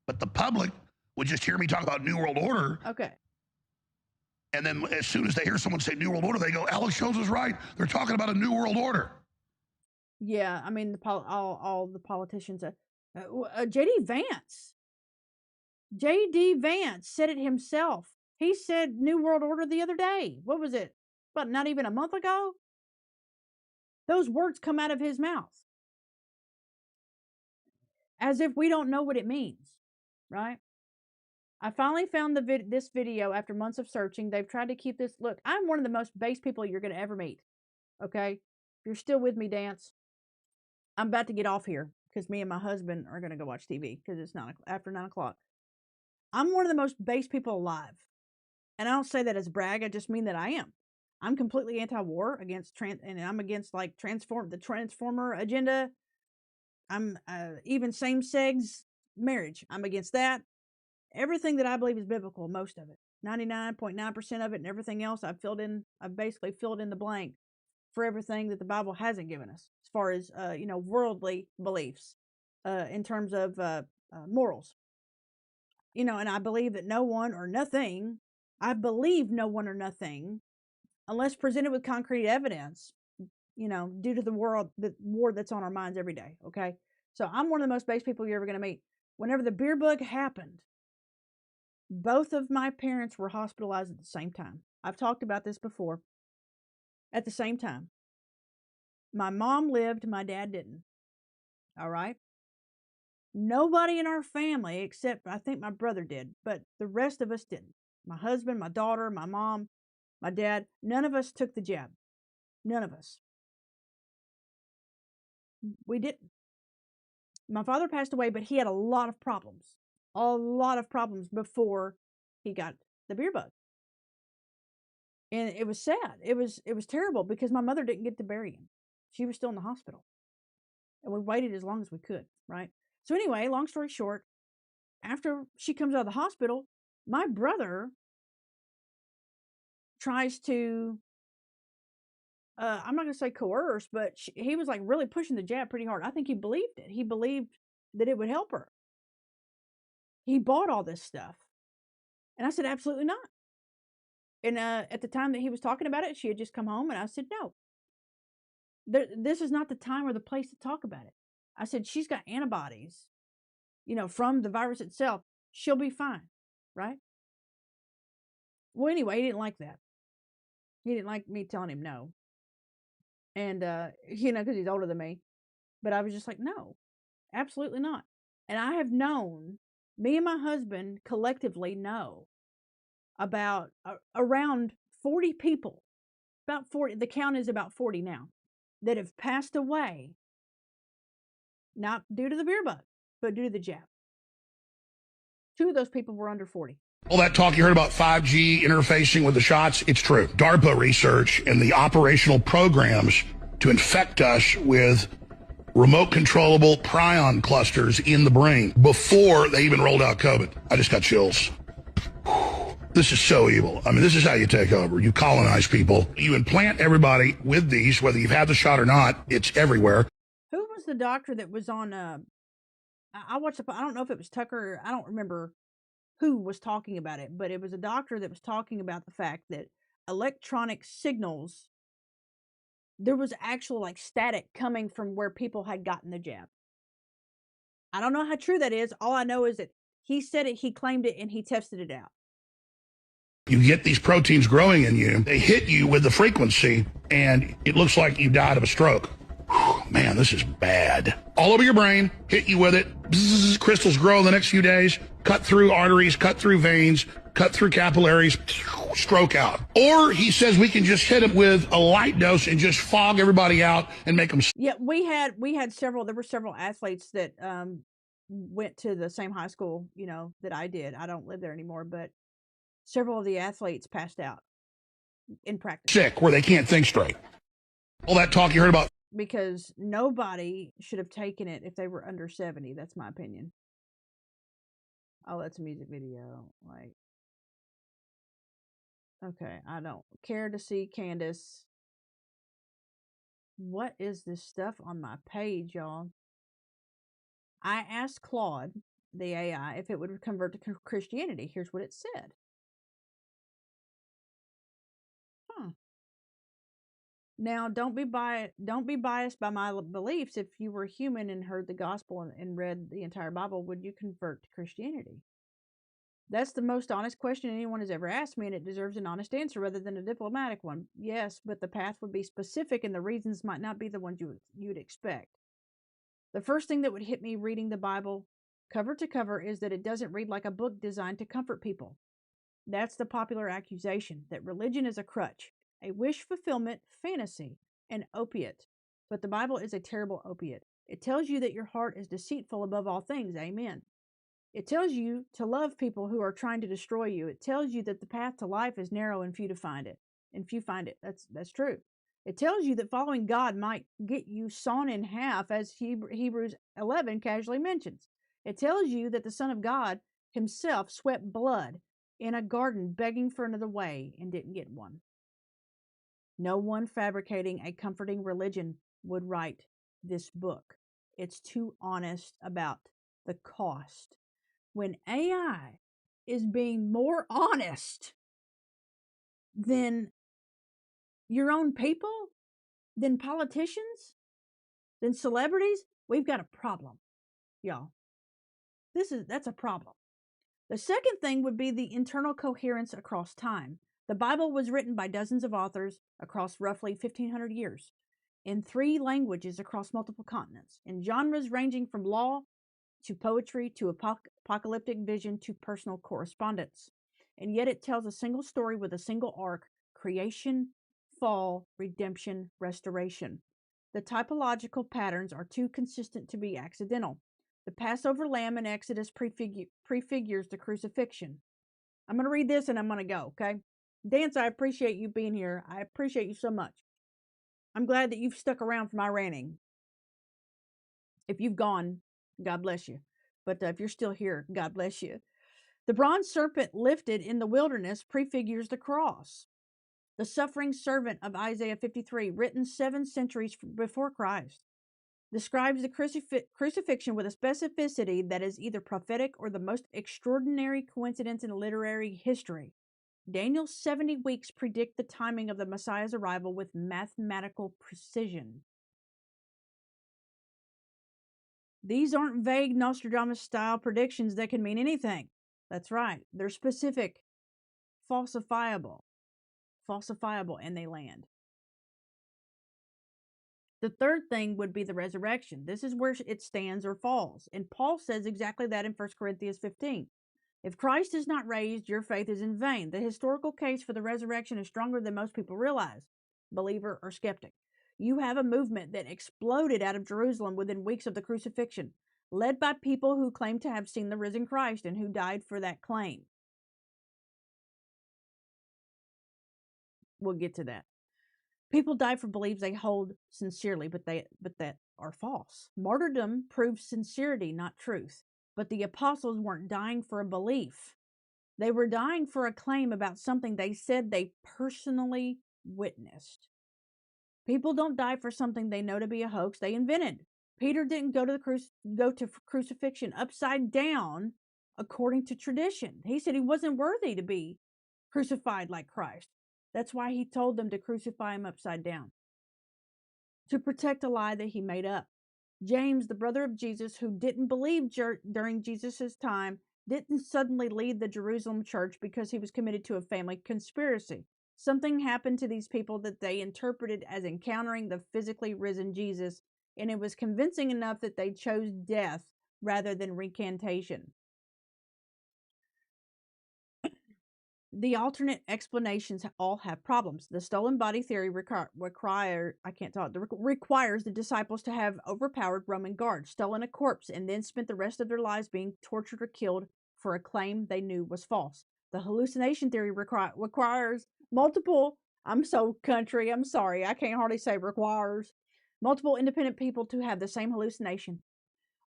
But the public would just hear me talk about New World Order. Okay. And then as soon as they hear someone say New World Order, they go, Alex Jones is right. They're talking about a New World Order. Yeah, I mean, all the politicians. J.D. Vance. J.D. Vance said it himself. He said New World Order the other day. What was it? But not even a month ago? Those words come out of his mouth. As if we don't know what it means, right? I finally found this video after months of searching. They've tried to keep this. Look, I'm one of the most base people you're going to ever meet. Okay? If you're still with me, Dance, I'm about to get off here because me and my husband are going to go watch TV because it's after 9 o'clock. I'm one of the most base people alive. And I don't say that as a brag. I just mean that I am. I'm completely anti-war, and I'm against the transformer agenda. I'm even same-sex marriage. I'm against that. Everything that I believe is biblical, most of it, 99.9% of it, and everything else I've basically filled in the blank for everything that the Bible hasn't given us, as far as worldly beliefs, in terms of morals. And I believe that no one or nothing. I believe no one or nothing, unless presented with concrete evidence, due to the war that's on our minds every day. Okay, so I'm one of the most base people you're ever going to meet. Whenever the beer bug happened, both of my parents were hospitalized at the same time. I've talked about this before. At the same time. My mom lived, my dad didn't. All right? Nobody in our family, except I think my brother did, but the rest of us didn't. My husband, my daughter, my mom, my dad, none of us took the jab. None of us. We didn't. My father passed away, but he had a lot of problems. A lot of problems before he got the beer bug. And it was sad. It was terrible because my mother didn't get to bury him. She was still in the hospital. And we waited as long as we could, right? So anyway, long story short, after she comes out of the hospital, my brother tries to, I'm not going to say coerce, but he was like really pushing the jab pretty hard. I think he believed it. He believed that it would help her. He bought all this stuff. And I said, absolutely not. And at the time that he was talking about it, she had just come home, and I said, no. This is not the time or the place to talk about it. I said, she's got antibodies, from the virus itself. She'll be fine, right? Well, anyway, he didn't like that. He didn't like me telling him no. And, because he's older than me. But I was just like, no, absolutely not. And I have known, me and my husband collectively know about around 40 people. About 40. The count is about 40 now. that have passed away, not due to the beer bug, but due to the jab. 2 of those people were under 40. All that talk you heard about 5G interfacing with the shots, it's true. DARPA research and the operational programs to infect us with remote controllable prion clusters in the brain before they even rolled out COVID. I just got chills. This is so evil. I mean, this is how you take over. You colonize people. You implant everybody with these, whether you've had the shot or not. It's everywhere. Who was the doctor that was on, I watched, I don't know if it was Tucker, I don't remember who was talking about it, but it was a doctor that was talking about the fact that electronic signals, there was actual like static coming from where people had gotten the jab. I don't know how true that is. All I know is that he said it, he claimed it, and he tested it out. You get these proteins growing in you, they hit you with the frequency, and it looks like you died of a stroke. Man, this is bad. All over your brain, hit you with it. Bzzz, crystals grow in the next few days, cut through arteries, cut through veins, cut through capillaries, stroke out. Or he says we can just hit them with a light dose and just fog everybody out and make them. Yeah, we had several, there were several athletes that went to the same high school, you know, that I did. I don't live there anymore, but several of the athletes passed out in practice. Sick, where they can't think straight. All that talk you heard about. Because nobody should have taken it if they were under 70. That's my opinion. Oh, that's a music video. Like, okay, I don't care to see Candace. What is this stuff on my page, y'all? I asked Claude, the AI, if it would convert to Christianity. Here's what it said. Now, don't be biased by my beliefs. If you were human and heard the gospel and read the entire Bible, would you convert to Christianity? That's the most honest question anyone has ever asked me, and it deserves an honest answer rather than a diplomatic one. Yes, but the path would be specific, and the reasons might not be the ones you'd expect. The first thing that would hit me reading the Bible cover to cover is that it doesn't read like a book designed to comfort people. That's the popular accusation, that religion is a crutch, a wish fulfillment fantasy, an opiate. But the Bible is a terrible opiate. It tells you that your heart is deceitful above all things. Amen. It tells you to love people who are trying to destroy you. It tells you that the path to life is narrow and few to find it. And few find it. That's true. It tells you that following God might get you sawn in half, as Hebrews 11 casually mentions. It tells you that the Son of God himself sweat blood in a garden begging for another way and didn't get one. No one fabricating a comforting religion would write this book. It's too honest about the cost. When AI is being more honest than your own people, than politicians, than celebrities, we've got a problem, y'all. That's a problem. The second thing would be the internal coherence across time. The Bible was written by dozens of authors across roughly 1,500 years, in 3 languages across multiple continents, in genres ranging from law to poetry to apocalyptic vision to personal correspondence. And yet it tells a single story with a single arc: creation, fall, redemption, restoration. The typological patterns are too consistent to be accidental. The Passover lamb in Exodus prefigures the crucifixion. I'm going to read this and I'm going to go, okay? Dance, I appreciate you being here. I appreciate you so much. I'm glad that you've stuck around for my ranting. If you've gone, God bless you. But if you're still here, God bless you. The bronze serpent lifted in the wilderness prefigures the cross. The suffering servant of Isaiah 53, written 7 centuries before Christ, describes the crucifixion with a specificity that is either prophetic or the most extraordinary coincidence in literary history. Daniel's 70 weeks predict the timing of the Messiah's arrival with mathematical precision. These aren't vague Nostradamus-style predictions that can mean anything. That's right. They're specific, falsifiable, and they land. The third thing would be the resurrection. This is where it stands or falls. And Paul says exactly that in 1 Corinthians 15. If Christ is not raised, your faith is in vain. The historical case for the resurrection is stronger than most people realize, believer or skeptic. You have a movement that exploded out of Jerusalem within weeks of the crucifixion, led by people who claim to have seen the risen Christ and who died for that claim. We'll get to that. People die for beliefs they hold sincerely, but that are false. Martyrdom proves sincerity, not truth. But the apostles weren't dying for a belief. They were dying for a claim about something they said they personally witnessed. People don't die for something they know to be a hoax they invented. Peter didn't go to crucifixion upside down according to tradition. He said he wasn't worthy to be crucified like Christ. That's why he told them to crucify him upside down, to protect a lie that he made up. James, the brother of Jesus, who didn't believe during Jesus' time, didn't suddenly leave the Jerusalem church because he was committed to a family conspiracy. Something happened to these people that they interpreted as encountering the physically risen Jesus, and it was convincing enough that they chose death rather than recantation. The alternate explanations all have problems. The stolen body theory requires the disciples to have overpowered Roman guards, stolen a corpse, and then spent the rest of their lives being tortured or killed for a claim they knew was false. The hallucination theory requires multiple, I'm so country, I'm sorry, I can't hardly say requires, multiple independent people to have the same hallucination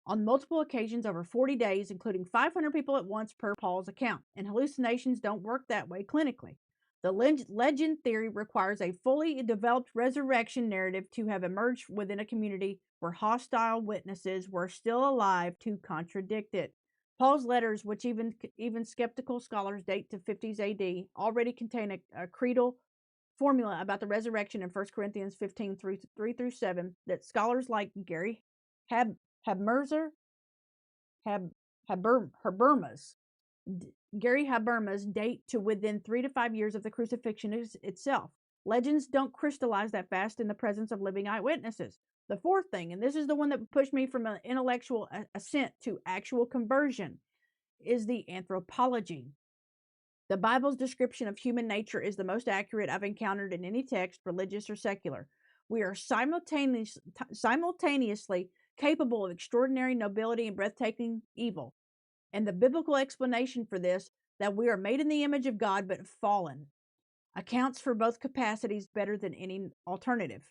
on multiple occasions over 40 days, including 500 people at once per Paul's account. And hallucinations don't work that way clinically. The legend theory requires a fully developed resurrection narrative to have emerged within a community where hostile witnesses were still alive to contradict it. Paul's letters, which even skeptical scholars date to 50s AD, already contain a creedal formula about the resurrection in 1 Corinthians 15, 3-7, that scholars like Gary Gary Habermas date to within 3 to 5 years of the crucifixion itself. Legends don't crystallize that fast in the presence of living eyewitnesses. The fourth thing, and this is the one that pushed me from an intellectual assent to actual conversion, is the anthropology. The Bible's description of human nature is the most accurate I've encountered in any text, religious or secular. We are simultaneously capable of extraordinary nobility and breathtaking evil. And the biblical explanation for this, that we are made in the image of God but fallen, accounts for both capacities better than any alternative.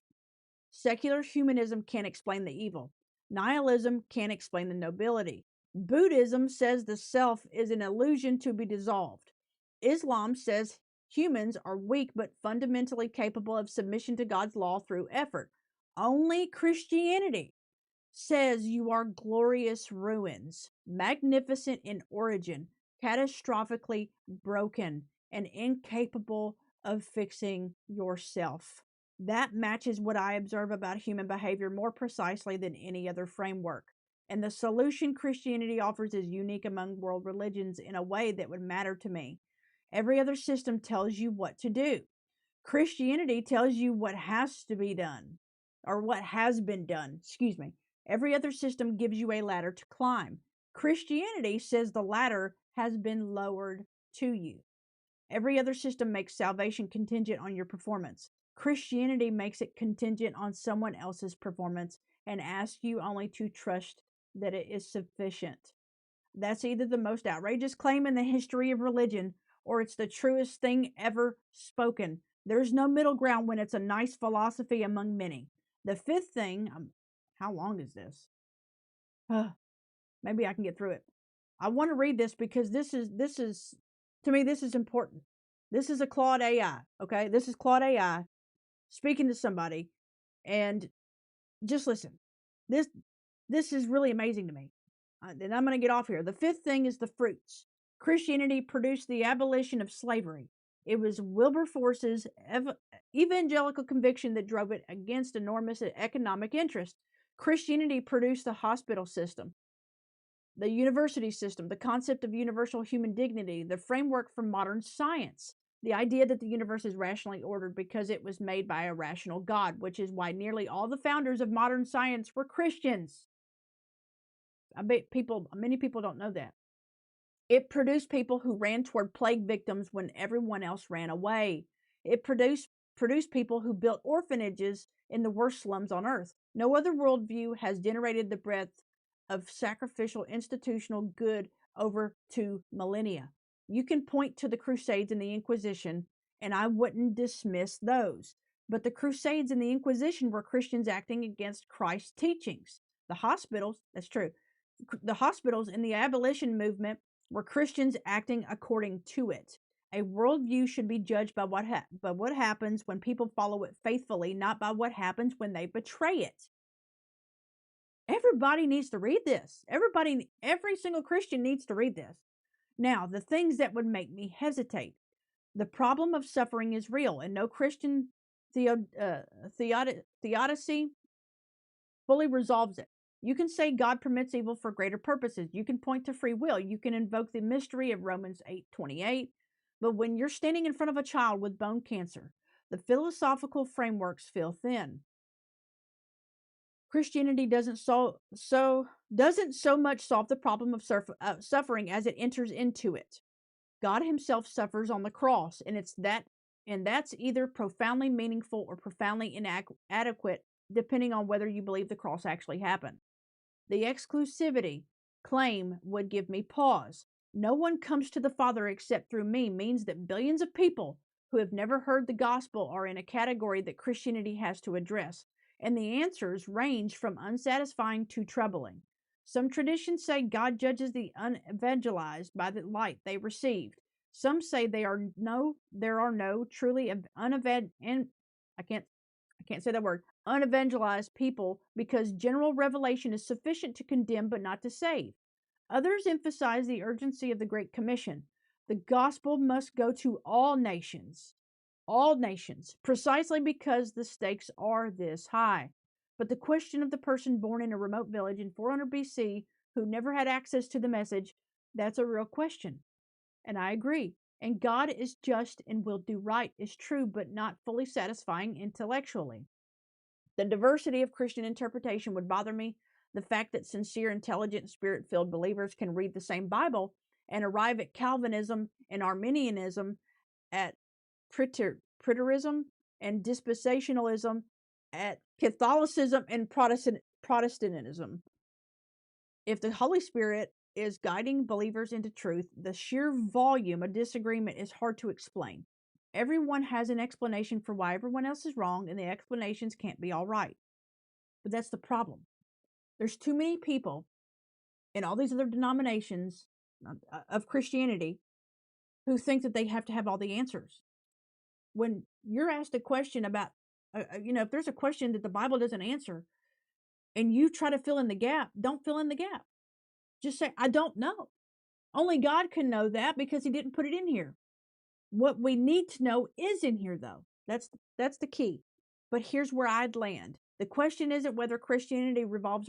Secular humanism can't explain the evil. Nihilism can't explain the nobility. Buddhism says the self is an illusion to be dissolved. Islam says humans are weak but fundamentally capable of submission to God's law through effort. Only Christianity says you are glorious ruins, magnificent in origin, catastrophically broken, and incapable of fixing yourself. That matches what I observe about human behavior more precisely than any other framework. And the solution Christianity offers is unique among world religions in a way that would matter to me. Every other system tells you what to do. Christianity tells you what has to be done, or what has been done, excuse me. Every other system gives you a ladder to climb. Christianity says the ladder has been lowered to you. Every other system makes salvation contingent on your performance. Christianity makes it contingent on someone else's performance and asks you only to trust that it is sufficient. That's either the most outrageous claim in the history of religion, or it's the truest thing ever spoken. There's no middle ground when it's a nice philosophy among many. The fifth thing, how long is this? Maybe I can get through it. I want to read this because this is to me, this is important. This is a Claude AI, okay? This is Claude AI speaking to somebody, and just listen. This is really amazing to me. Then I'm going to get off here. The fifth thing is the fruits. Christianity produced the abolition of slavery. It was Wilberforce's evangelical conviction that drove it against enormous economic interest. Christianity produced the hospital system, the university system, the concept of universal human dignity, the framework for modern science, the idea that the universe is rationally ordered because it was made by a rational God, which is why nearly all the founders of modern science were Christians. I bet many people don't know that. It produced people who ran toward plague victims when everyone else ran away. It produced people who built orphanages in the worst slums on earth. No other worldview has generated the breadth of sacrificial institutional good over 2 millennia. You can point to the Crusades and the Inquisition, and I wouldn't dismiss those. But the Crusades and the Inquisition were Christians acting against Christ's teachings. The hospitals, that's true, the hospitals in the abolition movement were Christians acting according to it. A worldview should be judged by what happens when people follow it faithfully, not by what happens when they betray it. Everybody needs to read this. Every single Christian needs to read this. Now, the things that would make me hesitate. The problem of suffering is real, and no Christian theodicy fully resolves it. You can say God permits evil for greater purposes. You can point to free will. You can invoke the mystery of Romans 8:28. But when you're standing in front of a child with bone cancer, the philosophical frameworks feel thin. Christianity doesn't so much solve the problem of suffering as it enters into it. God himself suffers on the cross, and that's either profoundly meaningful or profoundly inadequate, depending on whether you believe the cross actually happened. The exclusivity claim would give me pause. No one comes to the Father except through me means that billions of people who have never heard the gospel are in a category that Christianity has to address, and the answers range from unsatisfying to troubling. Some traditions say God judges the unevangelized by the light they received. Some say there are no truly unevangelized people because general revelation is sufficient to condemn but not to save. Others emphasize the urgency of the Great Commission. The gospel must go to all nations, precisely because the stakes are this high. But the question of the person born in a remote village in 400 BC who never had access to the message, that's a real question. And I agree. And God is just and will do right is true, but not fully satisfying intellectually. The diversity of Christian interpretation would bother me. The fact that sincere, intelligent, spirit-filled believers can read the same Bible and arrive at Calvinism and Arminianism, at Preterism and Dispensationalism, at Catholicism and Protestantism. If the Holy Spirit is guiding believers into truth, the sheer volume of disagreement is hard to explain. Everyone has an explanation for why everyone else is wrong, and the explanations can't be all right. But that's the problem. There's too many people in all these other denominations of Christianity who think that they have to have all the answers. When you're asked a question about, if there's a question that the Bible doesn't answer, and you try to fill in the gap, don't fill in the gap. Just say, I don't know. Only God can know that because he didn't put it in here. What we need to know is in here, though. That's the key. But here's where I'd land. The question isn't whether Christianity resolves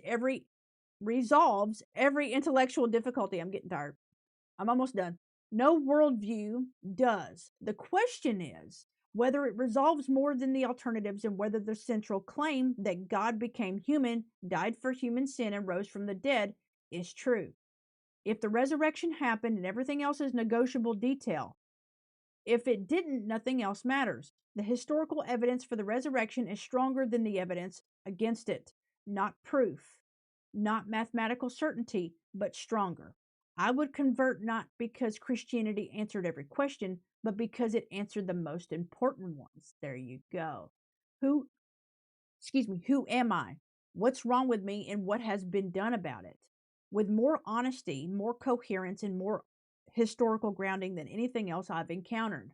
every intellectual difficulty. I'm getting tired. I'm almost done. No worldview does. The question is whether it resolves more than the alternatives and whether the central claim that God became human, died for human sin, and rose from the dead is true. If the resurrection happened and everything else is negotiable detail, if it didn't, nothing else matters. The historical evidence for the resurrection is stronger than the evidence against it. Not proof, not mathematical certainty, but stronger. I would convert not because Christianity answered every question, but because it answered the most important ones. There you go. Who am I? What's wrong with me and what has been done about it? With more honesty, more coherence, and more historical grounding than anything else I've encountered.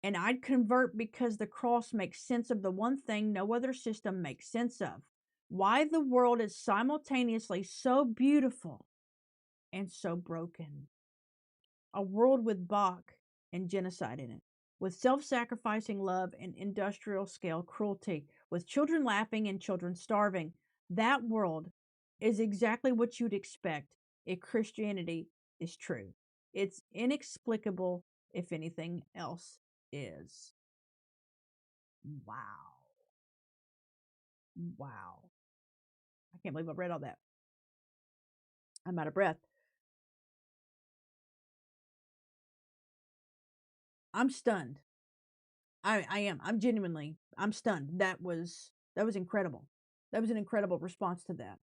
And I'd convert because the cross makes sense of the one thing no other system makes sense of. Why the world is simultaneously so beautiful and so broken. A world with Bach and genocide in it, with self-sacrificing love and industrial scale cruelty, with children laughing and children starving. That world is exactly what you'd expect if Christianity is true. It's inexplicable if anything else is. Wow. I can't believe I read all that. I'm out of breath. I'm stunned. I am. I'm genuinely. I'm stunned. That was incredible. That was an incredible response to that.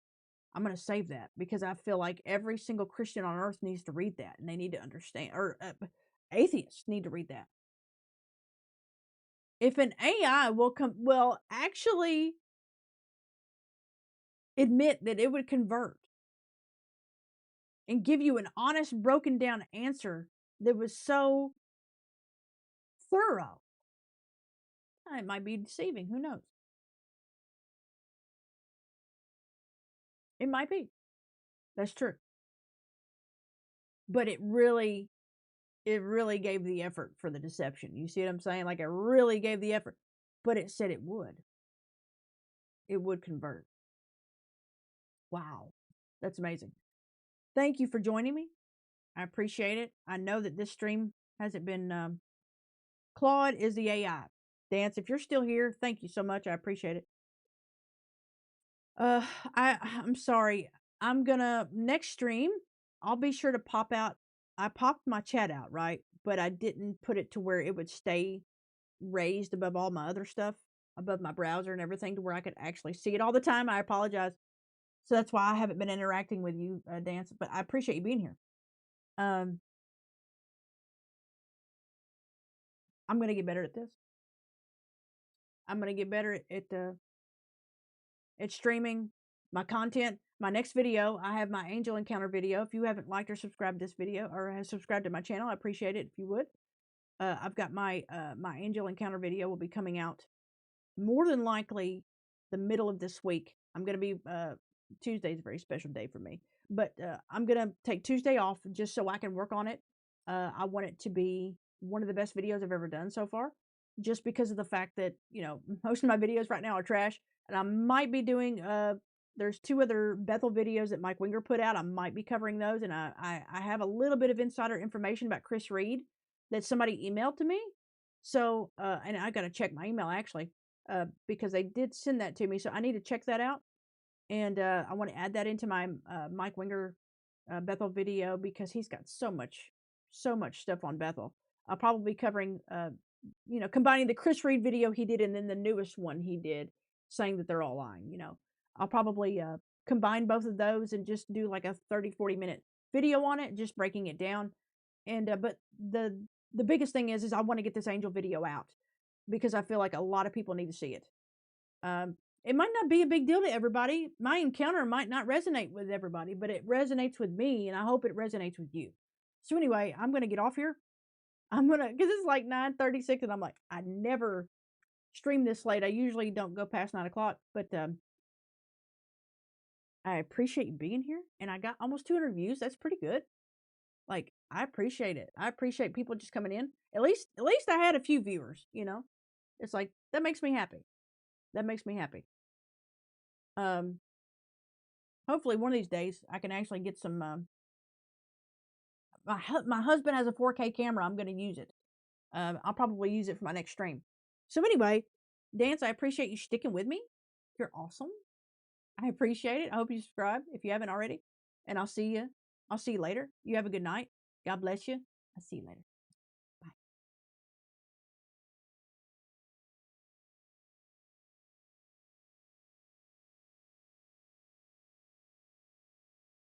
I'm going to save that because I feel like every single Christian on earth needs to read that, and they need to understand, or atheists need to read that. If an AI will actually admit that it would convert and give you an honest, broken down answer that was so thorough, it might be deceiving. Who knows? It might be. That's true. But it really gave the effort for the deception. You see what I'm saying? Like, it really gave the effort. But it said it would. It would convert. Wow. That's amazing. Thank you for joining me. I appreciate it. I know that this stream hasn't been... Claude is the AI. Dance, if you're still here, thank you so much. I appreciate it. I'm sorry. I'm gonna... Next stream, I'll be sure to pop out... I popped my chat out, right? But I didn't put it to where it would stay raised above all my other stuff, above my browser and everything, to where I could actually see it all the time. I apologize. So that's why I haven't been interacting with you, Dance. But I appreciate you being here. I'm gonna get better at this. I'm gonna get better at streaming my content. My next video, I have my angel encounter video. If you haven't liked or subscribed to this video, or have subscribed to my channel, I appreciate it if you would. I've got my my angel encounter video will be coming out more than likely the middle of this week. I'm gonna be Tuesday's a very special day for me, but I'm gonna take Tuesday off just so I can work on it. I want it to be one of the best videos I've ever done so far, just because of the fact that, you know, most of my videos right now are trash, and I might be doing there's 2 other Bethel videos that Mike Winger put out. I might be covering those, and I have a little bit of insider information about Chris Reed that somebody emailed to me. So, and I got to check my email actually, because they did send that to me. So I need to check that out. And I want to add that into my Mike Winger Bethel video, because he's got so much stuff on Bethel. I'll probably be covering, you know, combining the Chris Reed video he did and then the newest one he did, saying that they're all lying, you know. I'll probably combine both of those and just do like a 30-40 minute video on it, just breaking it down. And but the biggest thing is I want to get this angel video out, because I feel like a lot of people need to see it. It might not be a big deal to everybody. My encounter might not resonate with everybody, but it resonates with me, and I hope it resonates with you. So anyway, I'm going to get off here. Because it's like 9:36, and I'm like, I never stream this late. I usually don't go past 9 o'clock, but I appreciate you being here, and I got almost 200 views. That's pretty good. Like, I appreciate it. I appreciate people just coming in. At least I had a few viewers, you know. It's like, that makes me happy. That makes me happy. Hopefully one of these days I can actually get some, my husband has a 4K camera. I'm going to use it. I'll probably use it for my next stream. So anyway, Dance, I appreciate you sticking with me. You're awesome. I appreciate it. I hope you subscribe if you haven't already. And I'll see you later. You have a good night. God bless you. I'll see you later.